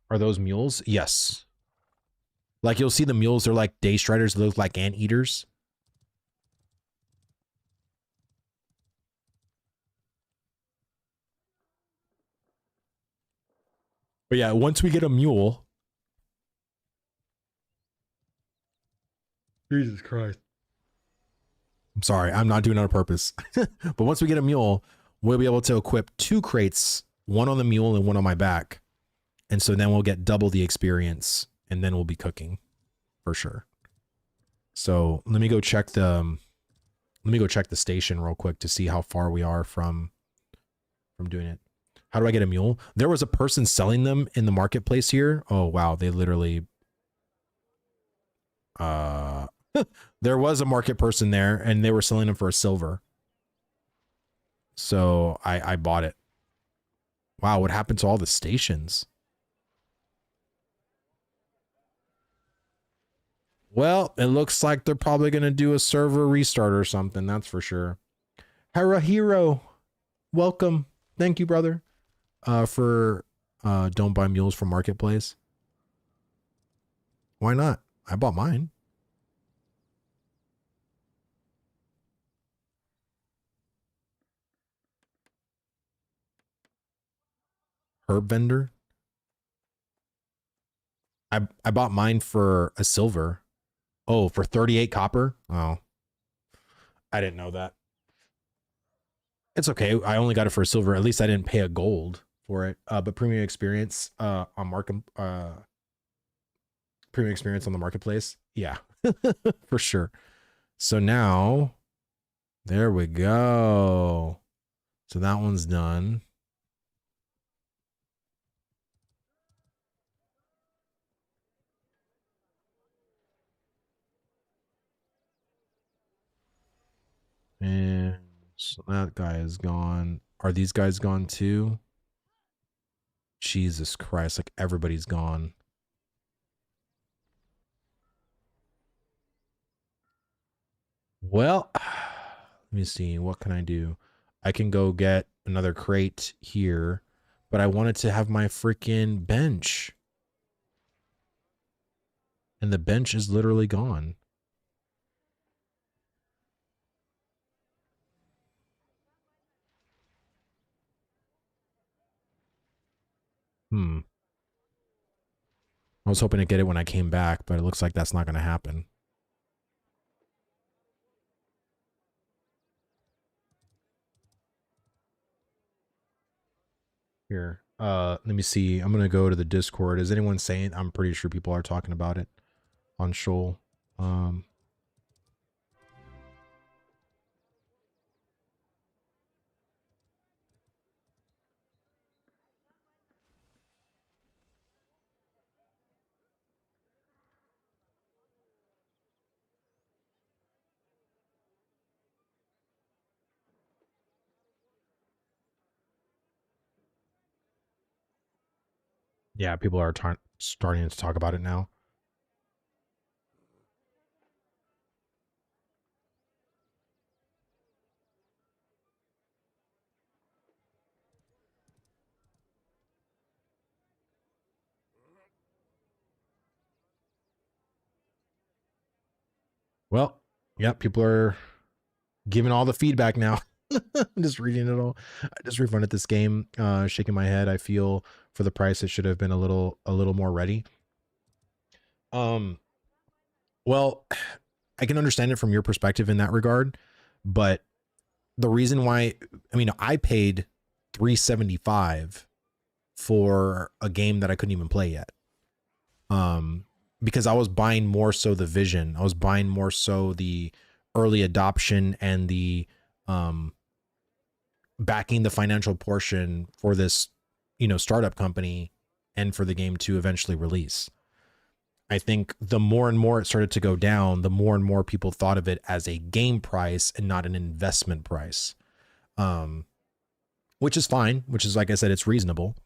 Are those mules? Yes. Like you'll see the mules, they're like day striders, they look like anteaters. But yeah, once we get a mule. Jesus Christ. I'm sorry, I'm not doing it on purpose. But once we get a mule, we'll be able to equip 2 crates, one on the mule and one on my back. And so then we'll get double the experience, and then we'll be cooking for sure. So let me go check the station real quick to see how far we are from doing it. How do I get a mule? There was a person selling them in the marketplace here. Oh wow, they literally there was a market person there and they were selling them for a silver. So I bought it. Wow, what happened to all the stations? Well, it looks like they're probably going to do a server restart or something, that's for sure. Harahiro, welcome. Thank you, brother. For don't buy mules from marketplace. Why not? I bought mine. Herb vendor. I bought mine for a silver. Oh, for 38 copper? Oh. I didn't know that. It's okay. I only got it for a silver. At least I didn't pay a gold for it. But premium experience on premium experience on the marketplace. Yeah. For sure. So now there we go. So that one's done. And so that guy is gone. Are these guys gone too? Jesus Christ, like everybody's gone. Well, let me see. What can I do? I can go get another crate here, but I wanted to have my freaking bench. And the bench is literally gone. I was hoping to get it when I came back, but it looks like that's not going to happen. Here, let me see. I'm going to go to the Discord. Is anyone saying? I'm pretty sure people are talking about it on Shoal. Yeah, people are starting to talk about it now. Well, yeah, people are giving all the feedback now. I'm just reading it all. I just refunded this game, shaking my head. I feel for the price it should have been a little more ready. Well, I can understand it from your perspective in that regard, but the reason why, I mean, I paid $375 for a game that I couldn't even play yet. Because I was buying more so the vision. I was buying more so the early adoption and the backing the financial portion for this, startup company and for the game to eventually release. I think the more and more it started to go down, the more and more people thought of it as a game price and not an investment price. Which is fine, which is, like I said, it's reasonable.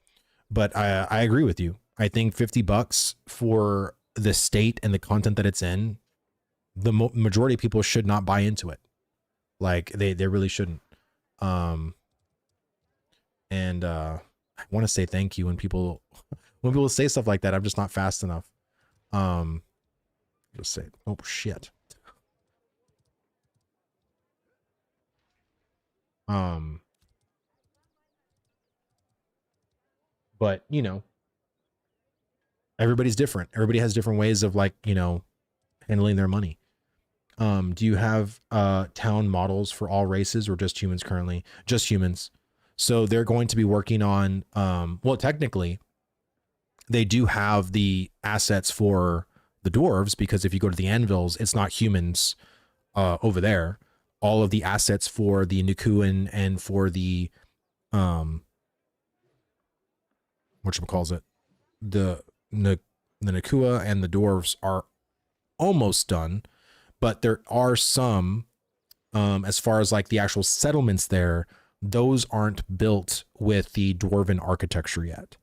But I agree with you. I think $50 for the state and the content that it's in, the majority of people should not buy into it. Like they really shouldn't. And I want to say thank you when people say stuff like that. I'm just not fast enough. Just say, oh shit. But everybody's different. Everybody has different ways of handling their money. Do you have town models for all races or just humans currently? Just humans. So they're going to be working on, well, technically, they do have the assets for the dwarves, because if you go to the anvils, it's not humans over there. All of the assets for the Nukuan and for the whatchamacallit, the Nakua and the dwarves are almost done, but there are some as far as like the actual settlements there, those aren't built with the dwarven architecture yet.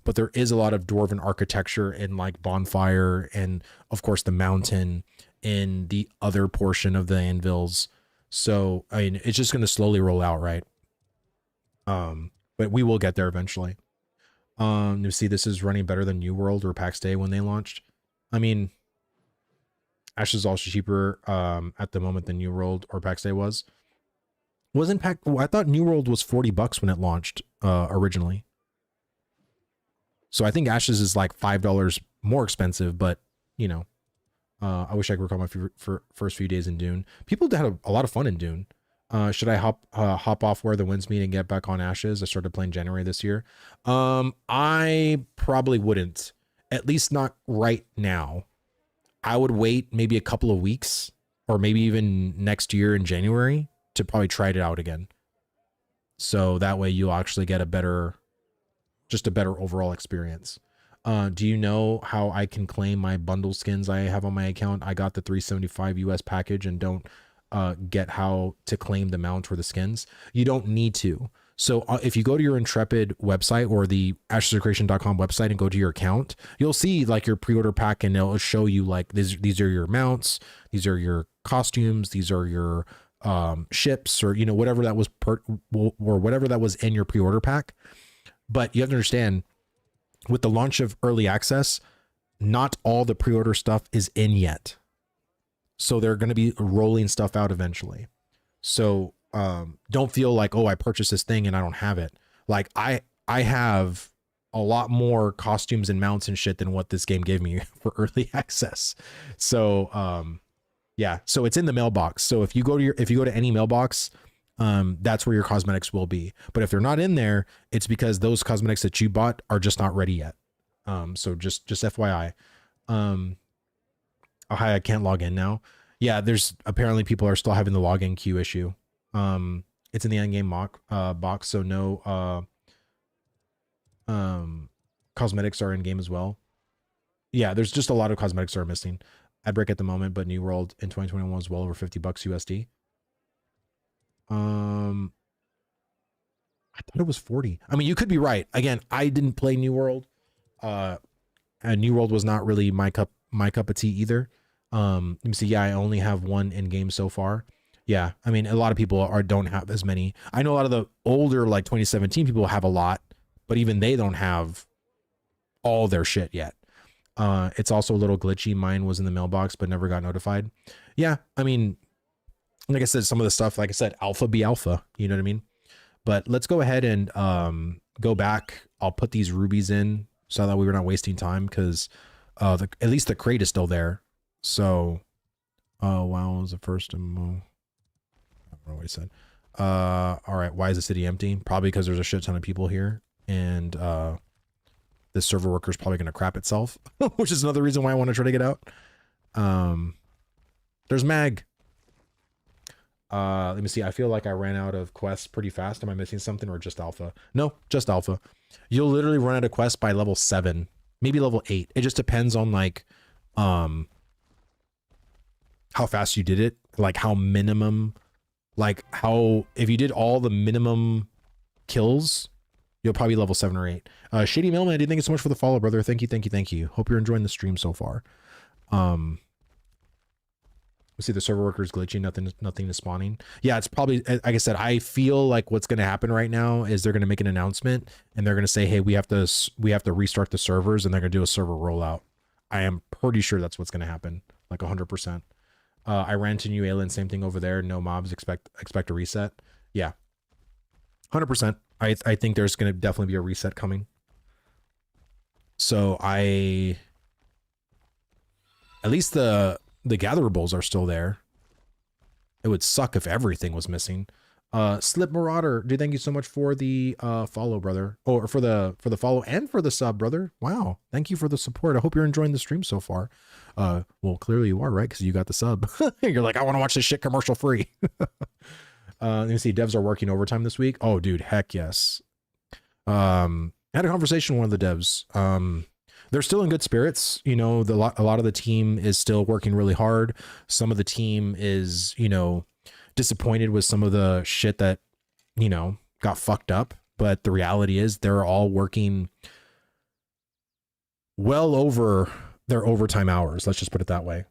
But there is a lot of dwarven architecture in like Bonfire and of course the mountain in the other portion of the anvils. So I mean, it's just going to slowly roll out, right? But we will get there eventually. You see, this is running better than New World or PAX Day when they launched. I mean, Ash is also cheaper at the moment than New World or PAX Day was. Wasn't PAX? I thought New World was $40 when it launched originally. So I think Ashes is like $5 more expensive, but you know, I wish I could recall my first few days in Dune. People had a lot of fun in Dune. Should I hop off where the winds meet and get back on Ashes? I started playing January this year. I probably wouldn't, at least not right now. I would wait maybe a couple of weeks or maybe even next year in January to probably try it out again. So that way you'll actually get a better overall experience. Do you know how I can claim my bundle skins I have on my account? I got the 375 US package and don't get how to claim the mount or the skins. You don't need to. So if you go to your Intrepid website or the ashesofcreation.com website and go to your account, you'll see like your pre-order pack and it'll show you like these are your mounts, these are your costumes, these are your ships, or you know, whatever that was or whatever that was in your pre-order pack. But you have to understand, with the launch of early access, not all the pre-order stuff is in yet. So they're going to be rolling stuff out eventually. So don't feel like, oh, I purchased this thing and I don't have it. Like I have a lot more costumes and mounts and shit than what this game gave me for early access. So yeah, so it's in the mailbox. So if you go to any mailbox, that's where your cosmetics will be. But if they're not in there, it's because those cosmetics that you bought are just not ready yet. So just FYI. Oh, hi, I can't log in now. Yeah, there's apparently people are still having the login queue issue. It's in the endgame box, so no cosmetics are in game as well. Yeah, there's just a lot of cosmetics that are missing. Ad break at the moment, but New World in 2021 was well over $50 USD. I thought it was 40. I mean, you could be right. Again, I didn't play New World. And New World was not really my cup of tea either. Let me see. Yeah, I only have one in game so far. Yeah, I mean, a lot of people don't have as many. I know a lot of the older, like 2017 people have a lot, but even they don't have all their shit yet. It's also a little glitchy. Mine was in the mailbox, but never got notified. Yeah, I mean, like I said, some of the stuff, like I said, alpha be alpha, you know what I mean? But let's go ahead and go back. I'll put these rubies in so that we were not wasting time, because at least the crate is still there. So, wow, was the first demo. I don't know what he said. All right, why is the city empty? Probably because there's a shit ton of people here, and this server worker is probably going to crap itself, which is another reason why I want to try to get out. There's Mag. Let me see. I feel like I ran out of quests pretty fast. Am I missing something, or just alpha? No, just alpha. You'll literally run out of quests by level 7, maybe level 8. It just depends on like how fast you did it, like how minimum, like how, if you did all the minimum kills, you'll probably level 7 or 8. Shady Mailman, I did thank you so much for the follow, brother. Thank you. Hope you're enjoying the stream so far. We see the server worker is glitchy. Nothing is spawning. Yeah, it's probably, like I said, I feel like what's going to happen right now is they're going to make an announcement and they're going to say, hey, we have to restart the servers, and they're going to do a server rollout. I am pretty sure that's what's going to happen, like 100%. I ran to New Alien, same thing over there. No mobs, expect a reset. Yeah, 100%. I think there's going to definitely be a reset coming. So at least the gatherable are still there. It would suck if everything was missing. Slip Marauder, dude, thank you so much for the follow, brother. Or for the follow and for the sub, brother. Wow. Thank you for the support. I hope you're enjoying the stream so far. Well, clearly you are, right? Because you got the sub. You're like, I want to watch this shit commercial free. Let me see. Devs are working overtime this week. Oh, dude, heck yes. I had a conversation with one of the devs. They're still in good spirits. You know, a lot of the team is still working really hard. Some of the team is, you know, disappointed with some of the shit that, you know, got fucked up. But the reality is they're all working well over their overtime hours. Let's just put it that way.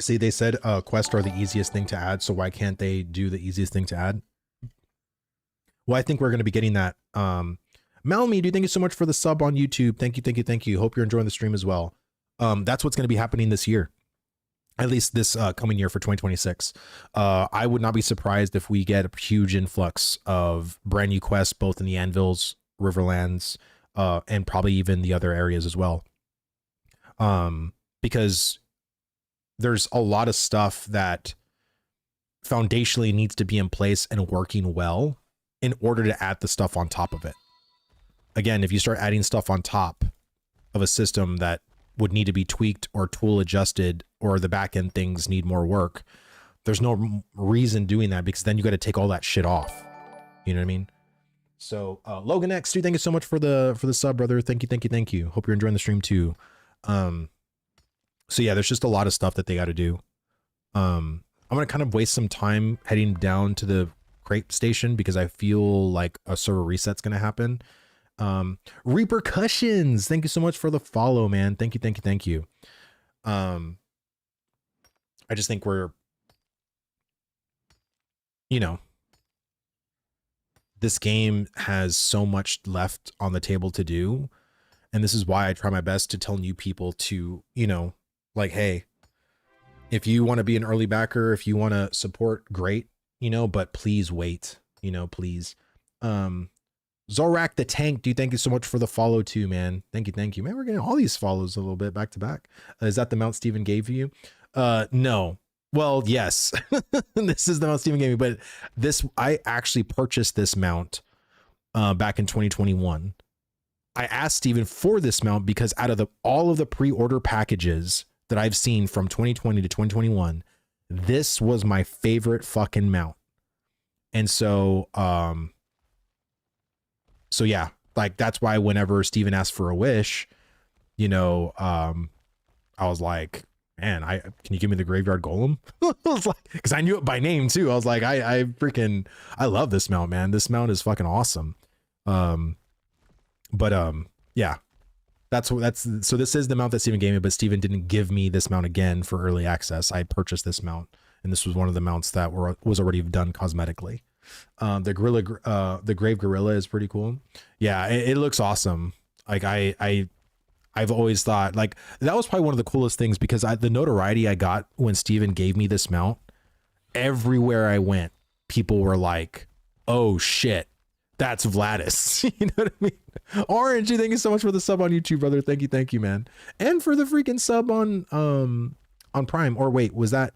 See, they said quests are the easiest thing to add, so why can't they do the easiest thing to add? Well, I think we're going to be getting that. Malmy, dude, thank you so much for the sub on YouTube. Thank you, thank you, thank you. Hope you're enjoying the stream as well. That's what's going to be happening this year, at least this coming year for 2026. I would not be surprised if we get a huge influx of brand new quests, both in the Anvils, Riverlands, and probably even the other areas as well. Because there's a lot of stuff that foundationally needs to be in place and working well in order to add the stuff on top of it. Again, if you start adding stuff on top of a system that would need to be tweaked or tool adjusted, or the back end things need more work, there's no reason doing that, because then you got to take all that shit off. You know what I mean? So Logan X, dude, thank you so much for the sub, brother. Thank you, thank you, thank you. Hope you're enjoying the stream too. So yeah, there's just a lot of stuff that they got to do. I'm gonna kind of waste some time heading down to the crate station because I feel like a server reset's gonna happen. Repercussions, thank you so much for the follow, man. Thank you, thank you, thank you. I just think we're, you know, this game has so much left on the table to do, and this is why I try my best to tell new people to, you know, like, hey, if you want to be an early backer, if you want to support, great, you know, but please wait, you know, please. Zorak the Tank, dude, thank you so much for the follow too, man. Thank you, thank you. Man, we're getting all these follows a little bit back to back. Is that the mount Steven gave you? No. Well, yes. This is the mount Steven gave me, but this, I actually purchased this mount back in 2021. I asked Steven for this mount because out of all of the pre-order packages that I've seen from 2020 to 2021, this was my favorite fucking mount. And so, so yeah, like that's why whenever Steven asked for a wish, you know, I was like, man, can you give me the graveyard golem? I was like, because I knew it by name too. I was like, I love this mount, man. This mount is fucking awesome. Yeah, so this is the mount that Steven gave me, but Steven didn't give me this mount again for early access. I purchased this mount, and this was one of the mounts that was already done cosmetically. The Grave Gorilla is pretty cool. Yeah, it looks awesome. Like I've always thought like that was probably one of the coolest things, because the notoriety I got when Steven gave me this mount, everywhere I went, people were like, oh shit, that's Vladis. You know what I mean? Orange, thank you so much for the sub on YouTube, brother. Thank you, man. And for the freaking sub on Prime. Or wait, was that,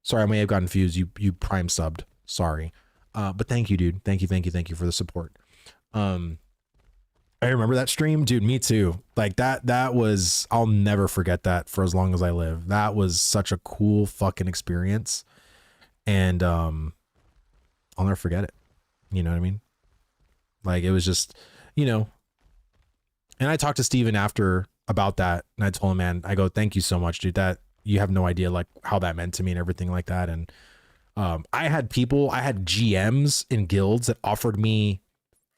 sorry, I may have gotten confused. You Prime subbed. Sorry. But thank you, dude. Thank you for the support. I remember that stream, dude. Me too. Like that was, I'll never forget that for as long as I live. That was such a cool fucking experience. And I'll never forget it. You know what I mean? Like it was just, you know, and I talked to Steven after about that, and I told him, man, I go, thank you so much, dude. That you have no idea like how that meant to me and everything like that. And I had GMs in guilds that offered me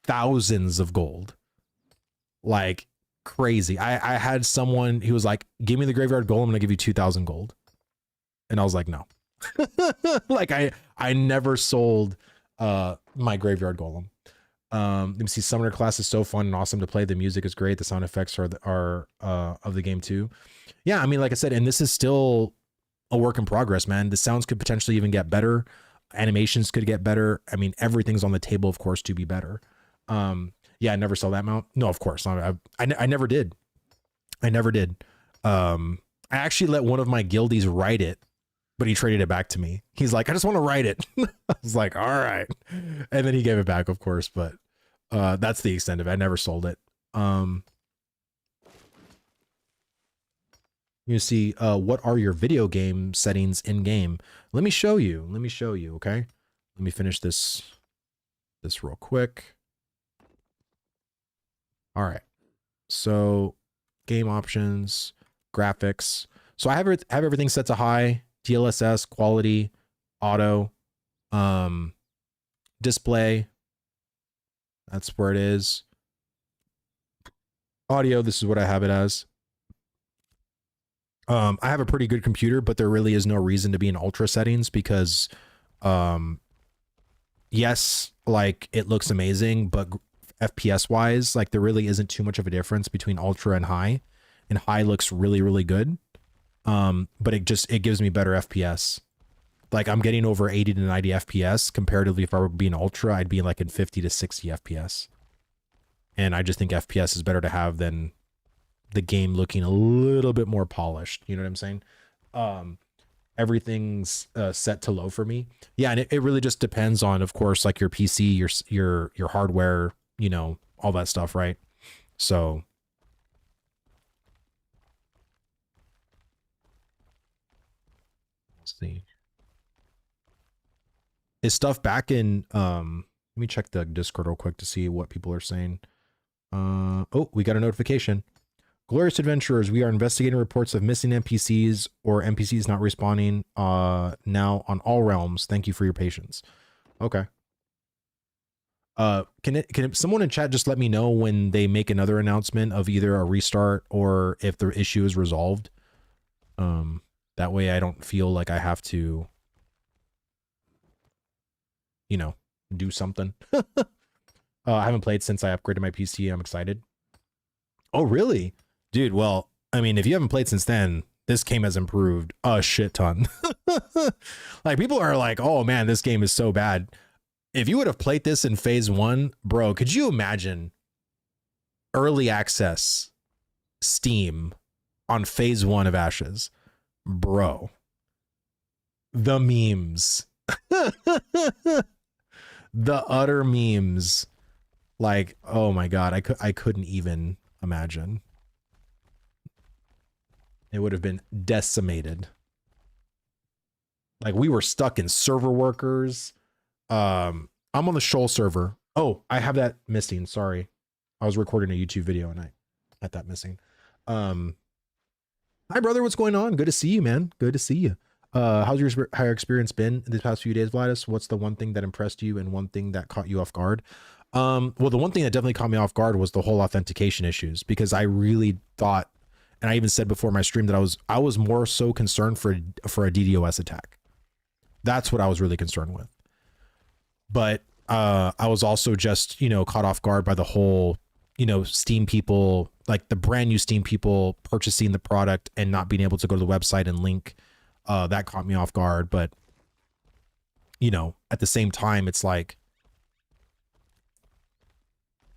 thousands of gold, like crazy. I had someone who was like, give me the graveyard golem and I'll give you 2,000 gold. And I was like, no. Like I never sold my graveyard golem. Let me see. Summoner class is so fun and awesome to play. The music is great. The sound effects are of the game too. Yeah, I mean, like I said, and this is still a work in progress, man. The sounds could potentially even get better. Animations could get better. I mean, everything's on the table, of course, to be better. Yeah, I never saw that mount. No, of course not. I never did. I I actually let one of my guildies write it, but he traded it back to me. He's like, I just want to write it. I was like, all right. And then he gave it back, of course, but that's the extent of it. I never sold it. You see, what are your video game settings in game? Let me show you. Let me show you. Okay. Let me finish this real quick. All right. So game options, graphics. So I have everything set to high, DLSS, quality, auto, display. That's where it is. Audio, this is what I have it as. I have a pretty good computer, but there really is no reason to be in ultra settings because, yes, like it looks amazing, but FPS wise, like there really isn't too much of a difference between ultra and high. And high looks really, really good. But it gives me better FPS. Like I'm getting over 80 to 90 FPS comparatively. If I were being ultra, I'd be like in 50 to 60 FPS. And I just think FPS is better to have than the game looking a little bit more polished. You know what I'm saying? Everything's set to low for me. Yeah, and it really just depends on, of course, like your PC, your hardware, you know, all that stuff, right? So let's see. Is stuff back in let me check the Discord real quick to see what people are saying. Oh, we got a notification. Glorious Adventurers, we are investigating reports of missing NPCs or NPCs not responding now on all realms. Thank you for your patience. Okay. Can someone in chat just let me know when they make another announcement of either a restart or if the issue is resolved? That way I don't feel like I have to, you know, do something. I haven't played since I upgraded my PC. I'm excited. Oh, really? Dude, well, I mean, if you haven't played since then, this game has improved a shit ton. Like, people are like, oh man, this game is so bad. If you would have played this in phase 1, bro, could you imagine early access Steam on phase 1 of Ashes? Bro. The memes. The utter memes. Like, oh my God, I couldn't even imagine. It would have been decimated. Like we were stuck in server workers. I'm on the Shoal server. Oh, I have that missing. Sorry. I was recording a YouTube video and I had that missing. Hi brother, what's going on? Good to see you, man. Good to see you. How's your higher experience been in these past few days, Vladis? What's the one thing that impressed you and one thing that caught you off guard? Well, the one thing that definitely caught me off guard was the whole authentication issues, because I really thought, and I even said before my stream that I was more so concerned for a DDoS attack. That's what I was really concerned with. But I was also just, you know, caught off guard by the whole, you know, Steam people, like the brand new Steam people purchasing the product and not being able to go to the website and link. That caught me off guard. But, you know, at the same time, it's like,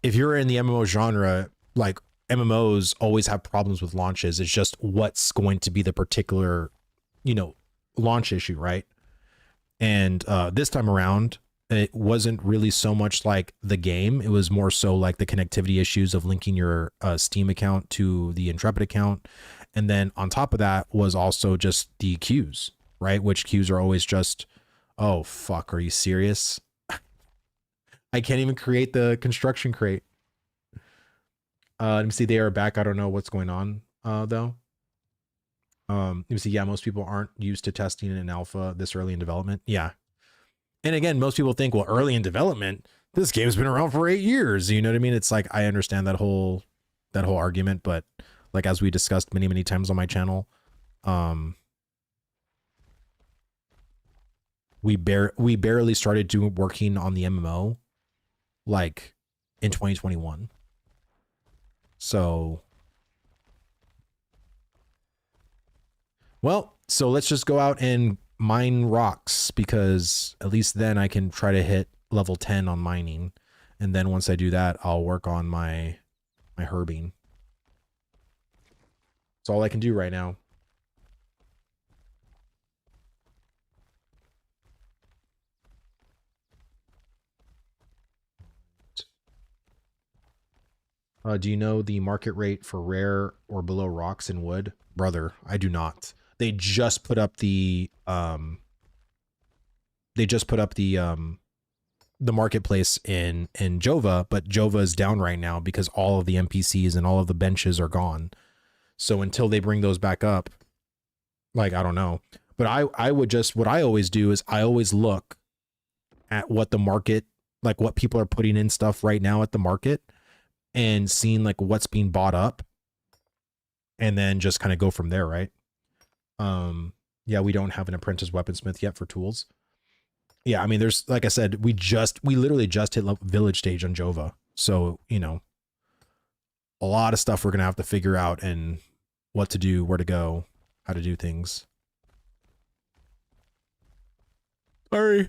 if you're in the MMO genre, like MMOs always have problems with launches. It's just what's going to be the particular, you know, launch issue, right? And this time around, it wasn't really so much like the game. It was more so like the connectivity issues of linking your Steam account to the Intrepid account. And then on top of that was also just the queues, right? Which queues are always just, oh, fuck, are you serious? I can't even create the construction crate. Let me see, they are back. I don't know what's going on, though. Let me see, yeah, most people aren't used to testing in alpha this early in development. Yeah. And again, most people think, well, early in development, this game's been around for 8 years. You know what I mean? It's like, I understand that whole argument, but like, as we discussed many, many times on my channel, we barely started working on the MMO like in 2021. So, well, so let's just go out and mine rocks, because at least then I can try to hit level 10 on mining. And then once I do that, I'll work on my herbing. That's all I can do right now. Do you know the market rate for rare or below rocks in wood? Brother, I do not. They just put up the the marketplace in Jova, but Jova is down right now because all of the NPCs and all of the benches are gone. So until they bring those back up, like I don't know. But I would just, what I always do is I always look at what the market, like what people are putting in stuff right now at the market and seeing like what's being bought up and then just kind of go from there, right? Yeah, we don't have an apprentice weaponsmith yet for tools. Yeah, I mean, there's, like I said, we literally just hit village stage on Jova. So, you know, a lot of stuff we're going to have to figure out and what to do, where to go, how to do things. Sorry.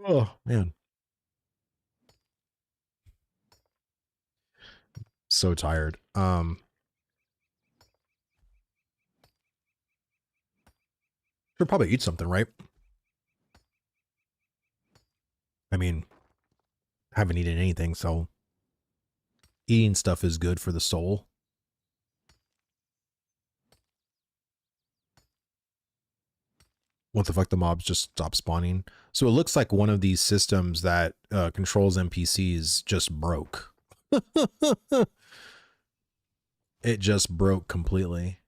Oh, man. So tired. Should probably eat something, right? I mean, haven't eaten anything, so eating stuff is good for the soul. What the fuck, the mobs just stopped spawning. So it looks like one of these systems that controls NPCs just broke. It just broke completely.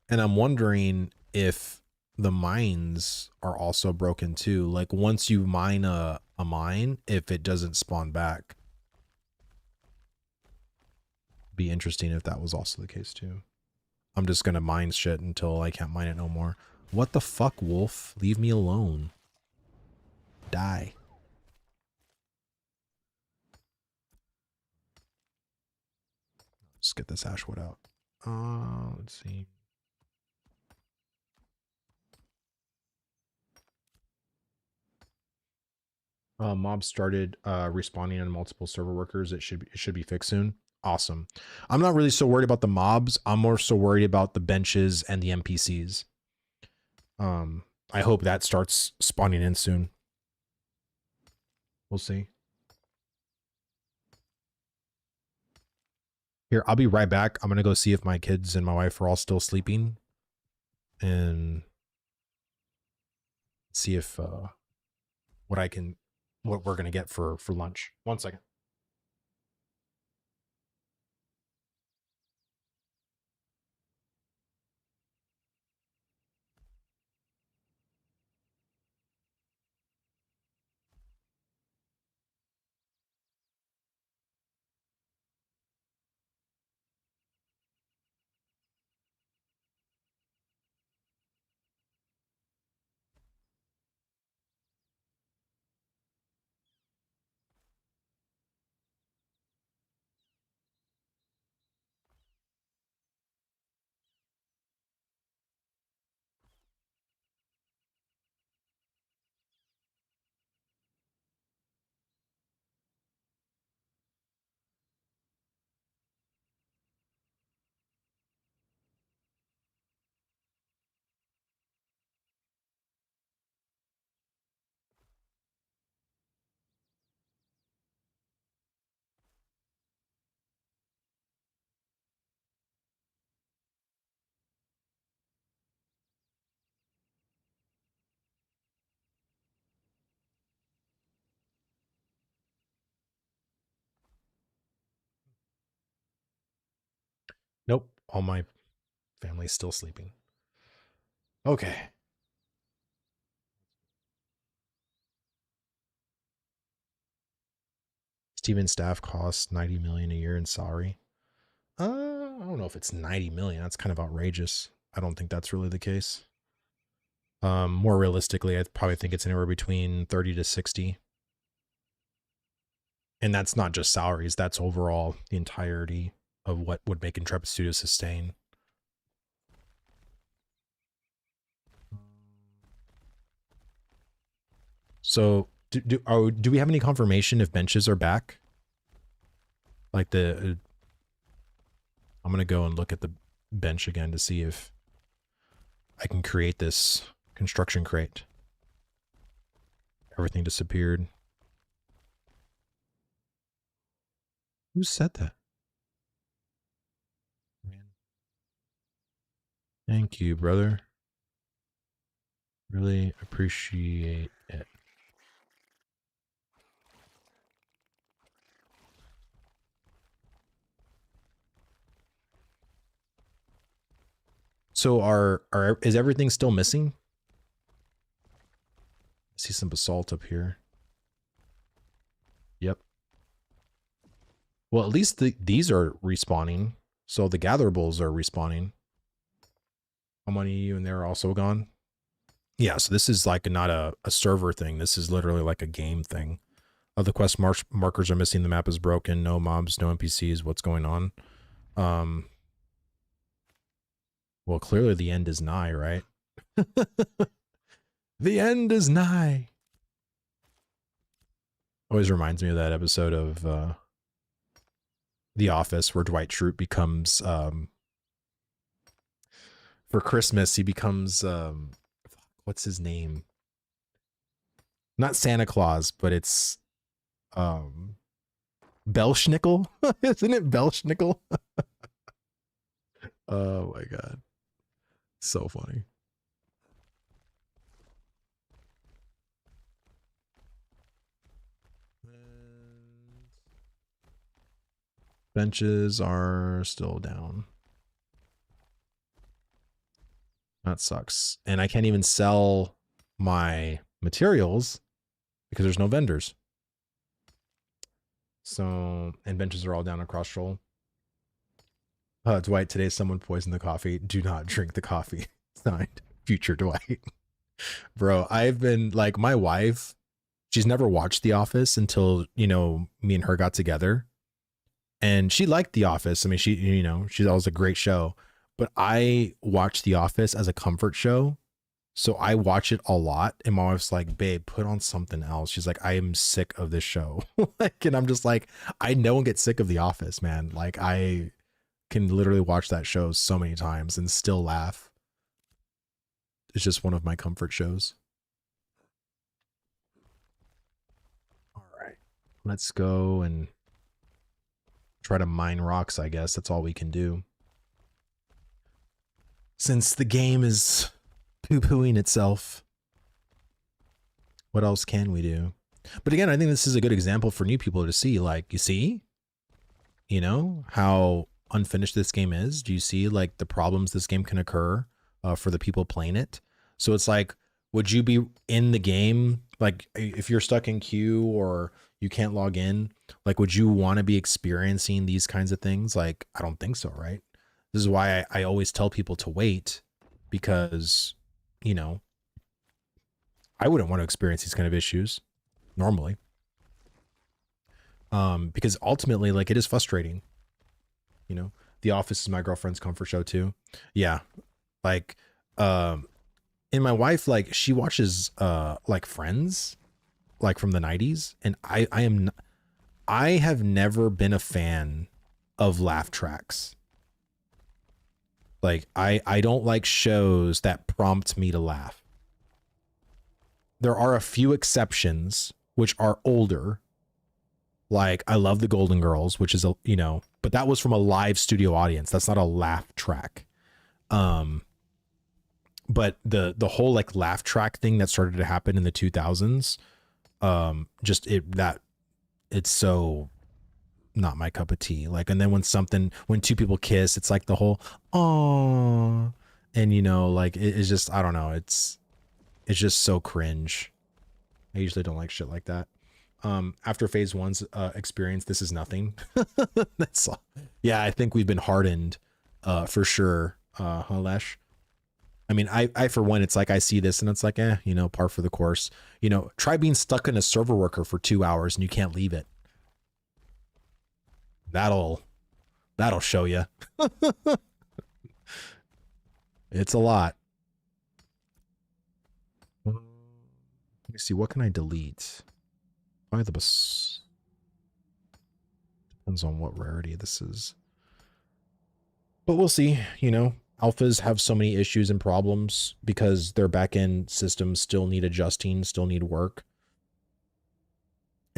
And I'm wondering if the mines are also broken too. Like once you mine a mine, if it doesn't spawn back. Be interesting if that was also the case too. I'm just gonna mine shit until I can't mine it no more. What the fuck, wolf? Leave me alone. Die. Let's get this ashwood out. Let's see. Mob started respawning on multiple server workers. It should be fixed soon. Awesome. I'm not really so worried about the mobs. I'm more so worried about the benches and the NPCs. I hope that starts spawning in soon. We'll see. Here, I'll be right back. I'm gonna go see if my kids and my wife are all still sleeping, and see if what we're gonna get for lunch. 1 second. Nope, all my family's still sleeping. Okay. Steven's staff costs 90 million a year in salary. I don't know if it's 90 million. That's kind of outrageous. I don't think that's really the case. More realistically, I probably think it's anywhere between 30 to 60. And that's not just salaries, that's overall the entirety of what would make Intrepid Studios sustain. So do we have any confirmation if benches are back? Like I'm gonna go and look at the bench again to see if I can create this construction crate. Everything disappeared. Who said that? Thank you, brother. Really appreciate it. So is everything still missing? I see some basalt up here. Yep. Well, at least these are respawning. So the gatherables are respawning. How many of you in there are also gone? Yeah, so this is like not a server thing. This is literally like a game thing. The quest markers are missing. The map is broken. No mobs, no NPCs. What's going on? Well, clearly the end is nigh, right? The end is nigh. Always reminds me of that episode of The Office where Dwight Schrute becomes for Christmas he becomes what's his name? Not Santa Claus, but it's Belschnickel. Isn't it Belschnickel? Oh my god. So funny. Benches are still down. That sucks. And I can't even sell my materials because there's no vendors. So, and benches are all down across Shoal. Dwight, today someone poisoned the coffee. Do not drink the coffee. Signed, future Dwight. Bro, I've been like, my wife, she's never watched The Office until, you know, me and her got together. And she liked The Office. I mean, she, you know, she thought it was a great show. But I watch The Office as a comfort show. So I watch it a lot. And my wife's like, babe, put on something else. She's like, I am sick of this show. Like, and I'm just like, I don't get sick of The Office, man. Like, I can literally watch that show so many times and still laugh. It's just one of my comfort shows. All right. Let's go and try to mine rocks, I guess. That's all we can do. Since the game is poo-pooing itself, what else can we do? But again, I think this is a good example for new people to see. Like, you see, you know, how unfinished this game is. Do you see like the problems this game can occur for the people playing it? So it's like, would you be in the game? Like if you're stuck in queue or you can't log in, like, would you want to be experiencing these kinds of things? Like, I don't think so, right? This is why I always tell people to wait, because, you know, I wouldn't want to experience these kind of issues normally. Because ultimately, like, it is frustrating. You know, The Office is my girlfriend's comfort show too. Yeah. Like, and my wife, like, she watches like Friends, like from the 90s, and I have never been a fan of laugh tracks. Like, I don't like shows that prompt me to laugh. There are a few exceptions which are older. Like, I love the Golden Girls, which is a, you know, but that was from a live studio audience. That's not a laugh track. But the whole like laugh track thing that started to happen in the 2000s, just it's so not my cup of tea. Like, and then when two people kiss, it's like the whole oh, and you know, like it's just, I don't know, it's just so cringe. I usually don't like shit like that. After phase one's experience, this is nothing. That's all. Yeah, I think we've been hardened for sure, Lesh. I mean, I for one, it's like I see this and it's like, you know, par for the course. You know, try being stuck in a server worker for 2 hours and you can't leave it. That'll show you. It's a lot. Let me see, what can I delete? Probably the bus. Depends on what rarity this is. But we'll see, you know. Alphas have so many issues and problems because their backend systems still need adjusting, still need work.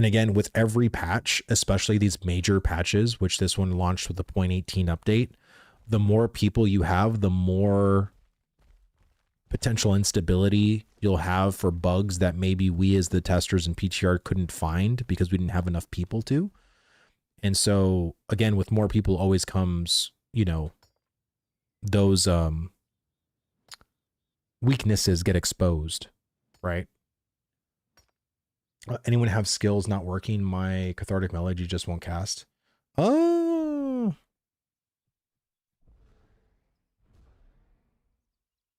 And again, with every patch, especially these major patches, which this one launched with the 0.18 update, the more people you have, the more potential instability you'll have for bugs that maybe we as the testers and PTR couldn't find because we didn't have enough people to. And so again, with more people always comes, you know, those weaknesses get exposed, right? Anyone have skills not working? My cathartic melody just won't cast. Oh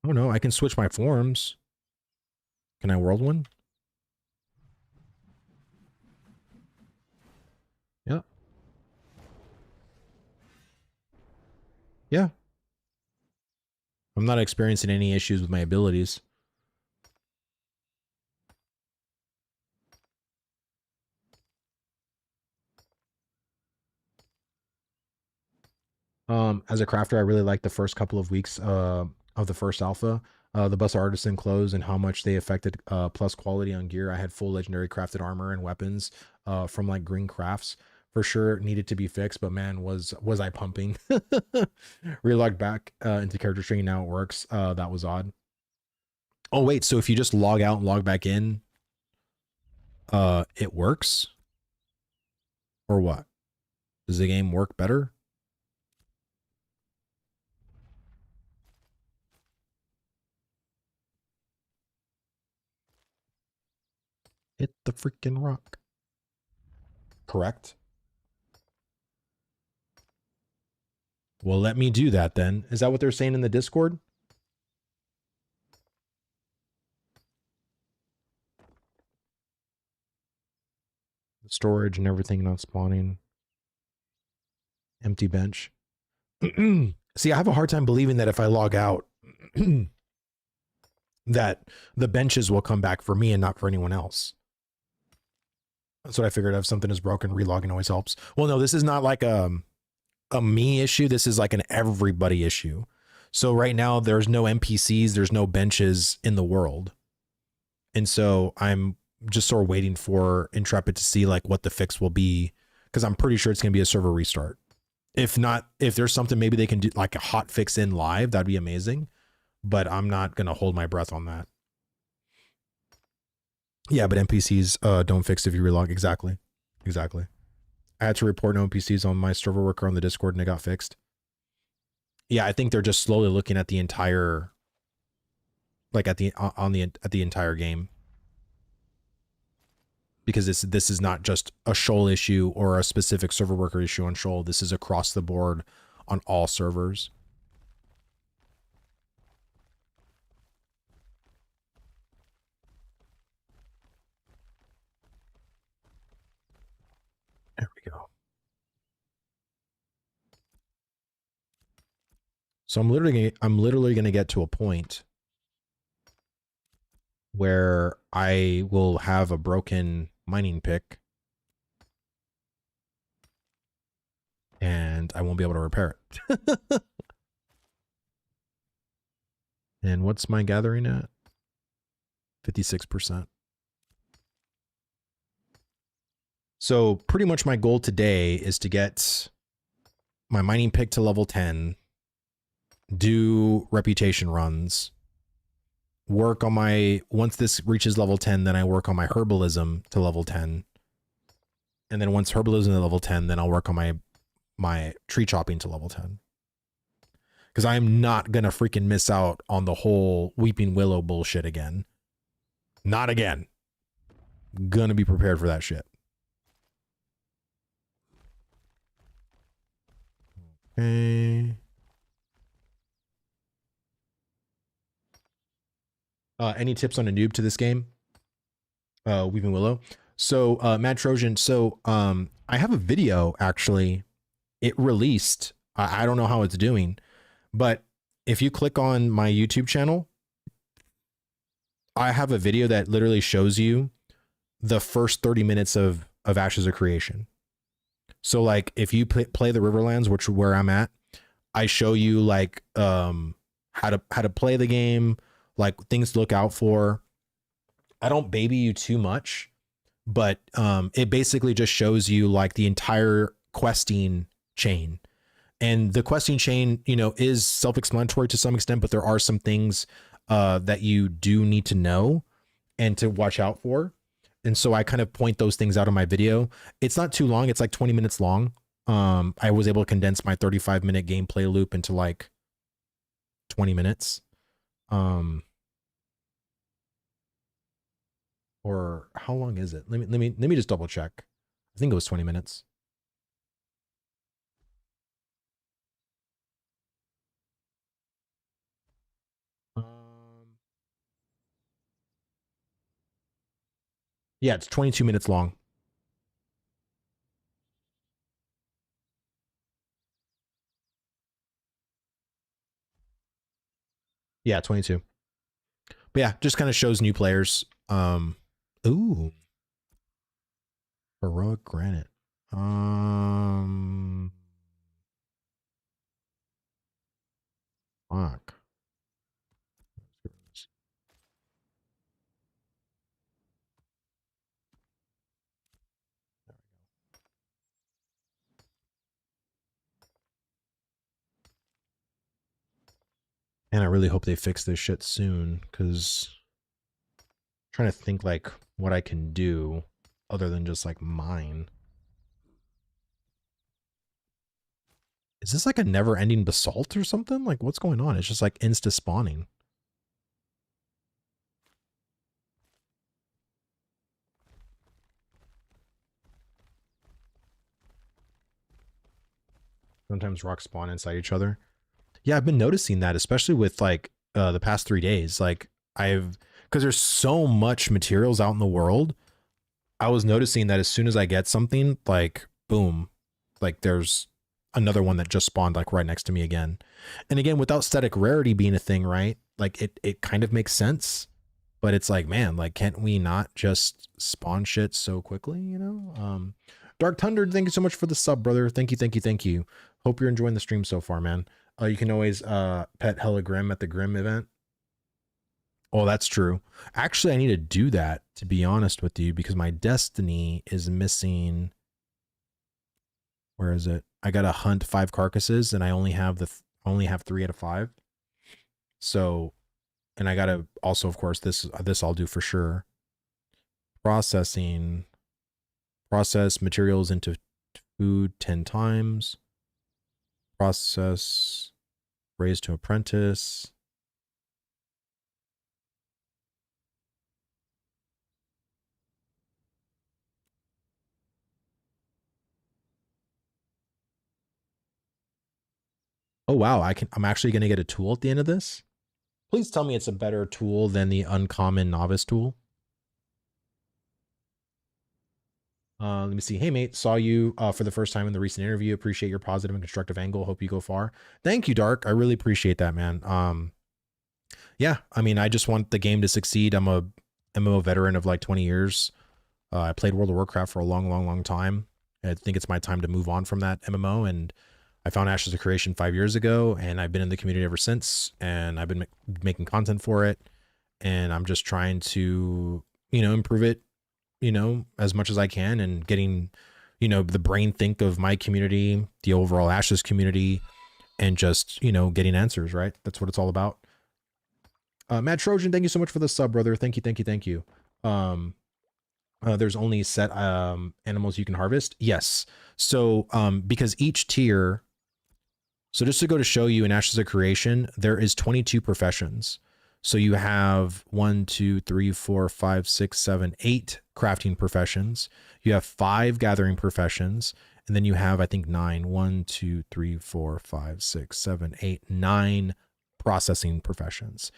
no, I can switch my forms. Can I world one? Yeah. Yeah. I'm not experiencing any issues with my abilities. As a crafter, I really like the first couple of weeks of the first alpha, the bus artisan clothes and how much they affected plus quality on gear. I had full legendary crafted armor and weapons from like green crafts. For sure needed to be fixed, but man, was I pumping. Relogged back into character string, now it works. That was odd. Oh wait, so if you just log out and log back in, it works? Or what? Does the game work better? Hit the freaking rock. Correct. Well, let me do that then. Is that what they're saying in the Discord? The storage and everything not spawning. Empty bench. See, I have a hard time believing that if I log out, that the benches will come back for me and not for anyone else. That's what I figured. If something is broken, relogging always helps. Well, no, this is not like a me issue. This is like an everybody issue. So right now there's no NPCs, there's no benches in the world. And so I'm just sort of waiting for Intrepid to see like what the fix will be, because I'm pretty sure it's going to be a server restart. If not, if there's something maybe they can do like a hot fix in live, that'd be amazing. But I'm not going to hold my breath on that. Yeah, but NPCs don't fix if you relog. Exactly. Exactly. I had to report no NPCs on my server worker on the Discord and it got fixed. Yeah, I think they're just slowly looking at the entire, like at the entire game, because this is not just a Shoal issue or a specific server worker issue on Shoal. This is across the board on all servers. There we go. So I'm literally going to get to a point where I will have a broken mining pick and I won't be able to repair it. And what's my gathering at? 56%. So pretty much my goal today is to get my mining pick to level 10, do reputation runs, work on my, once this reaches level 10, then I work on my herbalism to level 10. And then once herbalism to level 10, then I'll work on my tree chopping to level 10. Because I'm not going to freaking miss out on the whole Weeping Willow bullshit again. Not again. Gonna be prepared for that shit. Okay. Any tips on a noob to this game? Weeping Willow. So, Mad Trojan. So, I have a video actually. It released. I don't know how it's doing, but if you click on my YouTube channel, I have a video that literally shows you the first 30 minutes of Ashes of Creation. So like if you play the Riverlands, which is where I'm at, I show you like how to play the game, like things to look out for. I don't baby you too much, but it basically just shows you like the entire questing chain. And the questing chain, you know, is self-explanatory to some extent, but there are some things that you do need to know and to watch out for. And so I kind of point those things out in my video. It's not too long. It's like 20 minutes long. I was able to condense my 35-minute gameplay loop into like 20 minutes. Or how long is it? Let me just double check. I think it was 20 minutes. Yeah, it's 22 minutes long. Yeah, 22. But yeah, just kind of shows new players. Ooh, heroic granite. Fuck. And I really hope they fix this shit soon, because I'm trying to think like what I can do other than just like mine. Is this like a never-ending basalt or something? Like what's going on? It's just like insta spawning. Sometimes rocks spawn inside each other. Yeah, I've been noticing that, especially with like the past 3 days. Like because there's so much materials out in the world. I was noticing that as soon as I get something, like boom, like there's another one that just spawned like right next to me again. And again, without static rarity being a thing, right? Like it kind of makes sense, but it's like, man, like can't we not just spawn shit so quickly, you know? Dark Thunder, thank you so much for the sub, brother. Thank you, thank you, thank you. Hope you're enjoying the stream so far, man. You can always pet Hella Grim at the Grim event. Oh, that's true. Actually, I need to do that, to be honest with you, because my destiny is missing. Where is it? I gotta hunt 5 carcasses, and I only have 3 out of 5. So, and I gotta also, of course, this I'll do for sure. Process materials into food 10 times. Process, raise to apprentice. Oh wow, I'm actually gonna get a tool at the end of this. Please tell me it's a better tool than the uncommon novice tool. Let me see. Hey, mate, saw you for the first time in the recent interview. Appreciate your positive and constructive angle. Hope you go far. Thank you, Dark. I really appreciate that, man. Yeah, I mean, I just want the game to succeed. I'm a MMO veteran of like 20 years. I played World of Warcraft for a long time. I think it's my time to move on from that MMO, and I found Ashes of Creation 5 years ago, and I've been in the community ever since, and I've been making content for it, and I'm just trying to, you know, improve it, you know, as much as I can, and getting, you know, the brain think of my community, the overall Ashes community, and just, you know, getting answers, right? That's what it's all about. Matt Trojan, thank you so much for the sub, brother. Thank you, thank you, thank you. There's only set animals you can harvest. Yes. So because each tier, so just to go to show you in Ashes of Creation, there is 22 professions. So you have 1, 2, 3, 4, 5, 6, 7, 8 crafting professions. You have 5 gathering professions. And then you have, I think, 9. 1, 2, 3, 4, 5, 6, 7, 8, 9 processing professions.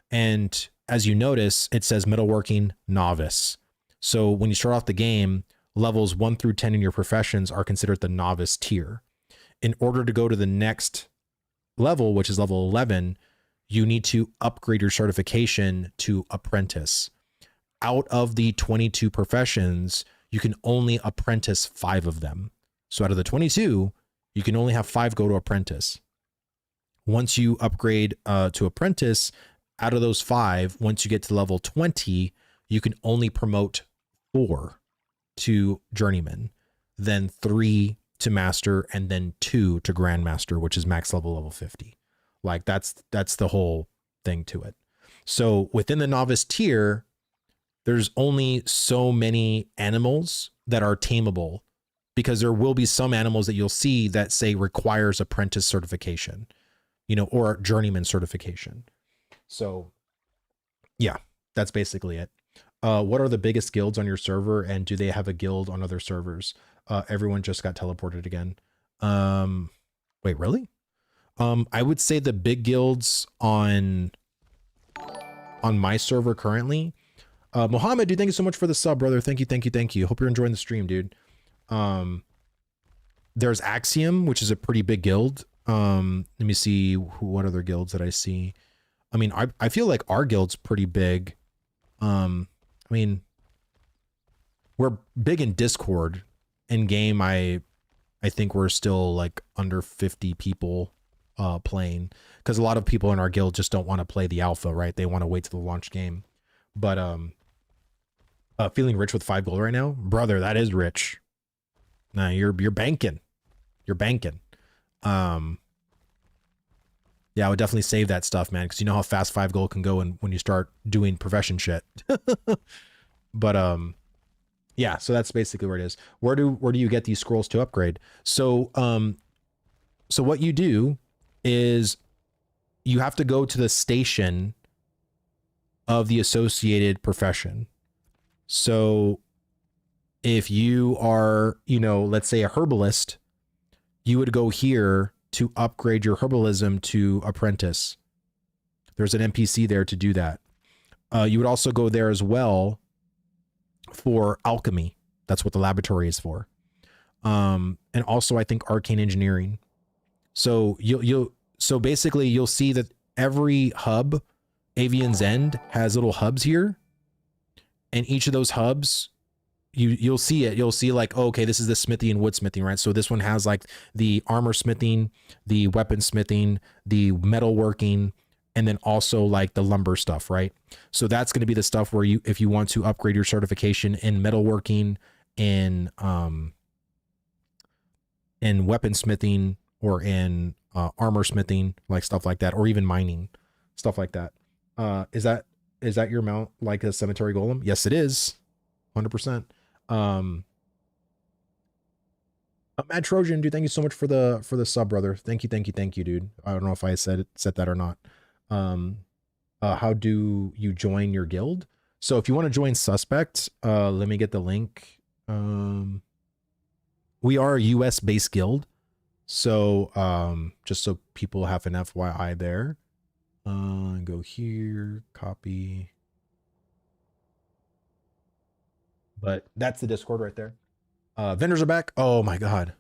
And as you notice, it says metalworking novice. So when you start off the game, levels 1 through 10 in your professions are considered the novice tier. In order to go to the next level, which is level 11, you need to upgrade your certification to apprentice. Out of the 22 professions, you can only apprentice 5 of them. So out of the 22, you can only have 5 go to apprentice. Once you upgrade to apprentice, out of those 5, once you get to level 20, you can only promote 4. to journeyman, then 3 to master, and then 2 to grandmaster, which is max level 50. Like that's the whole thing to it. So within the novice tier, there's only so many animals that are tameable, because there will be some animals that you'll see that say requires apprentice certification, you know, or journeyman certification. So yeah, that's basically it. What are the biggest guilds on your server, and do they have a guild on other servers? Everyone just got teleported again. Wait, really? I would say the big guilds on my server currently. Mohammed, dude, thank you so much for the sub, brother. Thank you. Hope you're enjoying the stream, dude. There's Axiom, which is a pretty big guild. Let me see what other guilds that I see. I mean, I feel like our guild's pretty big. I mean, we're big in Discord. In game, I think we're still like under 50 people playing, because a lot of people in our guild just don't want to play the alpha, right? They want to wait till the launch game. But feeling rich with 5 gold right now, brother. That is rich. Nah, you're banking. You're banking. Yeah, I would definitely save that stuff, man, because you know how fast 5 gold can go when you start doing profession shit. But yeah, so that's basically where it is. Where do you get these scrolls to upgrade? So so what you do is you have to go to the station of the associated profession. So if you are, you know, let's say a herbalist, you would go here to upgrade your herbalism to apprentice. There's an NPC there to do that. You would also go there as well for alchemy. That's what the laboratory is for. And also I think arcane engineering. So so basically you'll see that every hub, Avian's End, has little hubs here. And each of those hubs, you'll see it. You'll see like, oh, okay, this is the smithy and woodsmithing, right? So this one has like the armor smithing, the weapon smithing, the metal working, and then also like the lumber stuff, right? So that's going to be the stuff where you, if you want to upgrade your certification in metalworking, in weapon smithing, or in armor smithing, like stuff like that, or even mining, stuff like that. Is that your mount, like a cemetery golem? Yes, it is. 100%. Mad Trojan, dude, thank you so much for the sub, brother. Thank you, dude. I don't know if I said that or not. How do you join your guild? So if you want to join Suspect, let me get the link. We are a US based guild. So, just so people have an FYI there, go here, copy. But that's the Discord right there. Vendors are back. Oh my God.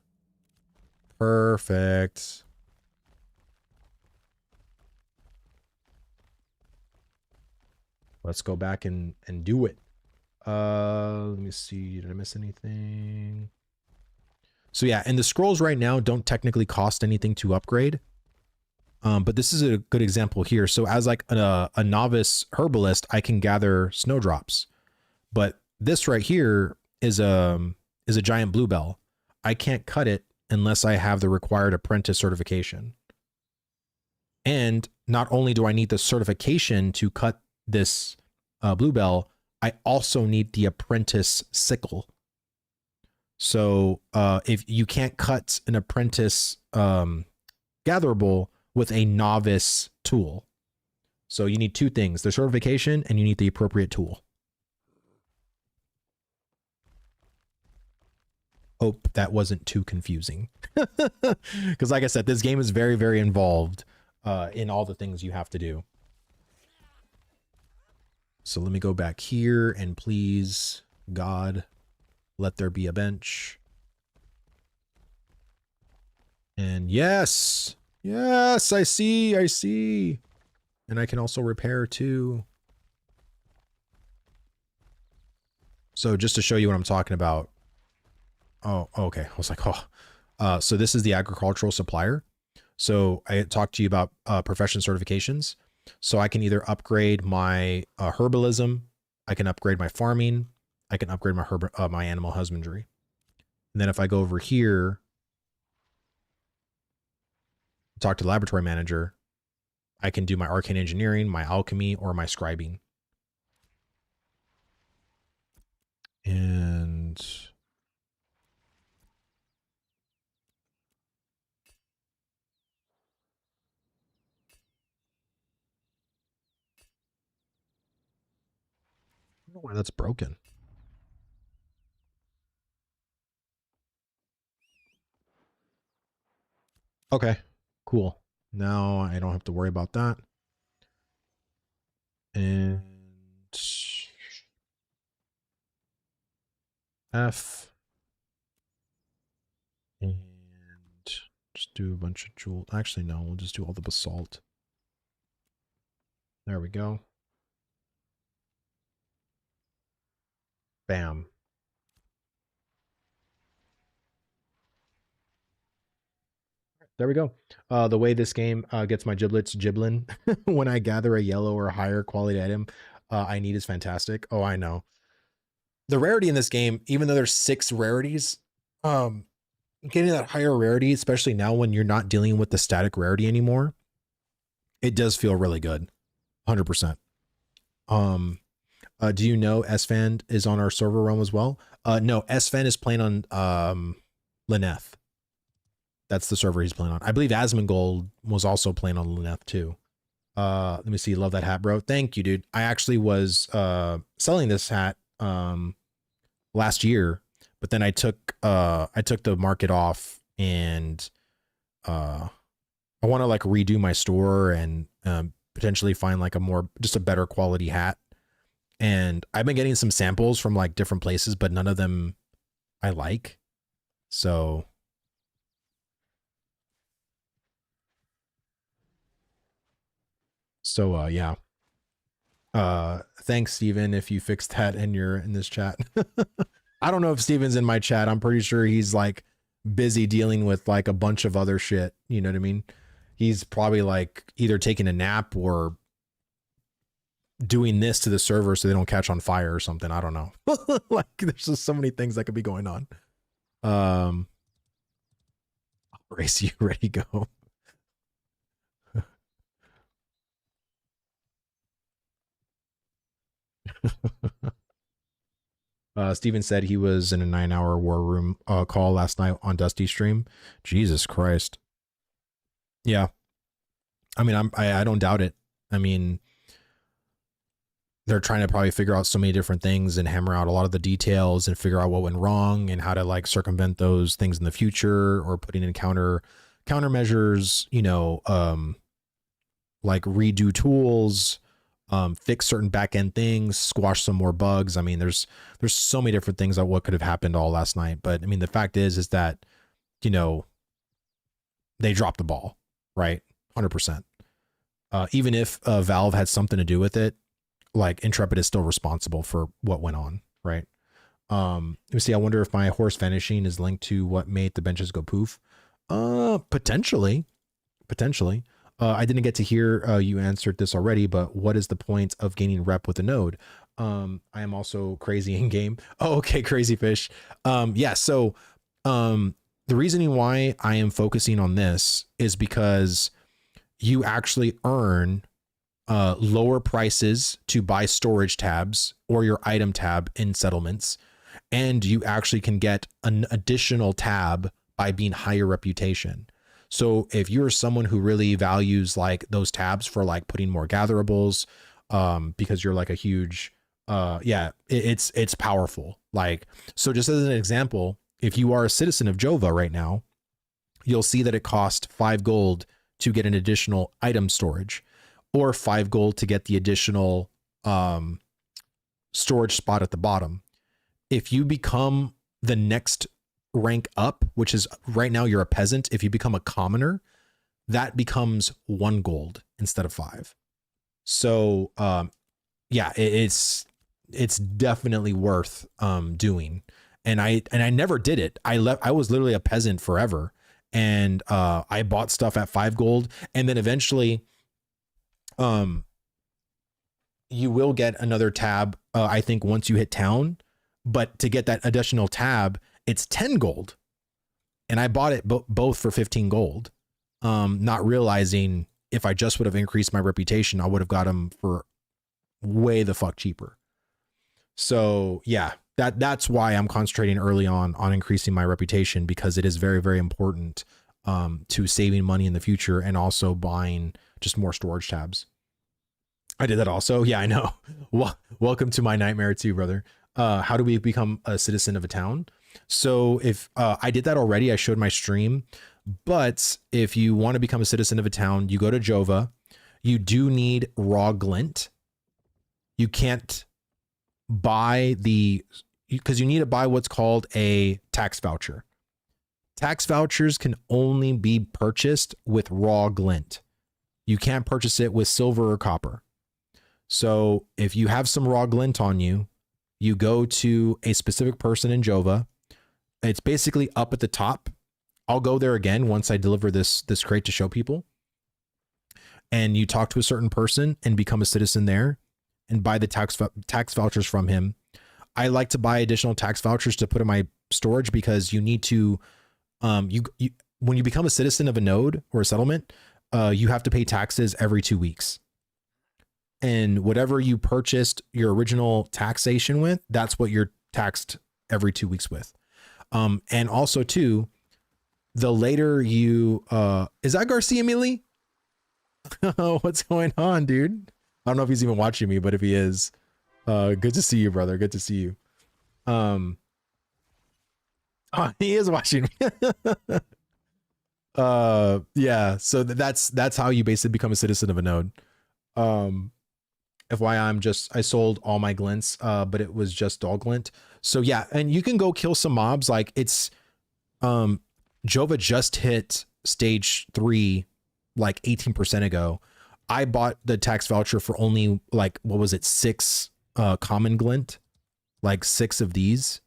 Perfect. Let's go back and do it. Let me see. Did I miss anything? So yeah, and the scrolls right now don't technically cost anything to upgrade. But this is a good example here. So as like a novice herbalist, I can gather snowdrops. But this right here is a giant bluebell. I can't cut it unless I have the required apprentice certification. And not only do I need the certification to cut this bluebell, I also need the apprentice sickle. So if you can't cut an apprentice gatherable with a novice tool. So you need 2 things, the certification and you need the appropriate tool. Hope that wasn't too confusing. Because like I said, this game is very, very involved in all the things you have to do. So let me go back here and please, God, let there be a bench. And yes, yes, I see. And I can also repair too. So just to show you what I'm talking about. Oh, okay. I was like, oh, so this is the agricultural supplier. So I talked to you about profession certifications. So I can either upgrade my herbalism, I can upgrade my farming, I can upgrade my my animal husbandry. And then if I go over here, talk to the laboratory manager, I can do my arcane engineering, my alchemy, or my scribing. And I don't know why that's broken. Okay, cool. Now I don't have to worry about that. And F. And just do a bunch of jewel. Actually, no, we'll just do all the basalt. There we go. Bam. There we go. The way this game gets my giblets giblin when I gather a yellow or higher quality item I need is fantastic. Oh, I know. The rarity in this game, even though there's 6 rarities, getting that higher rarity, especially now when you're not dealing with the static rarity anymore, it does feel really good. 100%. Do you know SFan is on our server realm as well? No, SFan is playing on Lineth. That's the server he's playing on. I believe Asmongold was also playing on Lineth too. Let me see. Love that hat, bro. Thank you, dude. I actually was selling this hat last year, but then I took the market off, and I want to like redo my store and potentially find like just a better quality hat. And I've been getting some samples from like different places, but none of them I like. So yeah. Thanks, Steven, if you fixed that and you're in this chat. I don't know if Steven's in my chat. I'm pretty sure he's like busy dealing with like a bunch of other shit. You know what I mean? He's probably like either taking a nap or doing this to the server so they don't catch on fire or something. I don't know. Like there's just so many things that could be going on. Race, you ready to go? Steven said he was in a 9-hour war room call last night on Dusty stream. Jesus Christ. Yeah. I mean, I don't doubt it. I mean, they're trying to probably figure out so many different things and hammer out a lot of the details and figure out what went wrong and how to like circumvent those things in the future, or putting in countermeasures, you know, like redo tools, fix certain back end things, squash some more bugs. I mean, there's so many different things that what could have happened all last night. But I mean, the fact is that, you know, they dropped the ball, right? 100%. Even if Valve had something to do with it, like Intrepid is still responsible for what went on, right? Let me see. I wonder if my horse vanishing is linked to what made the benches go poof. Potentially. I didn't get to hear you answered this already, but what is the point of gaining rep with a node? I am also crazy in game. Oh, okay, crazy fish. Yeah. So, the reasoning why I am focusing on this is because you actually earn lower prices to buy storage tabs or your item tab in settlements, and you actually can get an additional tab by being higher reputation. So if you're someone who really values like those tabs for like putting more gatherables, because you're like a huge, it's powerful. Like, so just as an example, if you are a citizen of Jova right now, you'll see that it costs 5 gold to get an additional item storage, or 5 gold to get the additional storage spot at the bottom. If you become the next rank up, which is right now you're a peasant, if you become a commoner, that becomes 1 gold instead of 5. So yeah, it's definitely worth doing. And I never did it. I was literally a peasant forever, and I bought stuff at 5 gold, and then eventually you will get another tab, I think once you hit town, But to get that additional tab, it's 10 gold. And I bought it both for 15 gold, not realizing if I just would have increased my reputation, I would have got them for way the fuck cheaper. So yeah, that's why I'm concentrating early on increasing my reputation, because it is very, very important to saving money in the future and also buying just more storage tabs. I did that also. Yeah, I know. Well, welcome to my nightmare too, brother. How do we become a citizen of a town? So if I did that already, I showed my stream. But if you want to become a citizen of a town, you go to Jova. You do need raw glint. You can't buy because you need to buy what's called a tax voucher. Tax vouchers can only be purchased with raw glint. You can't purchase it with silver or copper. So if you have some raw glint on you, you go to a specific person in Jova. It's basically up at the top. I'll go there again once I deliver this crate to show people. And you talk to a certain person and become a citizen there and buy the tax vouchers from him. I like to buy additional tax vouchers to put in my storage, because you need to, when you become a citizen of a node or a settlement, you have to pay taxes every 2 weeks. And whatever you purchased your original taxation with, that's what you're taxed every 2 weeks with. And also too, the later you, is that Garcia Mealy? What's going on, dude? I don't know if he's even watching me, but if he is, good to see you, brother. Good to see you. Oh, he is watching me. Yeah. So that's how you basically become a citizen of a node. FYI, I sold all my glints, but it was just dog glint. So yeah, and you can go kill some mobs. Like it's, Jova just hit stage 3, like 18% ago. I bought the tax voucher for only like, what was it? 6, common glint, like 6 of these.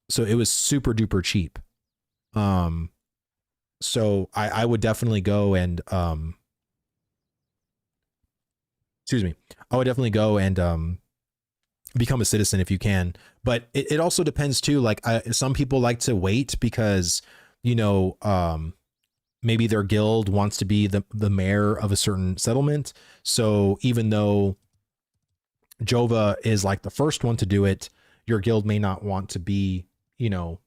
So it was super duper cheap. So I would definitely go and, excuse me. I would definitely go and, become a citizen if you can, but it also depends too. Like some people like to wait because, you know, maybe their guild wants to be the mayor of a certain settlement. So even though Jova is like the first one to do it, your guild may not want to be, you know,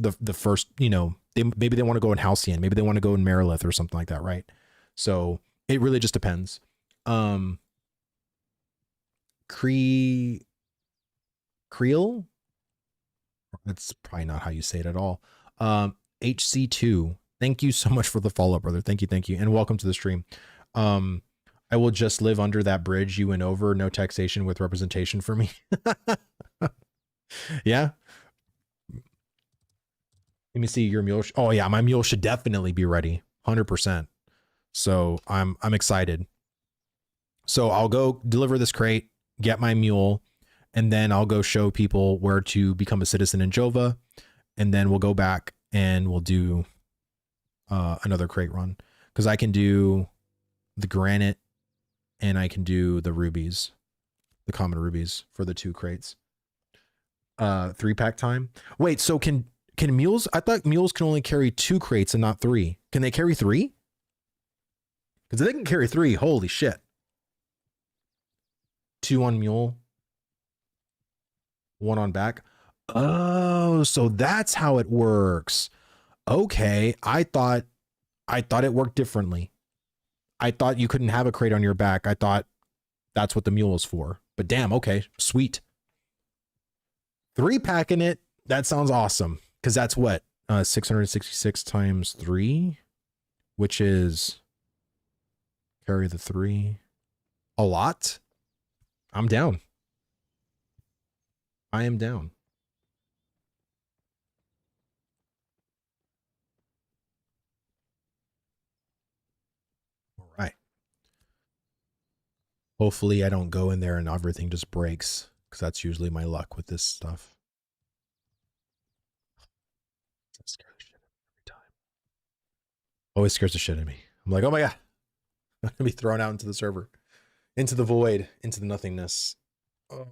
the first, you know, maybe they want to go in Halcyon, maybe they want to go in Marilith or something like that. Right. So it really just depends. Creel? That's probably not how you say it at all. HC2. Thank you so much for the follow-up, brother. Thank you. And welcome to the stream. I will just live under that bridge you went over. No taxation with representation for me. Yeah. Let me see your mule. Oh yeah, my mule should definitely be ready. 100%. So I'm excited. So I'll go deliver this crate, get my mule, and then I'll go show people where to become a citizen in Jova. And then we'll go back and we'll do another crate run, because I can do the granite and I can do the rubies, the common rubies for the 2 crates. 3-pack time. Wait, so can mules? I thought mules can only carry 2 crates and not 3. Can they carry 3? Because they can carry 3. Holy shit. 2 on mule, 1 on back. Oh, so that's how it works. Okay, I thought it worked differently. I thought you couldn't have a crate on your back. I thought that's what the mule is for. But damn, okay, sweet. 3-packing it. That sounds awesome, because that's what 666 times 3, which is carry the 3. A lot. I'm down. I am down. All right. Hopefully I don't go in there and everything just breaks, because that's usually my luck with this stuff. That scares the shit out of me every time. Always scares the shit out of me. I'm like, oh my God. I'm going to be thrown out into the server, into the void, into the nothingness. Oh.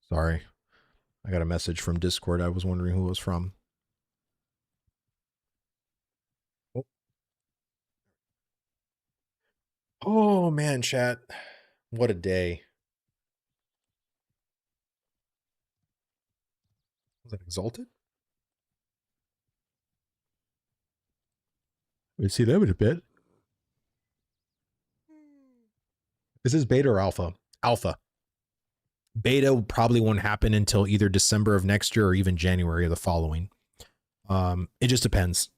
Sorry. I got a message from Discord. I was wondering who it was from. Oh man, chat. What a day. Was that Exalted? We see them in a bit. This is beta or alpha? Alpha. Beta probably won't happen until either December of next year or even January of the following. It just depends.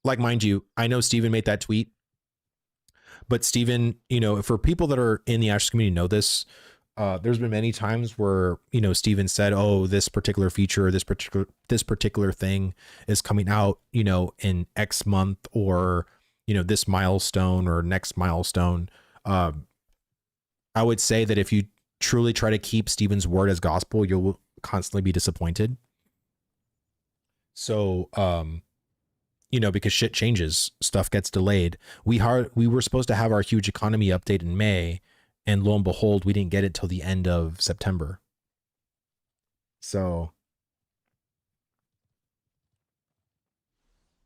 Like, mind you, I know Steven made that tweet, but Steven, for people that are in the Ashes community know this, there's been many times where, Steven said, oh, this particular feature, this particular thing is coming out, in X month, or, this milestone or next milestone. I would say that if you truly try to keep Steven's word as gospel, you'll constantly be disappointed. So, because shit changes, stuff gets delayed. We were supposed to have our huge economy update in May, and lo and behold, we didn't get it till the end of September. So,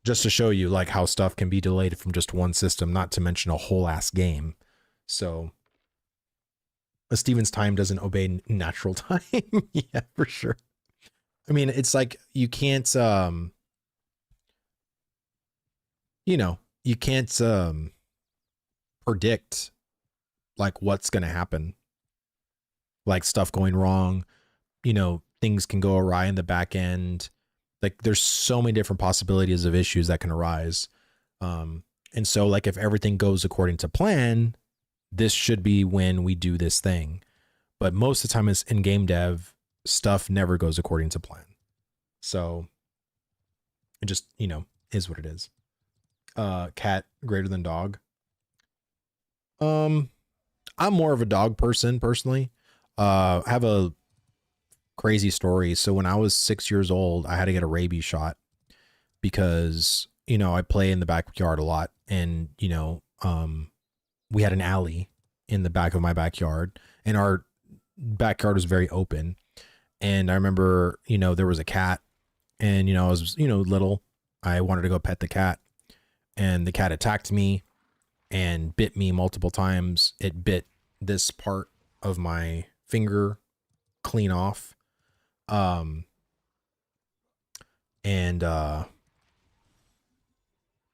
just to show you like how stuff can be delayed from just one system, not to mention a whole ass game. So, Steven's time doesn't obey natural time. Yeah, for sure. I mean, it's like you can't you can't predict like what's going to happen. Like stuff going wrong, things can go awry in the back end. Like there's so many different possibilities of issues that can arise. And so like if everything goes according to plan, this should be when we do this thing. But most of the time, it's in game dev, stuff never goes according to plan. So it just, is what it is. Cat greater than dog. I'm more of a dog person personally. I have a crazy story. So when I was 6 years old, I had to get a rabies shot because, I play in the backyard a lot, and, we had an alley in the back of my backyard, and our backyard was very open. And I remember, there was a cat, and, I was, little. I wanted to go pet the cat, and the cat attacked me and bit me multiple times. It bit this part of my finger clean off. And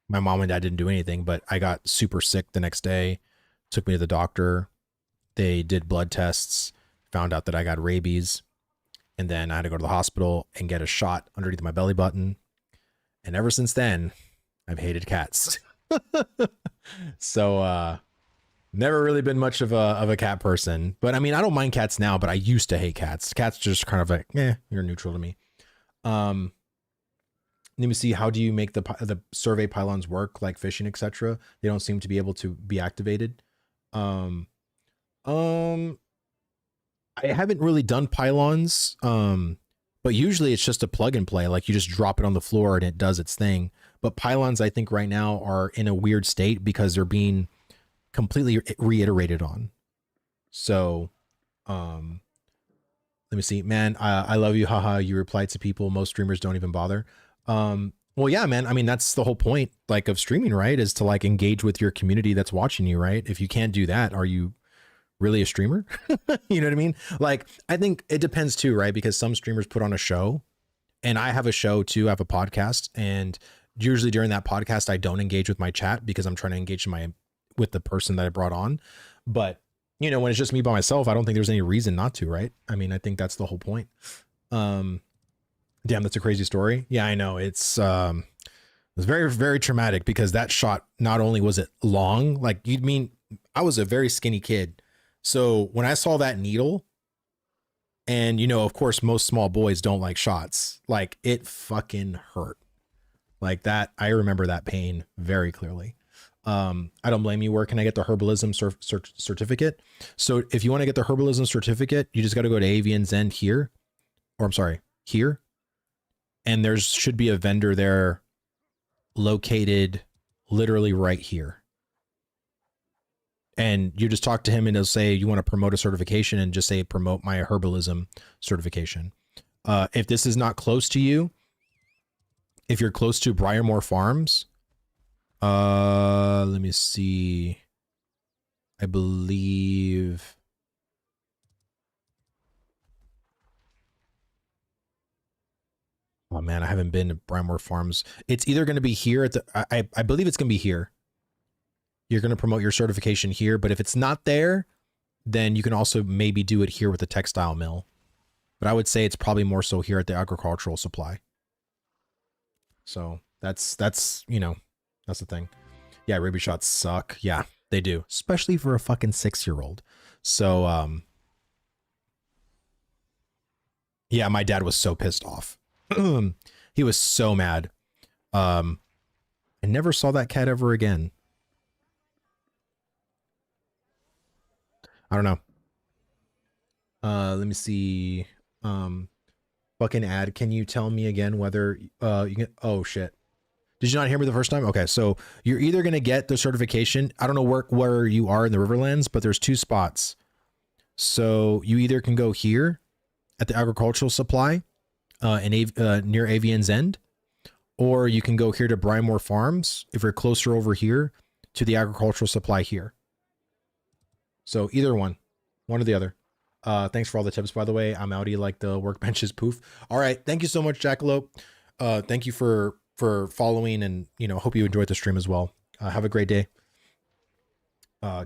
my mom and dad didn't do anything, but I got super sick the next day, took me to the doctor. They did blood tests, found out that I got rabies. And then I had to go to the hospital and get a shot underneath my belly button. And ever since then, I've hated cats. So, never really been much of a cat person. But I mean, I don't mind cats now, but I used to hate cats. Cats just kind of like, you're neutral to me. Let me see. How do you make the survey pylons work, like fishing, etc.? They don't seem to be able to be activated. I haven't really done pylons, but usually it's just a plug and play. Like you just drop it on the floor and it does its thing. But pylons, I think right now are in a weird state because they're being completely reiterated on. So, let me see, man. I love you. Haha. You reply to people. Most streamers don't even bother. Well, yeah, man. I mean, that's the whole point, like, of streaming, right? Is to like engage with your community that's watching you, right? If you can't do that, are you really a streamer? You know what I mean? Like, I think it depends too, right? Because some streamers put on a show, and I have a show too. I have a podcast, and usually during that podcast, I don't engage with my chat because I'm trying to engage with the person that I brought on. But when it's just me by myself, I don't think there's any reason not to, right? I mean, I think that's the whole point. Damn, that's a crazy story. Yeah, I know. It was very, very traumatic because that shot, not only was it long, like I was a very skinny kid. So when I saw that needle, and of course, most small boys don't like shots, like it fucking hurt like that. I remember that pain very clearly. I don't blame you. Where can I get the herbalism certificate? So if you want to get the herbalism certificate, you just got to go to Avian's End here, or I'm sorry, here. And there should be a vendor there located literally right here. And you just talk to him and he'll say, you want to promote a certification, and just say, promote my herbalism certification. If this is not close to you, if you're close to Briarmore Farms, let me see. I believe. Oh man, I haven't been to Briarmore Farms. It's either going to be here at the, I believe it's going to be here. You're going to promote your certification here, but if it's not there, then you can also maybe do it here with the textile mill. But I would say it's probably more so here at the agricultural supply. So that's, you know, that's the thing. Yeah, rabies shots suck. Yeah, they do, especially for a fucking 6-year-old. So, yeah, my dad was so pissed off. He was so mad. I never saw that cat ever again. I don't know. Let me see. Fucking ad. Can you tell me again whether you can? Oh shit. Did you not hear me the first time? Okay, so you're either gonna get the certification. I don't know where you are in the Riverlands, but there's 2 spots. So you either can go here at the agricultural supply, near Avian's End, or you can go here to Briarmore Farms if you're closer over here to the agricultural supply here. So either one or the other. Thanks for all the tips, by the way. I'm outie like the workbenches poof. All right, thank you so much, Jackalope. Thank you for following, and you know, hope you enjoyed the stream as well. Have a great day.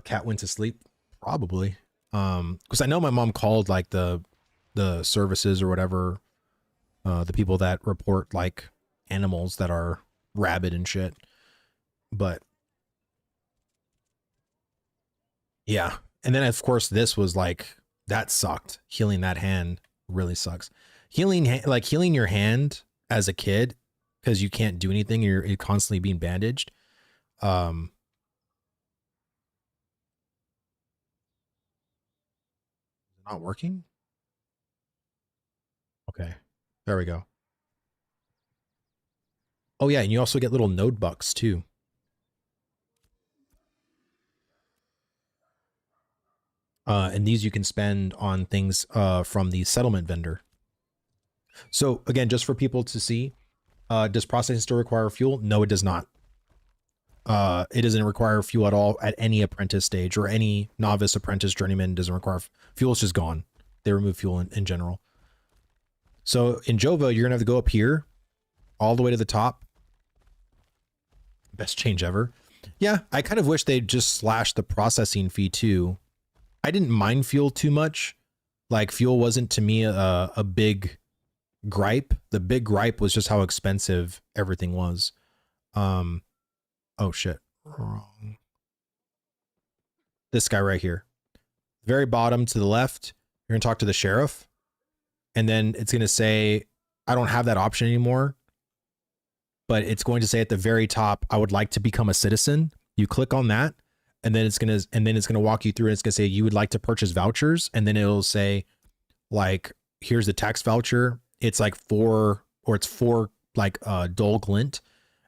Cat went to sleep, probably. Because I know my mom called like the services or whatever, the people that report like animals that are rabid and shit. But yeah, and then of course this was like, that sucked. Healing that hand really sucks. Healing your hand as a kid because you can't do anything, and you're constantly being bandaged. Not working. Okay, there we go. Oh yeah, and you also get little node bucks too. And these you can spend on things from the settlement vendor. So again, just for people to see, does processing still require fuel? No, it does not. It doesn't require fuel at all at any apprentice stage, or any novice, apprentice, journeyman doesn't require fuel. It's just gone. They remove fuel in general. So in Jova, you're gonna have to go up here all the way to the top. Best change ever. Yeah, I kind of wish they'd just slash the processing fee too. I didn't mind fuel too much. Like, fuel wasn't to me a big gripe. The big gripe was just how expensive everything was. Oh shit, wrong. This guy right here, very bottom to the left, you're gonna talk to the sheriff, and then it's gonna say, I don't have that option anymore, but it's going to say at the very top, I would like to become a citizen. You click on that, and then it's gonna walk you through, and it's gonna say you would like to purchase vouchers, and then it'll say, like, here's the tax voucher. It's like 4 like dull glint,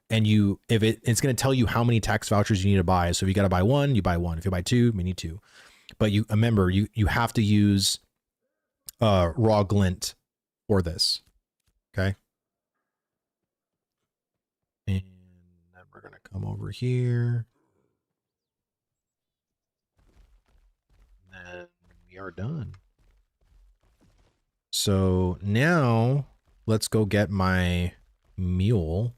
and it's gonna tell you how many tax vouchers you need to buy. So if you gotta buy 1, you buy 1. If you buy 2, you need 2. But you remember, you have to use raw glint for this. Okay. And then we're gonna come over here. And we are done. So now let's go get my mule.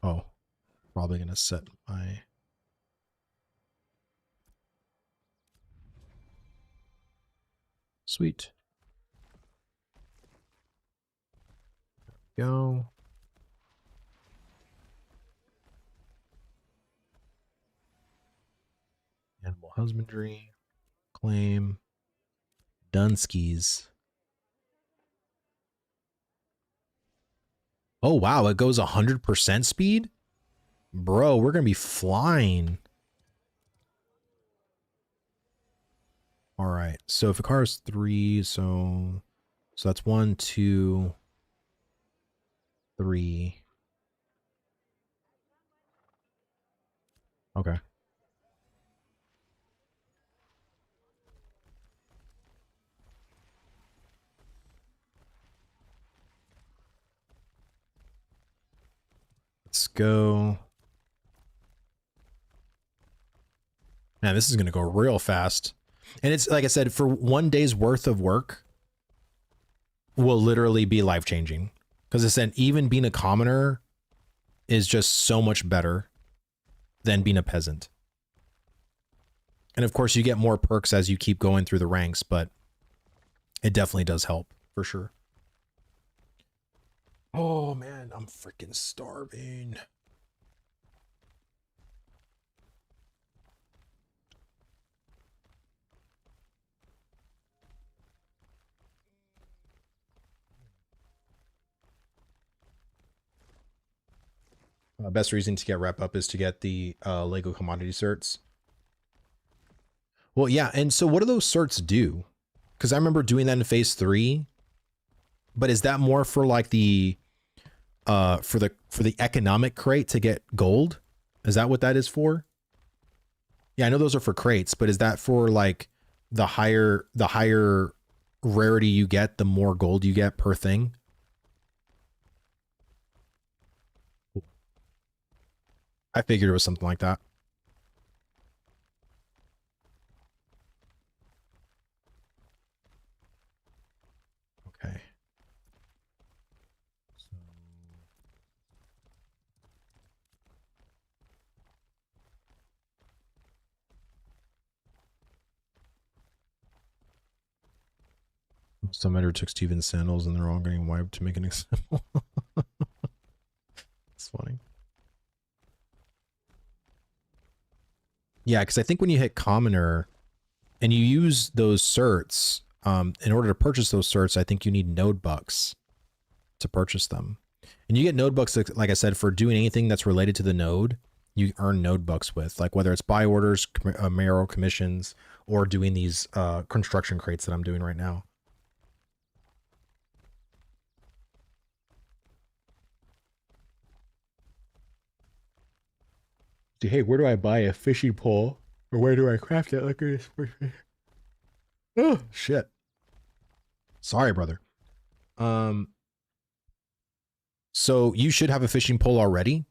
Oh, probably gonna set my... Sweet. There we go. Animal husbandry. Claim. Dunskies. Oh, wow. It goes 100% speed? Bro, we're going to be flying. All right. So if a car is 3, so that's 1, 2, 3. Okay. Let's go. Man, this is going to go real fast. And it's like I said, for 1 day's worth of work will literally be life changing. Because I said, even being a commoner is just so much better than being a peasant. And of course, you get more perks as you keep going through the ranks, but it definitely does help for sure. Oh man, I'm freaking starving. Best reason to get wrap up is to get the Lego commodity certs. Well, yeah, and so what do those certs do? Because I remember doing that in phase 3. But is that more for like the for the economic crate to get gold? Is that what that is for? Yeah, I know those are for crates, but is that for like the higher rarity you get, the more gold you get per thing? I figured it was something like that. Okay. Some editor took Steven's sandals and they're all getting wiped to make an example. It's funny. Yeah, because I think when you hit commoner and you use those certs, in order to purchase those certs, I think you need node bucks to purchase them. And you get node bucks, like I said, for doing anything that's related to the node, you earn node bucks with, like whether it's buy orders, mayoral commissions, or doing these construction crates that I'm doing right now. Hey, where do I buy a fishing pole? Or where do I craft it? Look at this. Oh, shit. Sorry, brother. So you should have a fishing pole already.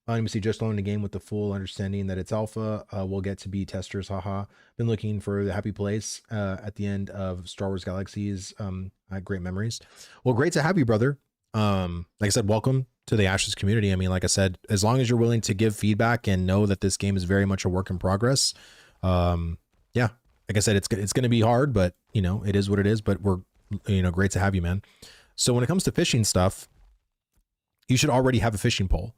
Let me see, just on the game with the full understanding that it's alpha. We'll get to be testers, haha. Been looking for the happy place at the end of Star Wars Galaxies. I had great memories. Well, great to have you, brother. Like I said, welcome to the Ashes community. I mean, like I said, as long as you're willing to give feedback and know that this game is very much a work in progress. Yeah, like I said, it's going to be hard, but you know, it is what it is, but we're, you know, great to have you, man. So when it comes to fishing stuff, you should already have a fishing pole.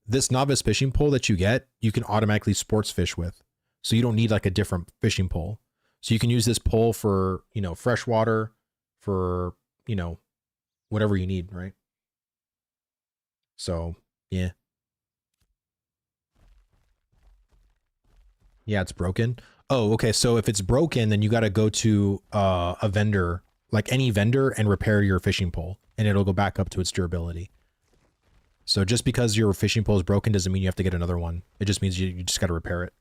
This novice fishing pole that you get, you can automatically sports fish with. So you don't need like a different fishing pole. So you can use this pole for, you know, freshwater, for, you know, whatever you need, right? So, yeah. Yeah, it's broken. Oh, okay. So if it's broken, then you got to go to a vendor, like any vendor, and repair your fishing pole, and it'll go back up to its durability. So just because your fishing pole is broken doesn't mean you have to get another one. It just means you just got to repair it.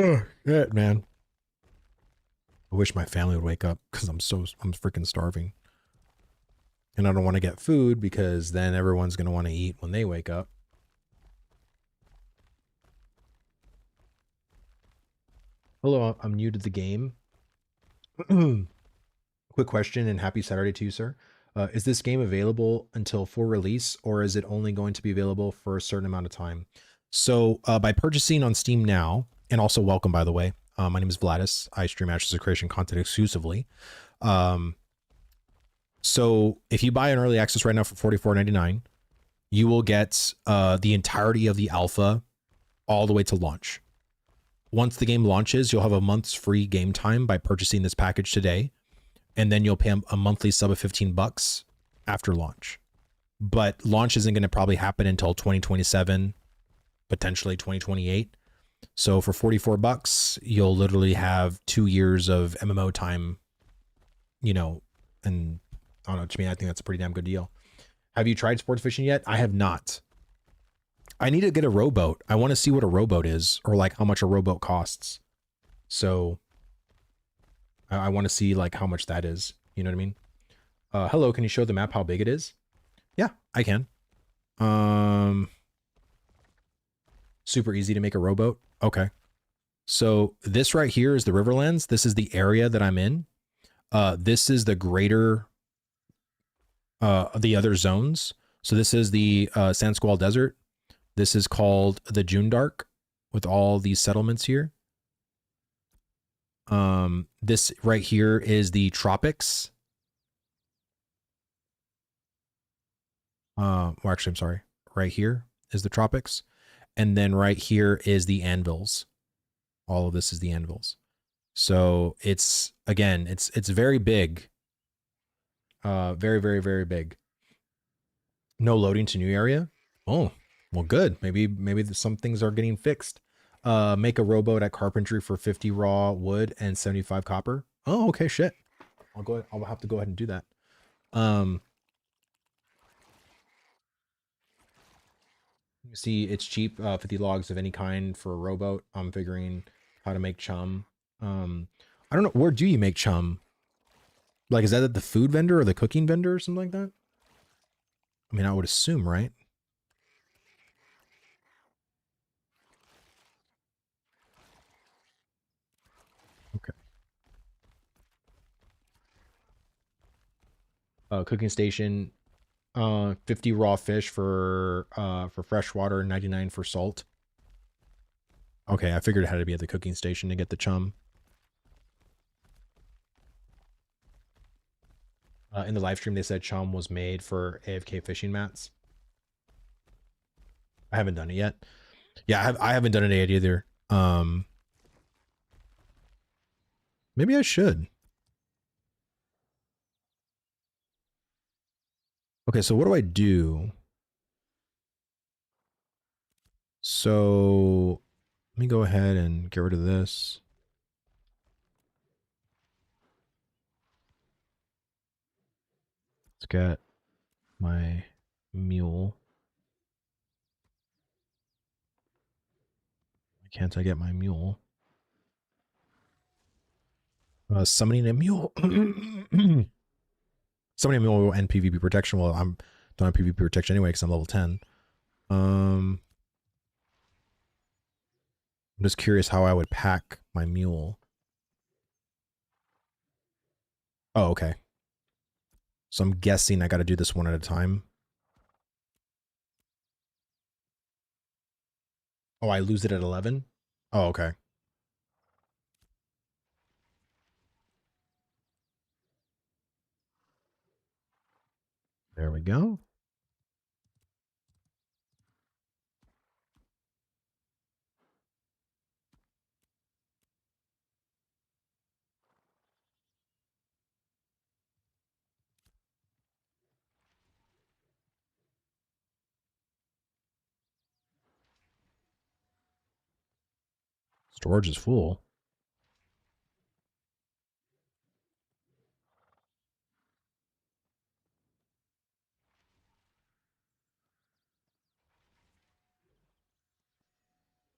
Oh, shit, man. I wish my family would wake up because I'm freaking starving. And I don't want to get food because then everyone's going to want to eat when they wake up. Hello, I'm new to the game. Quick question and happy Saturday to you, sir. Is this game available until full release, or is it only going to be available for a certain amount of time? So by purchasing on Steam now, and also welcome, by the way. My name is Vladis. I stream Ashes of Creation content exclusively. So if you buy an early access right now for $44.99, you will get the entirety of the alpha all the way to launch. Once the game launches, you'll have a month's free game time by purchasing this package today, and then you'll pay a monthly sub of $15 after launch. But launch isn't going to probably happen until 2027, potentially 2028. So for $44, you'll literally have 2 years of MMO time, you know, and I don't know, to me, I think that's a pretty damn good deal. Have you tried sports fishing yet? I have not. I need to get a rowboat. I want to see what a rowboat is, or like how much a rowboat costs. So I want to see like how much that is. You know what I mean? Hello, can you show the map how big it is? Yeah, I can. Super easy to make a rowboat. Okay. So this right here is the Riverlands. This is the area that I'm in. This is the greater, the other zones. So this is the Sand Squall Desert. This is called the June Dark with all these settlements here. This right here is the tropics. Well, actually, I'm sorry. Right here is the tropics. And then right here is the anvils. All of this is the anvils. So it's, again, it's very big. Very, very, very big. No loading to new area. Oh, well, good. Maybe some things are getting fixed. Make a rowboat at carpentry for 50 raw wood and 75 copper. Oh, okay, shit. I'll go ahead. I'll have to go ahead and do that. You see, it's cheap. 50 logs of any kind for a rowboat. I'm figuring how to make chum. I don't know. Where do you make chum? Like, is that at the food vendor or the cooking vendor or something like that? I mean, I would assume, right? Okay. Cooking station. 50 raw fish for fresh water, 99 for salt. Okay, I figured it had to be at the cooking station to get the chum. In the live stream, they said chum was made for AFK fishing mats. I haven't done it yet. Yeah, I haven't done it yet either. Maybe I should. Okay, so what do I do? So let me go ahead and get rid of this. Let's get my mule. Why can't I get my mule? Summoning a mule. Summoning a mule will end PvP protection. Well, I'm don't have PvP protection anyway because I'm level 10. I'm just curious how I would pack my mule. Oh, okay. So I'm guessing I got to do this one at a time. Oh, I lose it at 11? Oh, okay. There we go. Storage is full.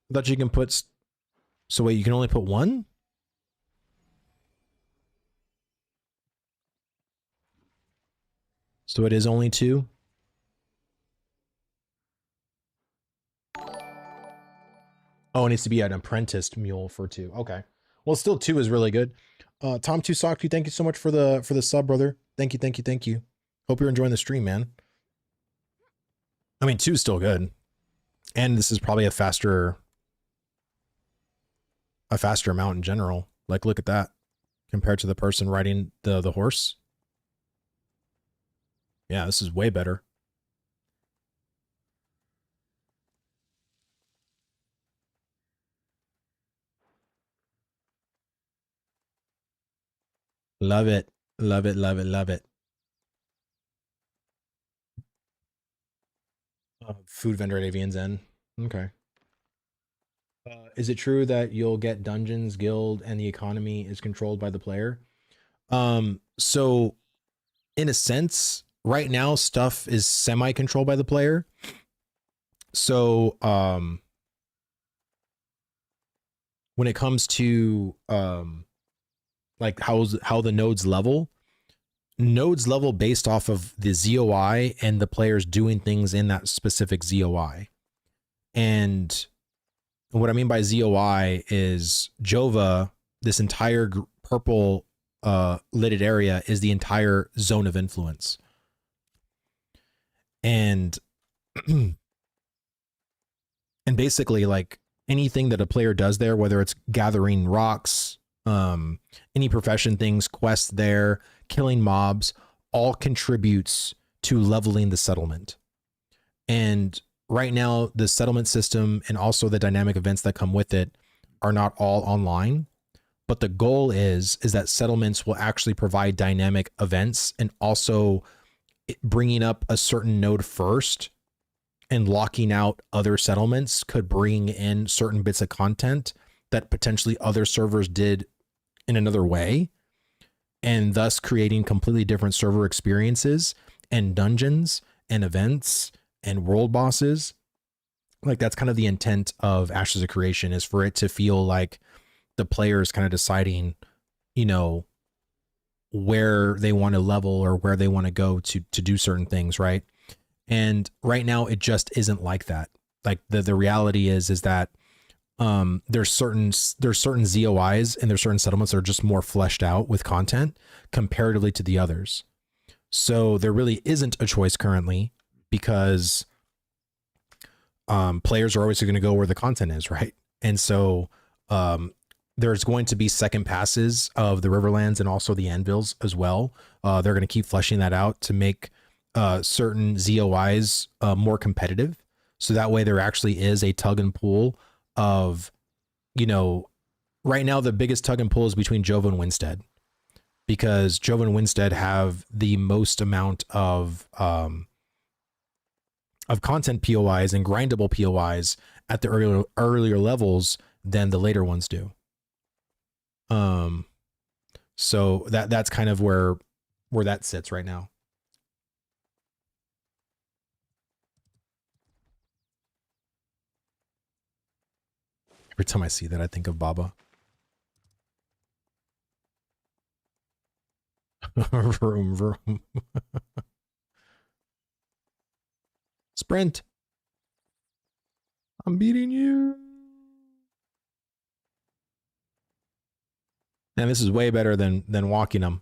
I thought you can put... So wait, you can only put one? So it is only two? Oh, it needs to be an apprenticed mule for two. Okay. Well, still two is really good. Tom Tusoku, thank you so much for the sub, brother. Thank you, thank you, thank you. Hope you're enjoying the stream, man. I mean, two is still good. And this is probably a faster amount in general. Like, look at that. Compared to the person riding the horse. Yeah, this is way better. Love it. Love it. Love it. Love it. Food vendor at Avian's End. Okay. Is it true that you'll get dungeons, guild, and the economy is controlled by the player? So in a sense, right now stuff is semi-controlled by the player. So when it comes to like how the nodes level based off of the ZOI and the players doing things in that specific ZOI. And what I mean by ZOI is Jova, this entire purple lidded area is the entire zone of influence. And and basically like anything that a player does there, whether it's gathering rocks, any profession things, quests there, killing mobs, all contributes to leveling the settlement. And right now, the settlement system and also the dynamic events that come with it are not all online. But the goal is that settlements will actually provide dynamic events, and also bringing up a certain node first and locking out other settlements could bring in certain bits of content that potentially other servers did in another way, and thus creating completely different server experiences and dungeons and events and world bosses. Like that's kind of the intent of Ashes of Creation, is for it to feel like the player is kind of deciding, you know, where they want to level or where they want to go to do certain things, right? And right now it just isn't like that. Like the reality is that there's certain ZOIs and there's certain settlements that are just more fleshed out with content comparatively to the others. So there really isn't a choice currently, because players are always going to go where the content is, right? And so there's going to be second passes of the Riverlands and also the Anvils as well. They're going to keep fleshing that out to make certain ZOIs more competitive. So that way there actually is a tug and pull of, you know, right now the biggest tug and pull is between Jova and Winstead, because Jova and Winstead have the most amount of content POIs and grindable POIs at the earlier levels than the later ones do. So that's kind of where that sits right now. Every time I see that, I think of Baba. Vroom, vroom. Sprint. I'm beating you. And this is way better than walking them.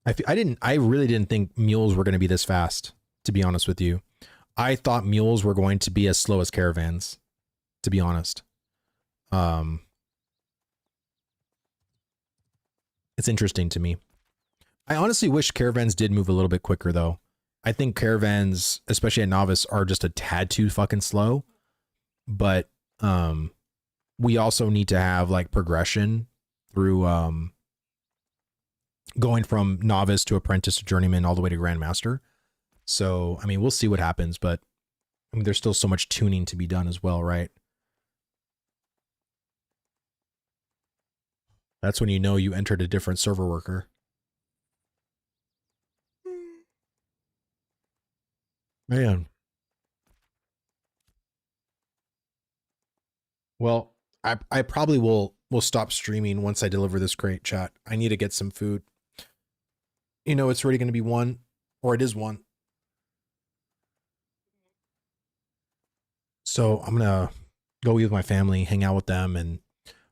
I really didn't think mules were going to be this fast, to be honest with you. I thought mules were going to be as slow as caravans, to be honest. It's interesting to me. I honestly wish caravans did move a little bit quicker, though. I think caravans, especially at novice, are just a tad too fucking slow. But we also need to have like progression through going from novice to apprentice to journeyman all the way to grandmaster. So I mean, we'll see what happens, but I mean, there's still so much tuning to be done as well, right? That's when you know you entered a different server worker. Man. Well, I probably will stop streaming once I deliver this crate, chat. I need to get some food. You know, it's already going to be 1, or it is 1. So I'm going to go eat with my family, hang out with them, and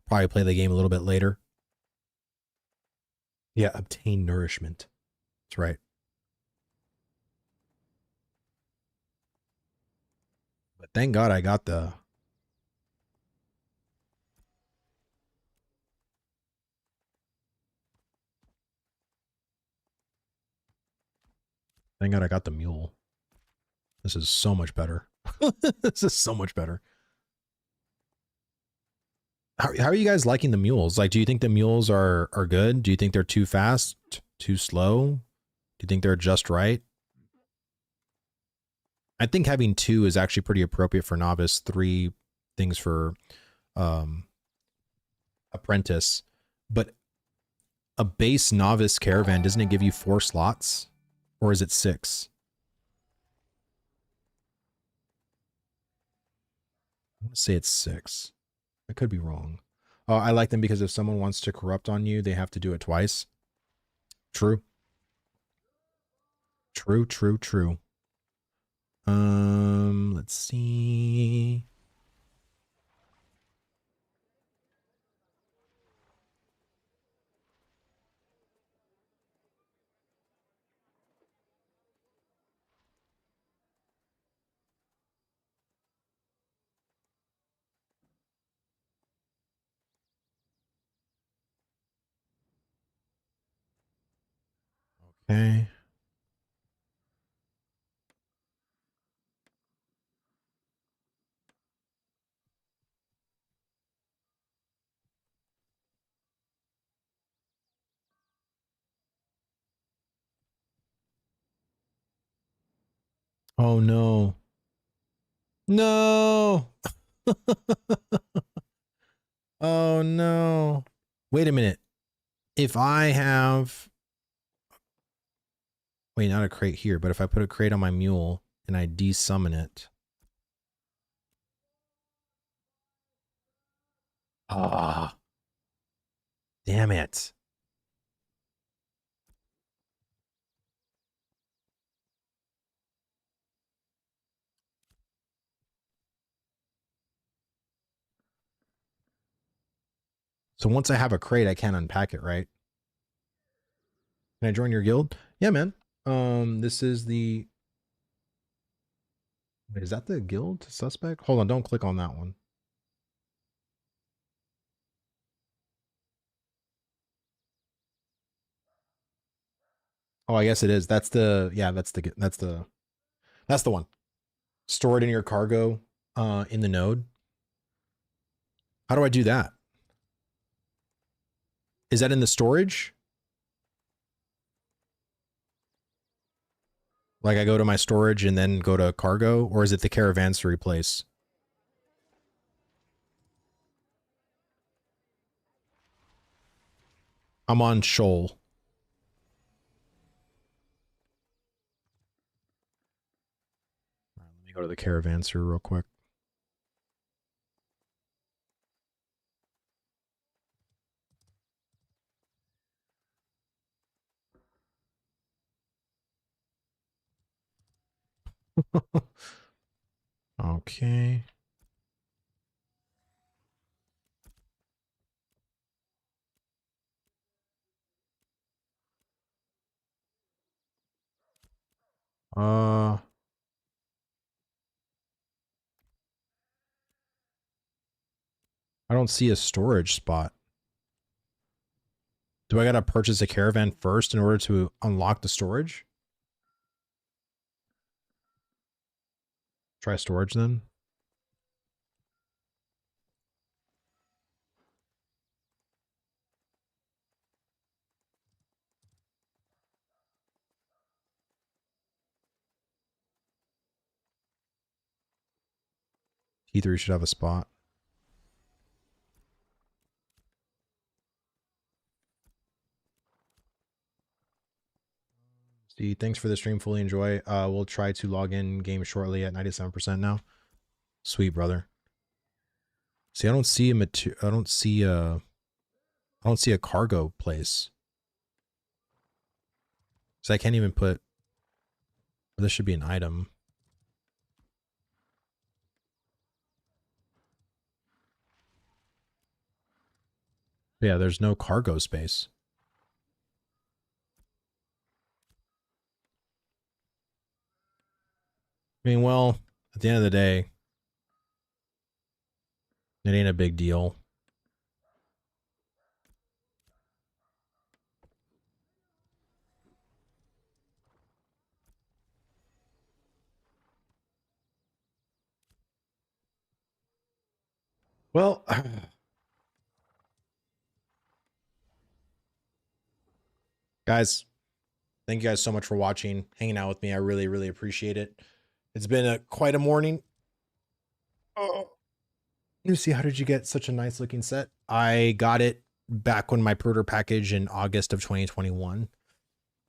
probably play the game a little bit later. Yeah, obtain nourishment. That's right. But thank God I got the... Thank God I got the mule. This is so much better. This is so much better. How are you guys liking the mules? Like, do you think the mules are good? Do you think they're too fast, too slow? Do you think they're just right? I think having 2 is actually pretty appropriate for novice, 3 things for apprentice. But a base novice caravan, doesn't it give you 4 slots? Or is it 6? I want to say it's 6. I could be wrong. Oh, I like them because if someone wants to corrupt on you, they have to do it twice. True. True, true, true. Let's see. Okay. Oh no. No. Oh no. Wait a minute. If I have, wait, not a crate here, but if I put a crate on my mule and I desummon it. Ah, damn it. So once I have a crate, I can't unpack it, right? Can I join your guild? Yeah, man. This is the, wait, is that the guild suspect? Hold on, don't click on that one. Oh, I guess it is. That's the, yeah, that's the one. Store it in your cargo in the node. How do I do that? Is that in the storage? Like I go to my storage and then go to cargo, or is it the caravanserai place? I'm on Shoal. All right, let me go to the caravanserai real quick. Okay. Uh, I don't see a storage spot. Do I gotta purchase a caravan first in order to unlock the storage? Try storage then. T3 should have a spot. See, thanks for the stream. Fully enjoy. We'll try to log in game shortly at 97% now. Sweet, brother. See, I don't see I don't see a cargo place. So I can't even put, this should be an item. Yeah, there's no cargo space. I mean, well, at the end of the day, it ain't a big deal. Well, guys, thank you guys so much for watching, hanging out with me. I really, really appreciate it. It's been quite a morning. Oh, Lucy, how did you get such a nice looking set? I got it back when my pre-order package in August of 2021.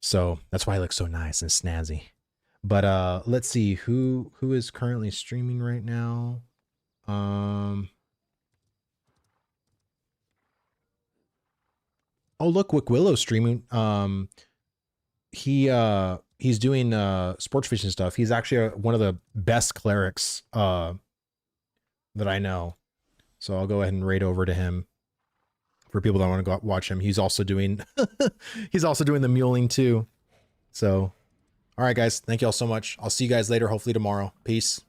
So that's why I look so nice and snazzy. But let's see who is currently streaming right now. Oh, look, Wick Willow streaming. He's doing sports fishing stuff. He's actually one of the best clerics that I know. So I'll go ahead and raid over to him for people that want to go watch him. He's also doing he's also doing the muling too. So all right, guys, thank you all so much. I'll see you guys later, hopefully tomorrow. Peace.